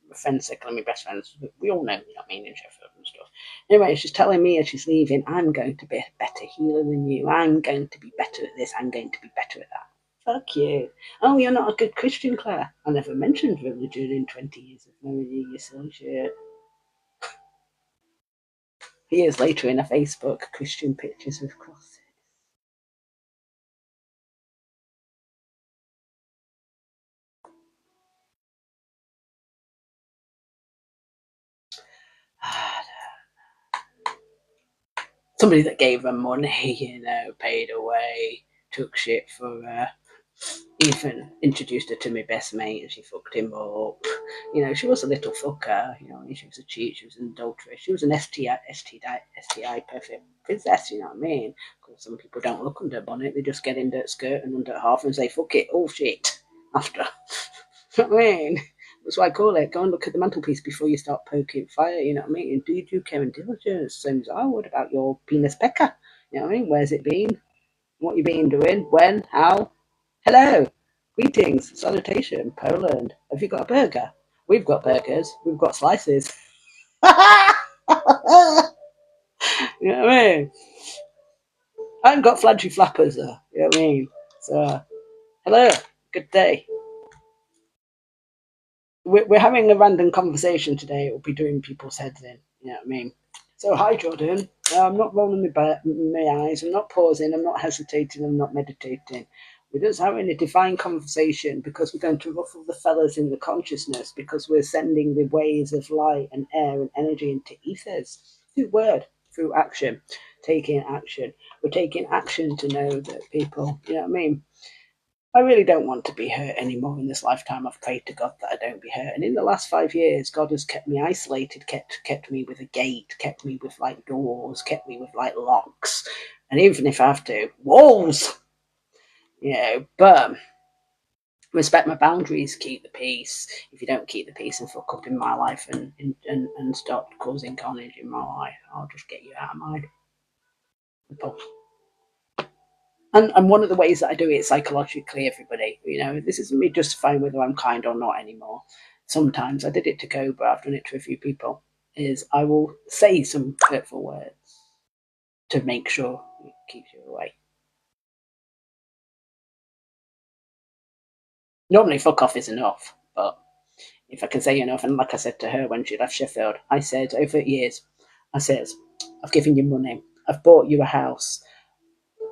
my friend's second, my best friends, we all know, you know what I mean, in Sheffield and stuff. Anyway, she's telling me as she's leaving, I'm going to be a better healer than you. I'm going to be better at this. I'm going to be better at that. Fuck you. Oh, you're not a good Christian, Claire. I never mentioned religion in 20 years of knowing you, you silly shit. Years later in a Facebook, Christian pictures with crosses. Somebody that gave her money, you know, paid away, took shit for her. Even introduced her to my best mate and she fucked him up. You know, she was a little fucker. You know, she was a cheat, she was an adulteress, she was an STI perfect princess, you know what I mean? Because some people don't look under a bonnet, they just get in dirt skirt and under half and say, fuck it, all shit, after. You know what I mean? That's why I call it, go and look at the mantelpiece before you start poking fire, you know what I mean? And do you do care and diligence? Same as I would about your penis pecker. You know what I mean? Where's it been? What you been doing? When? How? Hello. Greetings. Salutation. Poland. Have you got a burger? We've got burgers. We've got slices. You know what I mean? I haven't got flanchy flappers though. You know what I mean? So, hello. Good day. We're having a random conversation today. It will be doing people's heads in. You know what I mean? So, hi, Jordan. I'm not rolling my eyes. I'm not pausing. I'm not hesitating. I'm not meditating. We're just having a divine conversation because we're going to ruffle the feathers in the consciousness because we're sending the waves of light and air and energy into ethers through word, through action, taking action. We're taking action to know that people, you know what I mean? I really don't want to be hurt anymore in this lifetime. I've prayed to God that I don't be hurt. And in the last 5 years, God has kept me isolated, kept me with a gate, kept me with like doors, kept me with like locks. And even if I have to, walls, you know, but respect my boundaries, keep the peace. If you don't keep the peace and fuck up in my life and start causing carnage in my life, I'll just get you out of mine. And one of the ways that I do it psychologically, everybody, you know, this isn't me justifying whether I'm kind or not anymore. Sometimes I did it to go, but I've done it to a few people. Is I will say some hurtful words to make sure it keeps you away. Normally, fuck off is enough, but if I can say enough, and like I said to her when she left Sheffield, I said over years, I said, I've given you money, I've bought you a house,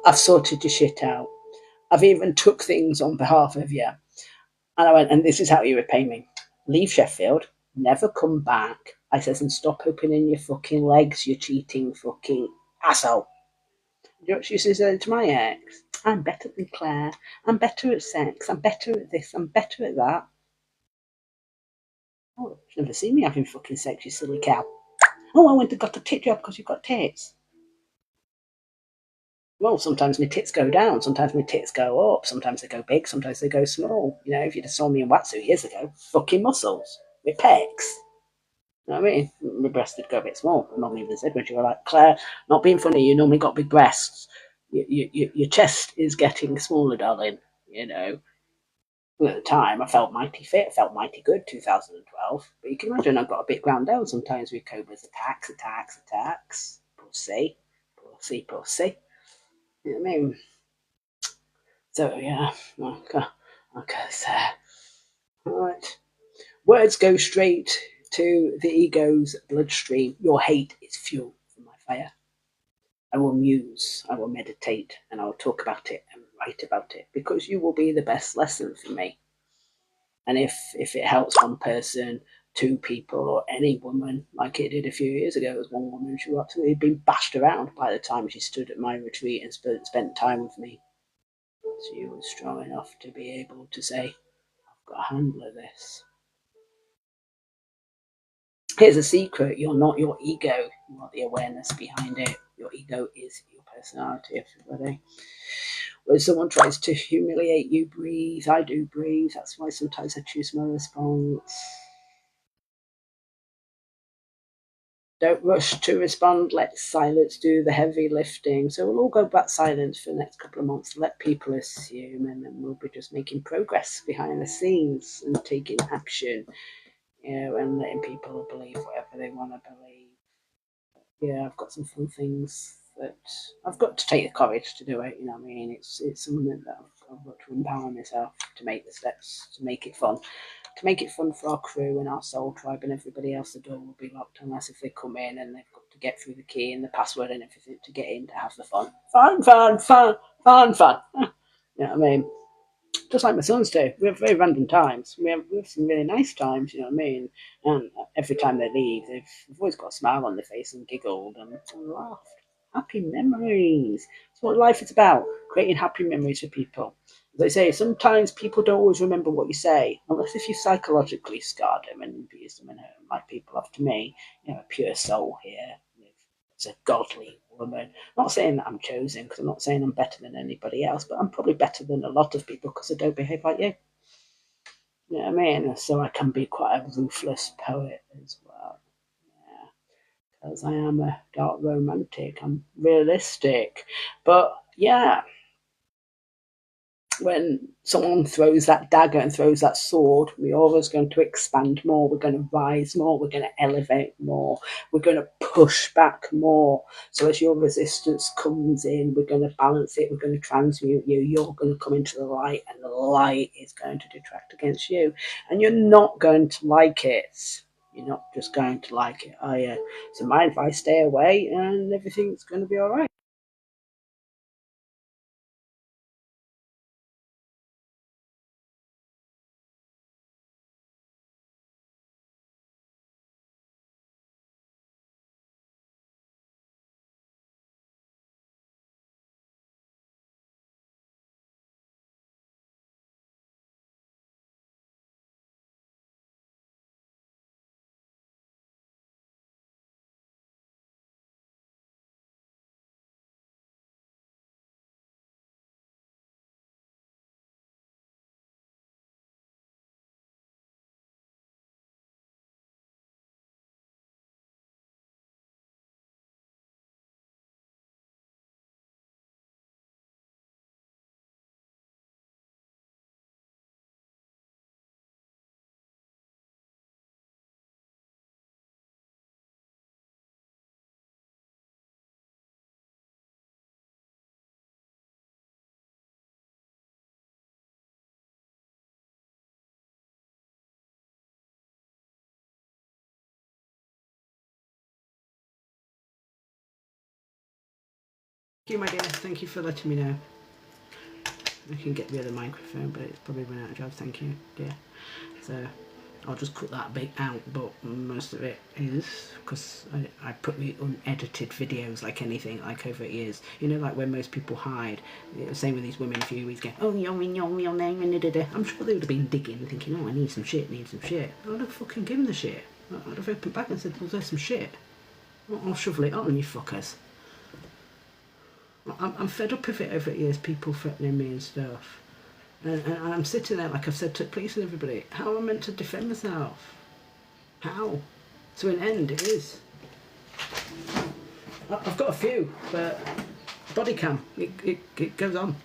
I've sorted your shit out, I've even took things on behalf of you. And I went, and this is how you repay me. Leave Sheffield, never come back. I says, and stop opening your fucking legs, you cheating fucking asshole. You know what she said to my ex? I'm better than Claire. I'm better at sex. I'm better at this. I'm better at that. Oh, she's never seen me having fucking sex, you silly cow. Oh, I went and got a tit job because you've got tits. Well, sometimes my tits go down, sometimes my tits go up, sometimes they go big, sometimes they go small. You know, if you'd have saw me in Watsu years ago, fucking muscles with pecs. You know what I mean? My breasts did go a bit small. My mum even said when she was like, Claire, not being funny, you normally got big breasts. Your chest is getting smaller, darling. You know, at the time, I felt mighty fit, I felt mighty good, 2012. But you can imagine I got a bit ground down sometimes with Cobra's attacks. Pussy, pussy, pussy. You know what I mean? So, yeah, okay, so, right. Words go straight to the ego's bloodstream. Your hate is fuel for my fire. I will muse, I will meditate, and I will talk about it and write about it because you will be the best lesson for me. And if it helps one person, two people, or any woman, like it did a few years ago, there was one woman, she was absolutely been bashed around by the time she stood at my retreat and spent time with me. She was strong enough to be able to say, I've got a handle of this. Here's a secret: you're not your ego, you are the awareness behind it. Your ego is your personality, everybody. When someone tries to humiliate you, breathe. I do breathe. That's why sometimes I choose my response. Don't rush to respond. Let silence do the heavy lifting. So we'll all go back silent for the next couple of months to let people assume, and then we'll be just making progress behind the scenes and taking action, and letting people believe whatever they want to believe. Yeah, I've got some fun things that I've got to take the courage to do it. You know what I mean? It's something that I've got to empower myself to make the steps to make it fun. To make it fun for our crew and our soul tribe and everybody else, the door will be locked unless if they come in and they've got to get through the key and the password and everything to get in to have the fun. Fun. You know what I mean? Just like my sons do. We have very random times. We have some really nice times, you know what I mean? And every time they leave, they've always got a smile on their face and giggled and laughed. Happy memories. That's what life is about, creating happy memories for people. As I say, sometimes people don't always remember what you say, unless if you psychologically scarred them and abused them and hurt them, like people have to me, a pure soul here. It's a godly woman. I'm not saying that I'm chosen because I'm not saying I'm better than anybody else, but I'm probably better than a lot of people because I don't behave like you. You know what I mean? So I can be quite a ruthless poet as well. Yeah, because I am a dark romantic. I'm realistic. But yeah, when someone throws that dagger and throws that sword, we're always going to expand more. We're going to rise more. We're going to elevate more. We're going to push back more. So as your resistance comes in, we're going to balance it. We're going to transmute you. You're going to come into the light, and the light is going to detract against you. And you're not going to like it. You're not just going to like it, are you? So my advice: stay away, and everything's going to be all right. Thank you, my dear. Thank you for letting me know. I can get the other microphone, but it's probably run out of job. Thank you, dear. So I'll just cut that bit out, but most of it is because I put the unedited videos like anything, like over years. Like when most people hide. Same with these women a few weeks ago. Oh, your name, and da. I'm sure they would have been digging, thinking, oh, I need some shit. I would have fucking given the shit. I'd have opened back and said, well, there's some shit. I'll shovel it on you fuckers. I'm fed up of it over the years, people threatening me and stuff. And I'm sitting there, like I've said to police and everybody, how am I meant to defend myself? How? So in the end, it is. I've got a few, but body cam, it goes on.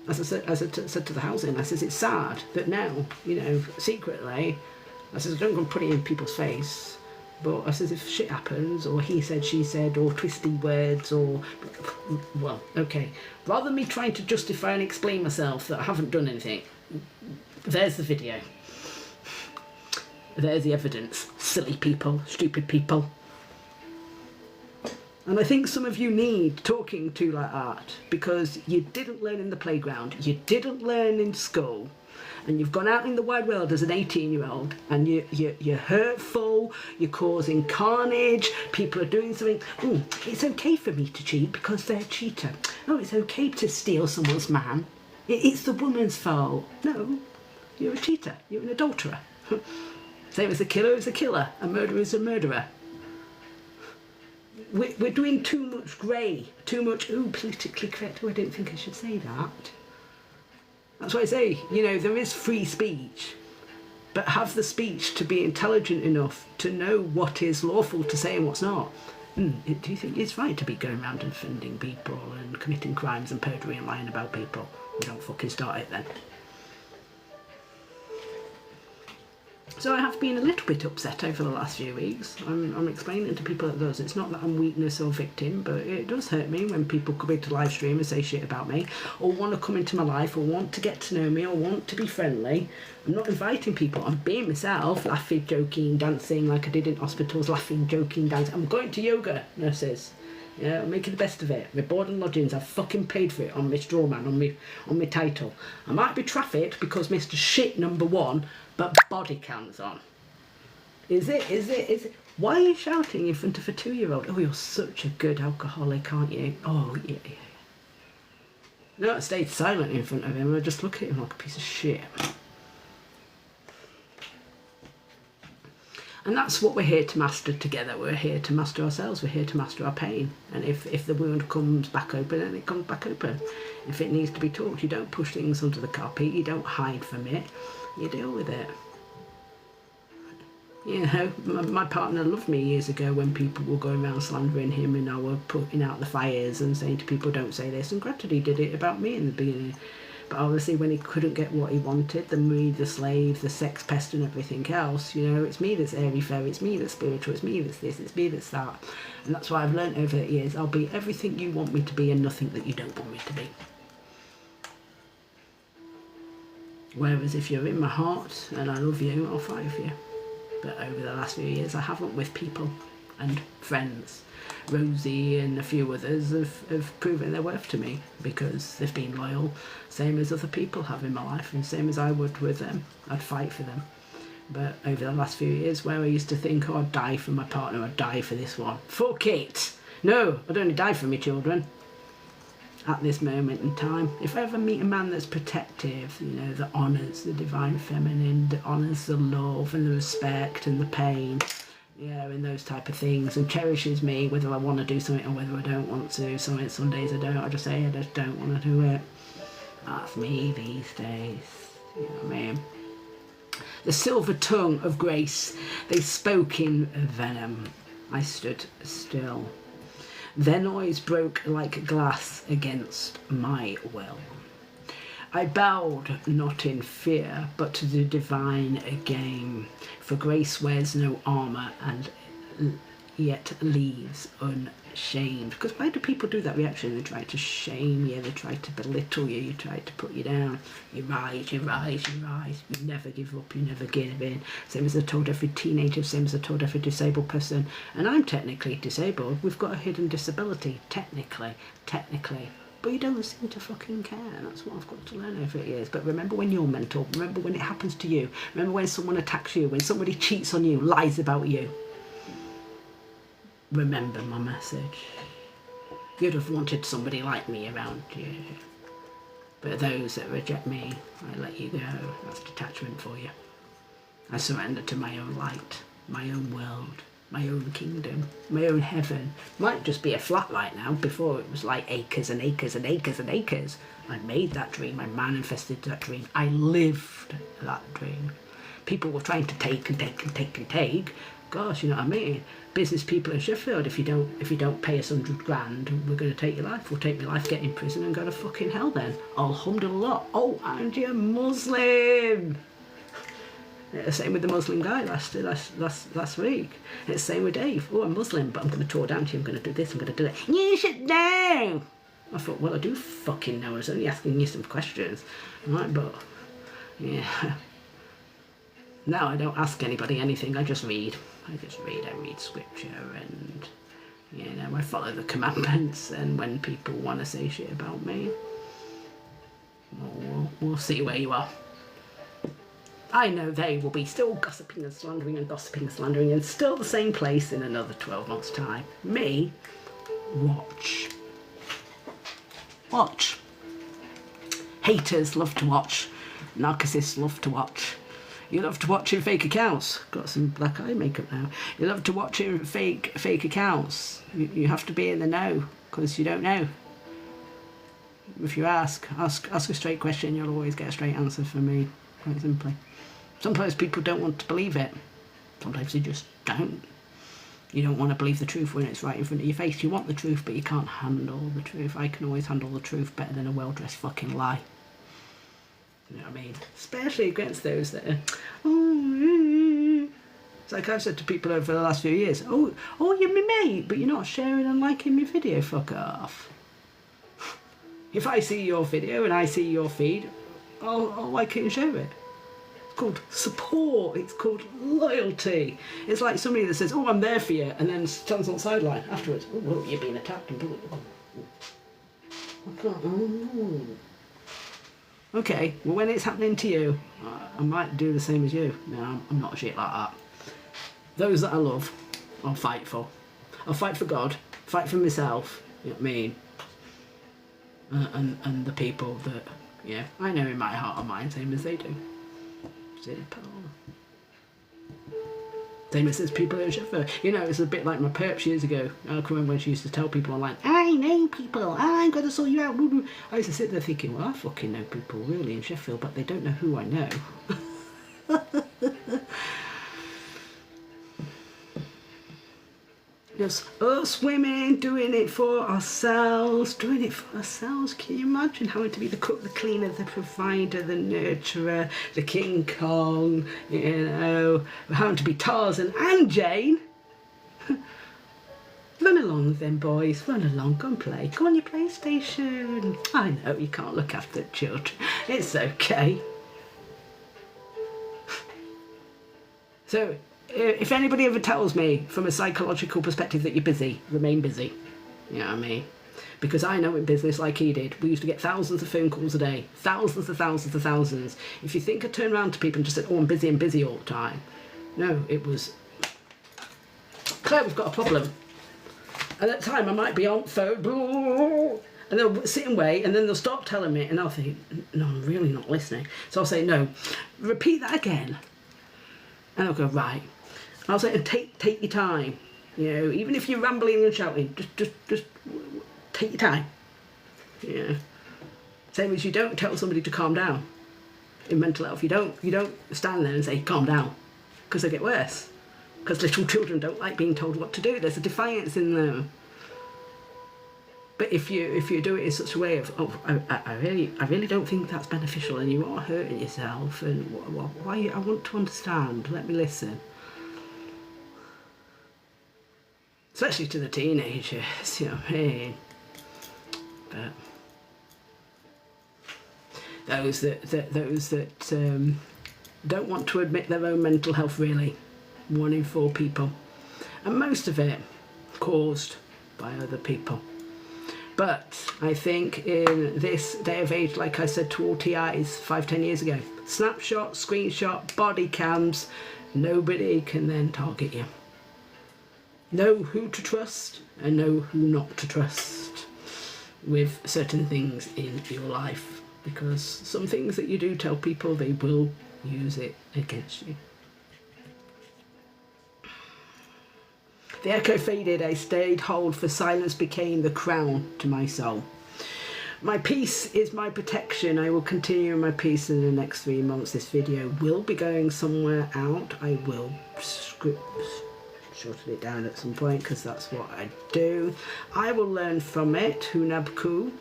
As I said to the housing, I says, it's sad that now, you know, secretly, I says, don't go and put it in people's face, but I says, if shit happens, or he said, she said, or twisty words, or, well, okay, rather than me trying to justify and explain myself that I haven't done anything, there's the video. There's the evidence. Silly people, stupid people. And I think some of you need talking to like that, because you didn't learn in the playground, you didn't learn in school, and you've gone out in the wide world as an 18-year-old, and you're hurtful, you're causing carnage, people are doing something. Oh, it's okay for me to cheat because they're a cheater. Oh, it's okay to steal someone's man. It's the woman's fault. No, you're a cheater, you're an adulterer. Same as a killer is a killer, a murderer is a murderer. We're doing too much grey, too much, ooh, politically correct. Oh, I didn't think I should say that. That's why I say, you know, there is free speech, but have the speech to be intelligent enough to know what is lawful to say and what's not. Do you think it's right to be going around and offending people and committing crimes and perjury and lying about people? We don't fucking start it then. So I have been a little bit upset over the last few weeks. I'm explaining to people that does. It's not that I'm weakness or victim, but it does hurt me when people come into live stream and say shit about me, or want to come into my life, or want to get to know me, or want to be friendly. I'm not inviting people. I'm being myself, laughing, joking, dancing like I did in hospitals, laughing, joking, dancing. I'm going to yoga, nurses. Yeah, I'm making the best of it. My board and lodgings, I've fucking paid for it on my straw man, on my title. I might be trafficked because Mr. Shit #1, but body cams on. Is it? Why are you shouting in front of a 2-year-old? Oh, you're such a good alcoholic, aren't you? Oh, yeah. No, I stayed silent in front of him. I just look at him like a piece of shit. And that's what we're here to master together. We're here to master ourselves. We're here to master our pain. And if the wound comes back open, then it comes back open. If it needs to be talked, you don't push things under the carpet. You don't hide from it. You deal with it. You know, my partner loved me years ago when people were going around slandering him, and I were putting out the fires and saying to people, don't say this. And granted, he did it about me in the beginning. But obviously when he couldn't get what he wanted, the me, the slave, the sex pest and everything else, you know, it's me that's airy-fairy, it's me that's spiritual, it's me that's this, it's me that's that. And that's why I've learnt over the years, I'll be everything you want me to be and nothing that you don't want me to be. Whereas if you're in my heart and I love you, I'll fight for you. But over the last few years I haven't, with people and friends. Rosie and a few others have proven their worth to me because they've been loyal, same as other people have in my life, and same as I would with them. I'd fight for them. But over the last few years, where I used to think, oh, I'd die for my partner, I'd die for this one. Fuck it! No, I'd only die for my children at this moment in time. If I ever meet a man that's protective, you know, that honours the divine feminine, that honours the love and the respect and the pain, yeah, and those type of things, and cherishes me whether I want to do something or whether I don't want to. Some days I don't. I just say I just don't want to do it. That's me these days. You know what I mean? The silver tongue of grace, they spoke in venom. I stood still. Their noise broke like glass against my will. I bowed not in fear, but to the divine game, for grace wears no armour and yet leaves unshamed. Because why do people do that reaction? They try to shame you, they try to belittle you, you try to put you down. You rise, you rise, you rise. You never give up, you never give in. Same as I told every teenager, same as I told every disabled person. And I'm technically disabled. We've got a hidden disability, technically. But you don't seem to fucking care. That's what I've got to learn over the years. But remember when you're mental. Remember when it happens to you. Remember when someone attacks you. When somebody cheats on you, lies about you. Remember my message. You'd have wanted somebody like me around you. But those that reject me, I let you go. That's detachment for you. I surrender to my own light, my own world. my own kingdom, my own heaven. Might just be a flat right now. Before it was like acres and acres and acres and acres. I made that dream, I manifested that dream, I lived that dream. People were trying to take and take and take and take. Gosh, you know what I mean? Business people in Sheffield, if you don't pay us 100 grand, we're going to take your life. We'll take my life, get in prison and go to fucking hell then. Alhamdulillah. Oh, and you're Muslim. Yeah, the same with the Muslim guy last week. It's the same with Dave. Oh, I'm Muslim, but I'm going to talk down to you. I'm going to do this, I'm going to do that. You should know. I thought, well, I do fucking know. I was only asking you some questions. Right, but, yeah. Now I don't ask anybody anything. I just read. I read scripture and, you know, I follow the commandments. And when people want to say shit about me, we'll see where you are. I know they will be still gossiping and slandering and gossiping and slandering and still the same place in another 12 months' time. Me, watch. Watch. Haters love to watch. Narcissists love to watch. You love to watch in fake accounts. Got some black eye makeup now. You love to watch in fake accounts. You have to be in the know because you don't know. If you ask a straight question, you'll always get a straight answer from me. Quite simply. Sometimes people don't want to believe it. Sometimes they just don't. You don't want to believe the truth when it's right in front of your face. You want the truth, but you can't handle the truth. I can always handle the truth better than a well-dressed fucking lie. You know what I mean? Especially against those that are, it's like I've said to people over the last few years, oh, you're my mate, but you're not sharing and liking my video, fuck off. If I see your video and I see your feed, I'll like it and share it. It's called support, it's called loyalty. It's like somebody that says, oh, I'm there for you, and then stands on the sideline afterwards. Oh, well, you're being attacked and bullied. I can't. Okay, well, when it's happening to you, I might do the same as you. No, I'm not shit like that. Those that I love, I'll fight for. I'll fight for God, fight for myself, you know what I mean? And the people that, yeah, I know in my heart and mind, same as they do. Same as there's people in Sheffield. You know, it's a bit like my perps years ago. I can remember when she used to tell people online, I know people, I'm going to sort you out. I used to sit there thinking, well, I fucking know people really in Sheffield, but they don't know who I know. Just us women doing it for ourselves, Can you imagine having to be the cook, the cleaner, the provider, the nurturer, the King Kong, you know, having to be Tarzan and Jane? Run along then, boys, run along, go and play. Go on your PlayStation. I know you can't look after children. It's okay. So, if anybody ever tells me from a psychological perspective that you're busy, remain busy. You know what I mean? Because I know in business like he did, we used to get thousands of phone calls a day. Thousands of thousands of thousands. If you think I turn around to people and just said, oh, I'm busy all the time. No, it was, Claire, we've got a problem. And at the time I might be on phone, and they'll sit and wait, and then they'll stop telling me, and I'll think, no, I'm really not listening. So I'll say, no, repeat that again. And I'll go, right. I'll say, and take your time. You know, even if you're rambling and shouting, just take your time. Yeah. Same as you don't tell somebody to calm down. In mental health, you don't stand there and say calm down, because they get worse. Because little children don't like being told what to do. There's a defiance in them. But if you do it in such a way of, oh, I really don't think that's beneficial, and you are hurting yourself, and why? I want to understand. Let me listen. Especially to the teenagers, you know what I mean? But those that don't want to admit their own mental health, really, 1 in 4 people, and most of it caused by other people. But I think in this day of age, like I said to all TIs 5-10 years ago, snapshot, screenshot, body cams, nobody can then target you. Know who to trust and know who not to trust with certain things in your life, because some things that you do tell people, they will use it against you. The echo faded, I stayed hold, for silence became the crown to my soul. My peace is my protection. I will continue my peace in the next 3 months. This video will be going somewhere out. I will shorten it down at some point because that's what I do. I will learn from it, Hunabku,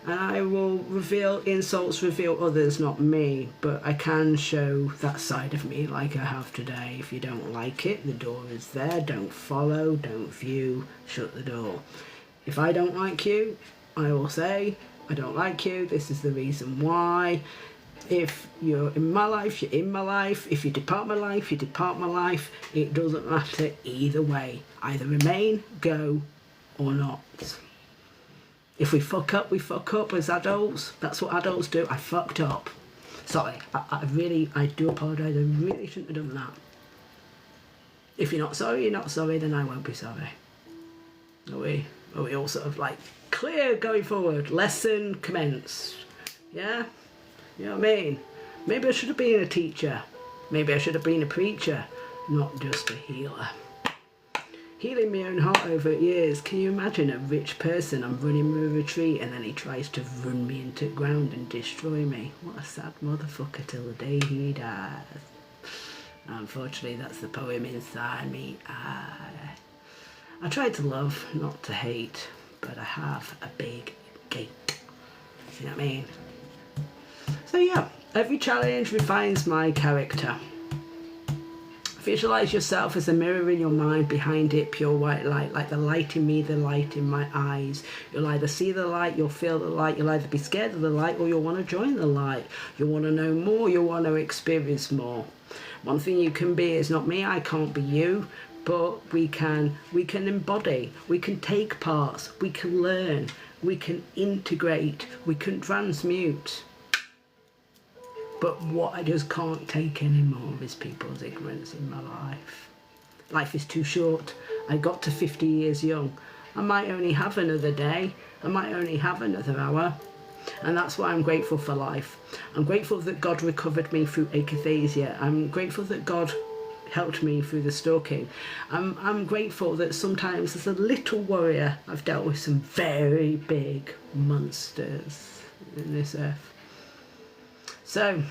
and I will reveal insults, reveal others, not me, but I can show that side of me like I have today. If you don't like it, the door is there. Don't follow, don't view, shut the door. If I don't like you, I will say, I don't like you, this is the reason why. If you're in my life, you're in my life. If you depart my life, you depart my life. It doesn't matter either way. Either remain, go, or not. If we fuck up, we fuck up as adults. That's what adults do. I fucked up. Sorry, I do apologise. I really shouldn't have done that. If you're not sorry, you're not sorry, then I won't be sorry. Are we all sort of like clear going forward? Lesson commenced. Yeah? You know what I mean? Maybe I should have been a teacher. Maybe I should have been a preacher, not just a healer. Healing my own heart over years. Can you imagine a rich person? I'm running a retreat and then he tries to run me into the ground and destroy me. What a sad motherfucker till the day he dies. Unfortunately, that's the poem inside me. I try to love, not to hate, but I have a big gate. See what I mean? So yeah, every challenge refines my character. Visualize yourself as a mirror in your mind, behind it pure white light, like the light in me, the light in my eyes. You'll either see the light, you'll feel the light, you'll either be scared of the light or you'll want to join the light. You'll want to know more, you'll want to experience more. One thing you can be is not me, I can't be you, but we can embody, we can take parts, we can learn, we can integrate, we can transmute. But what I just can't take anymore is people's ignorance in my life. Life is too short. I got to 50 years young. I might only have another day. I might only have another hour. And that's why I'm grateful for life. I'm grateful that God recovered me through akathisia. I'm grateful that God helped me through the stalking. I'm grateful that sometimes as a little warrior, I've dealt with some very big monsters in this earth. So,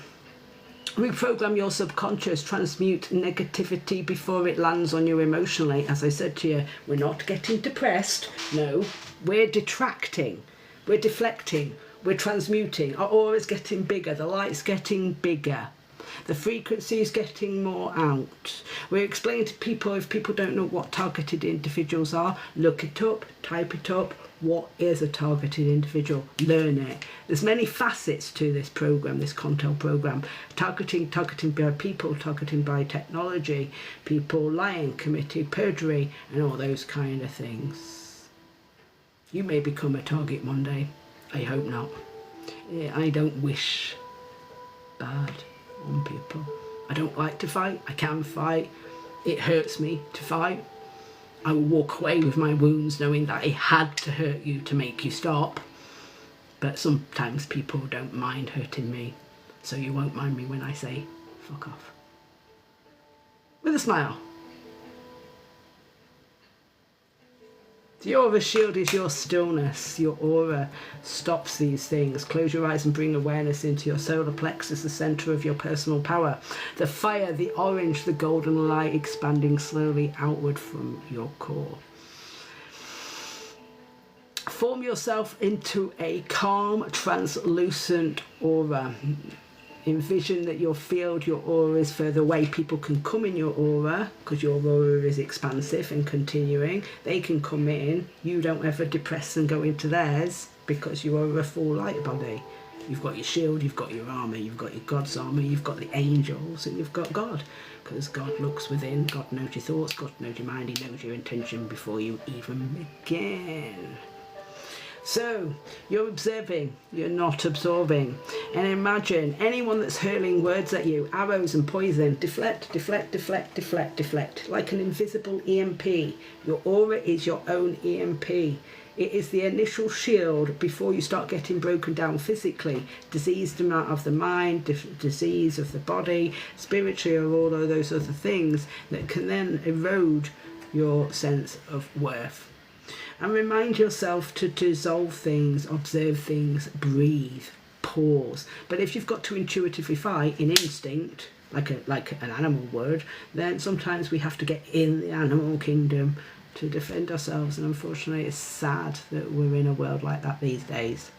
reprogram your subconscious, transmute negativity before it lands on you emotionally. As I said to you, we're not getting depressed. No, we're detracting, we're deflecting, we're transmuting. Our aura's getting bigger, the light's getting bigger. The frequency is getting more out. We're explaining to people, if people don't know what targeted individuals are, look it up, type it up. What is a targeted individual? Learn it. There's many facets to this program, this Contel program. Targeting by people, targeting by technology, people lying, committing perjury, and all those kind of things. You may become a target one day. I hope not. I don't wish bad on people. I don't like to fight. I can fight. It hurts me to fight. I will walk away with my wounds knowing that it had to hurt you to make you stop. But sometimes people don't mind hurting me. So you won't mind me when I say, fuck off. With a smile. The aura shield is your stillness. Your aura stops these things. Close your eyes and bring awareness into your solar plexus, the center of your personal power. The fire, the orange, the golden light expanding slowly outward from your core. Form yourself into a calm, translucent aura. Envision that your field, your aura is further away. People can come in your aura because your aura is expansive and continuing. They can come in. You don't ever depress and go into theirs because you are a full light body. You've got your shield, you've got your armour, you've got your God's armour, you've got the angels, and you've got God. Because God looks within, God knows your thoughts, God knows your mind, He knows your intention before you even begin. So, you're observing, you're not absorbing. And imagine anyone that's hurling words at you, arrows and poison, deflect, deflect, deflect, deflect, deflect, like an invisible EMP. Your aura is your own EMP. It is the initial shield before you start getting broken down physically. Disease of the mind, disease of the body, spiritually, or all of those other things that can then erode your sense of worth. And remind yourself to dissolve things, observe things, breathe, pause. But if you've got to intuitively fight in instinct, like an animal would, then sometimes we have to get in the animal kingdom to defend ourselves. And unfortunately, it's sad that we're in a world like that these days.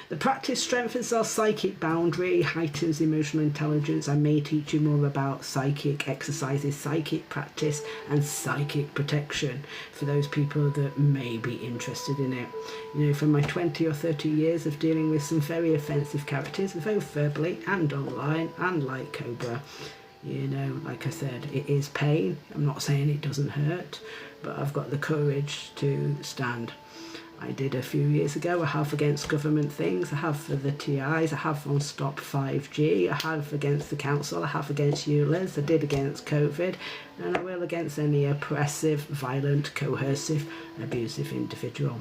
The practice strengthens our psychic boundary, heightens emotional intelligence. I may teach you more about psychic exercises, psychic practice and psychic protection for those people that may be interested in it. You know, from my 20 or 30 years of dealing with some very offensive characters, both verbally and online, and like Cobra, you know, like I said, it is pain. I'm not saying it doesn't hurt, but I've got the courage to stand. I did a few years ago. I have against government things. I have for the TIs. I have on Stop 5G. I have against the council. I have against ULEZ. I did against COVID. And I will against any oppressive, violent, coercive, abusive individual.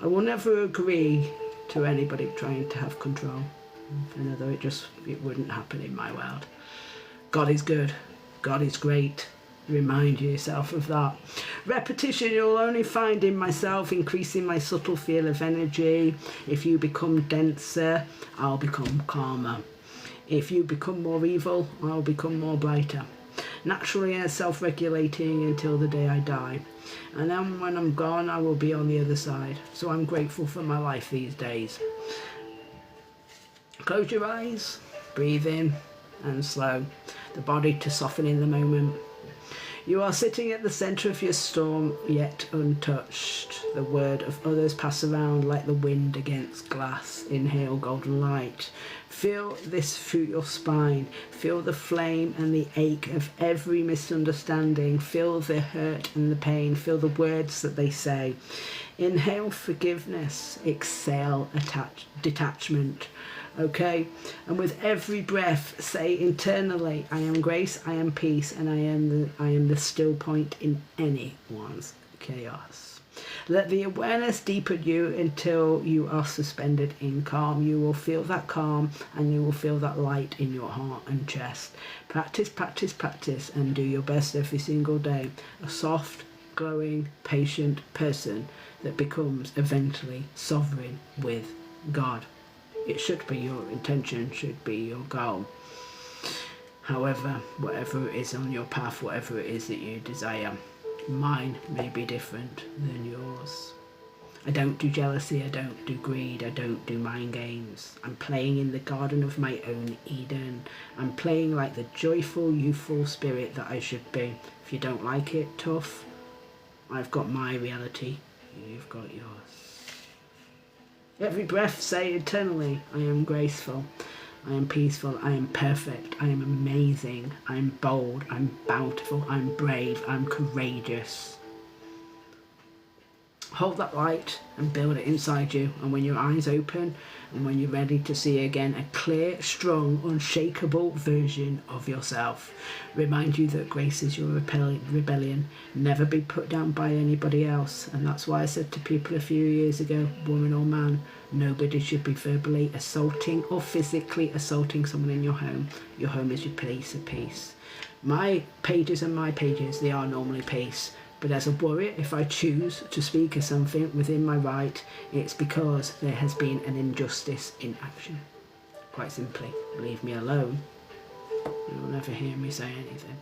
I will never agree to anybody trying to have control. Although it wouldn't happen in my world. God is good. God is great. Remind yourself of that. Repetition, you'll only find in myself increasing my subtle field of energy. If you become denser, I'll become calmer. If you become more evil, I'll become more brighter. Naturally and self-regulating until the day I die. And then when I'm gone, I will be on the other side. So I'm grateful for my life these days. Close your eyes, breathe in and slow. The body to soften in the moment. You are sitting at the centre of your storm, yet untouched. The word of others pass around like the wind against glass. Inhale golden light. Feel this through your spine. Feel the flame and the ache of every misunderstanding. Feel the hurt and the pain. Feel the words that they say. Inhale forgiveness. Exhale detachment. Okay, and with every breath say internally, I am grace, I am peace, and I am the still point in anyone's chaos. Let the awareness deepen you until you are suspended in calm. You will feel that calm and you will feel that light in your heart and chest. Practice, practice, practice, and do your best every single day. A soft, glowing, patient person that becomes eventually sovereign with God. It should be your intention, should be your goal. However, whatever is on your path, whatever it is that you desire, mine may be different than yours. I don't do jealousy, I don't do greed, I don't do mind games. I'm playing in the garden of my own Eden. I'm playing like the joyful, youthful spirit that I should be. If you don't like it, tough. I've got my reality, you've got yours. Every breath say eternally, I am graceful, I am peaceful, I am perfect, I am amazing, I am bold, I'm bountiful, I'm brave, I'm courageous. Hold that light and build it inside you, and when your eyes open and when you're ready to see again a clear, strong, unshakable version of yourself, remind you that grace is your rebellion. Never be put down by anybody else. And that's why I said to people a few years ago, woman or man, nobody should be verbally assaulting or physically assaulting someone in your home. Your home is your place of peace. My pages are my pages, they are normally peace. But as a warrior, if I choose to speak of something within my right, it's because there has been an injustice in action. Quite simply, leave me alone. You'll never hear me say anything.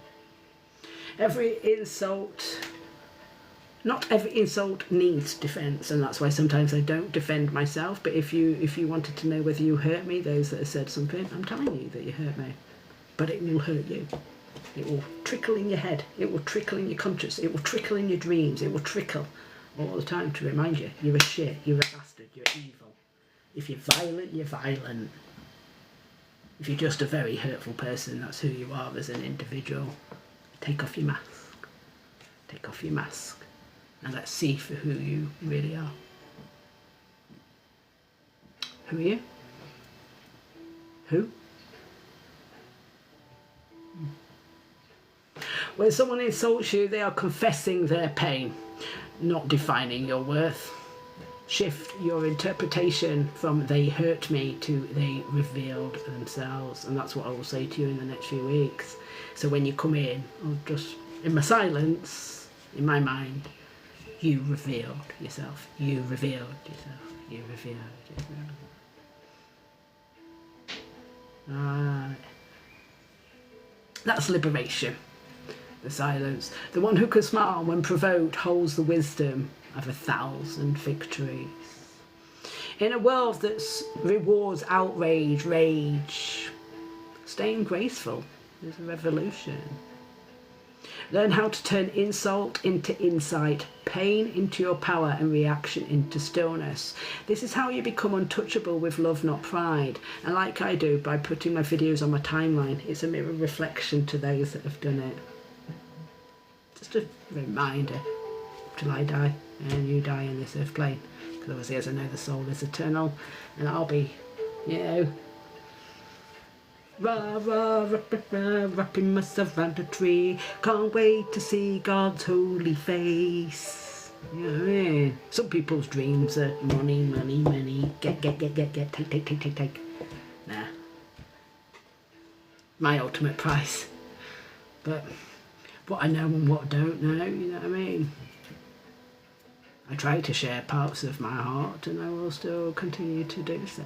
Not every insult needs defence, and that's why sometimes I don't defend myself. But if you wanted to know whether you hurt me, those that have said something, I'm telling you that you hurt me. But it will hurt you. It will trickle in your head, it will trickle in your conscience, it will trickle in your dreams, it will trickle all the time to remind you, you're a shit, you're a bastard, you're evil. If you're violent, you're violent. If you're just a very hurtful person, that's who you are as an individual. Take off your mask. Take off your mask. And let's see for who you really are. Who are you? Who? When someone insults you, they are confessing their pain, not defining your worth. Shift your interpretation from they hurt me to they revealed themselves. And that's what I will say to you in the next few weeks. So when you come in, or just in my silence, In my mind, you revealed yourself. You revealed yourself. You revealed yourself. That's liberation. The silence. The one who can smile when provoked holds the wisdom of 1,000 victories. In a world that rewards outrage, rage, staying graceful is a revolution. Learn how to turn insult into insight, pain into your power, and reaction into stillness. This is how you become untouchable with love, not pride. And like I do, by putting my videos on my timeline, it's a mirror reflection to those that have done it. Just a reminder, till I die and you die in this earth plane. Because obviously, as I know, the soul is eternal, and I'll be, rah, rah, wrapping myself around a tree. Can't wait to see God's holy face. You know what I mean? Some people's dreams are money, money, money. Get, take. Nah. My ultimate price. But what I know and what I don't know, you know what I mean? I try to share parts of my heart, and I will still continue to do so.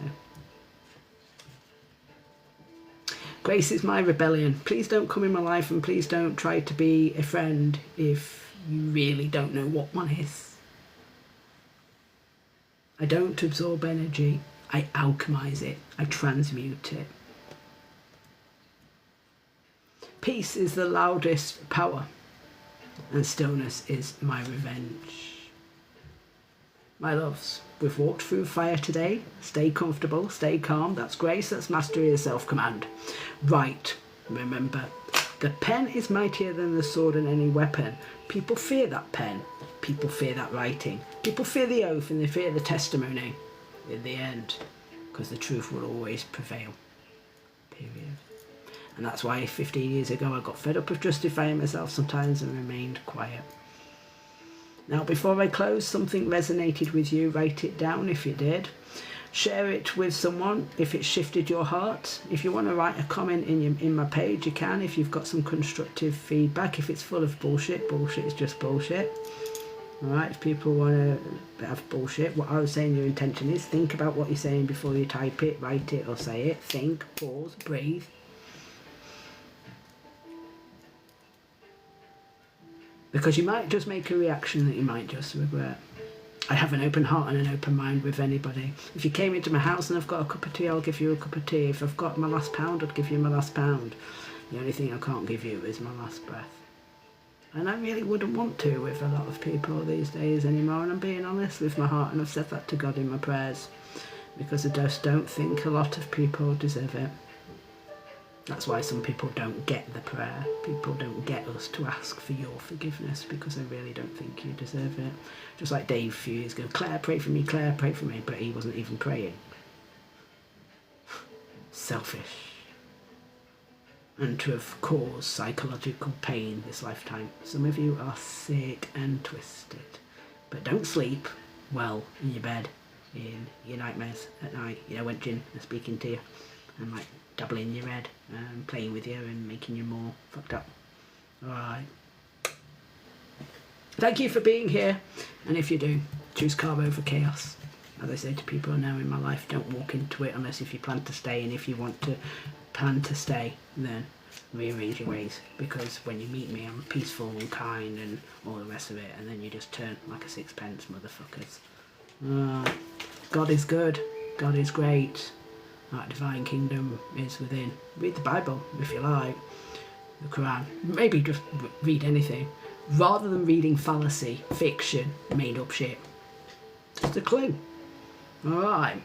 Grace is my rebellion. Please don't come in my life, and please don't try to be a friend if you really don't know what one is. I don't absorb energy. I alchemize it. I transmute it. Peace is the loudest power, and stillness is my revenge. My loves, we've walked through fire today. Stay comfortable, stay calm. That's grace, that's mastery, is self-command. Right, remember, the pen is mightier than the sword and any weapon. People fear that pen. People fear that writing. People fear the oath, and they fear the testimony in the end, because the truth will always prevail. Period. And that's why 15 years ago I got fed up of justifying myself sometimes and remained quiet. Now, before I close, something resonated with you, write it down if it did. Share it with someone if it shifted your heart. If you want to write a comment in my page, you can. If you've got some constructive feedback. If it's full of bullshit, bullshit is just bullshit. Alright, if people want to have bullshit, what I was saying your intention is, think about what you're saying before you type it, write it or say it. Think, pause, breathe. Because you might just make a reaction that you might just regret. I have an open heart and an open mind with anybody. If you came into my house and I've got a cup of tea, I'll give you a cup of tea. If I've got my last pound, I'd give you my last pound. The only thing I can't give you is my last breath. And I really wouldn't want to with a lot of people these days anymore, and I'm being honest with my heart, and I've said that to God in my prayers, because I just don't think a lot of people deserve it. That's why some people don't get the prayer. People don't get us to ask for your forgiveness, because I really don't think you deserve it. Just like Dave a few years ago, Claire, pray for me, Claire, pray for me, but he wasn't even praying. Selfish. And to have caused psychological pain this lifetime. Some of you are sick and twisted. But don't sleep well in your bed, in your nightmares at night. You know, when Jinn is speaking to you and like dabbling in your head and playing with you and making you more fucked up. Alright. Thank you for being here. And if you do, choose calm over chaos. As I say to people now in my life, don't walk into it unless if you plan to stay, and if you want to plan to stay, then rearrange your ways, because when you meet me I'm peaceful and kind and all the rest of it, and then you just turn like a sixpence, motherfuckers. God is good, God is great, that divine kingdom is within. Read the Bible if you like, the Quran, maybe just read anything rather than reading fallacy, fiction, made up shit. Just a clue. Alright,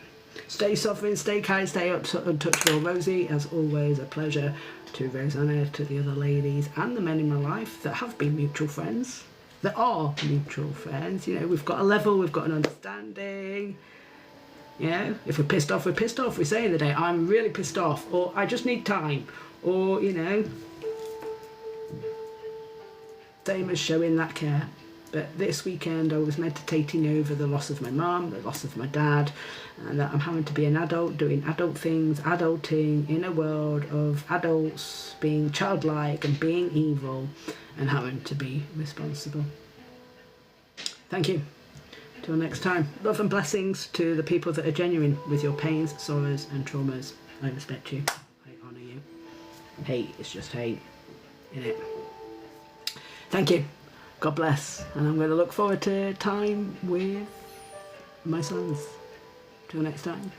stay sovereign, stay kind, stay untouchable. Rosie, as always, a pleasure. To Rosanna, to the other ladies and the men in my life that have been mutual friends, that are mutual friends. You know, we've got a level, we've got an understanding. You know, if we're pissed off, we're pissed off. We say in the day, I'm really pissed off, or I just need time, or, you know, same as showing that care. But this weekend I was meditating over the loss of my mum, the loss of my dad, and that I'm having to be an adult, doing adult things, adulting in a world of adults being childlike and being evil and having to be responsible. Thank you. Till next time. Love and blessings to the people that are genuine with your pains, sorrows and traumas. I respect you. I honour you. Hate is just hate, innit? Thank you. God bless. And I'm going to look forward to time with my sons. Till next time.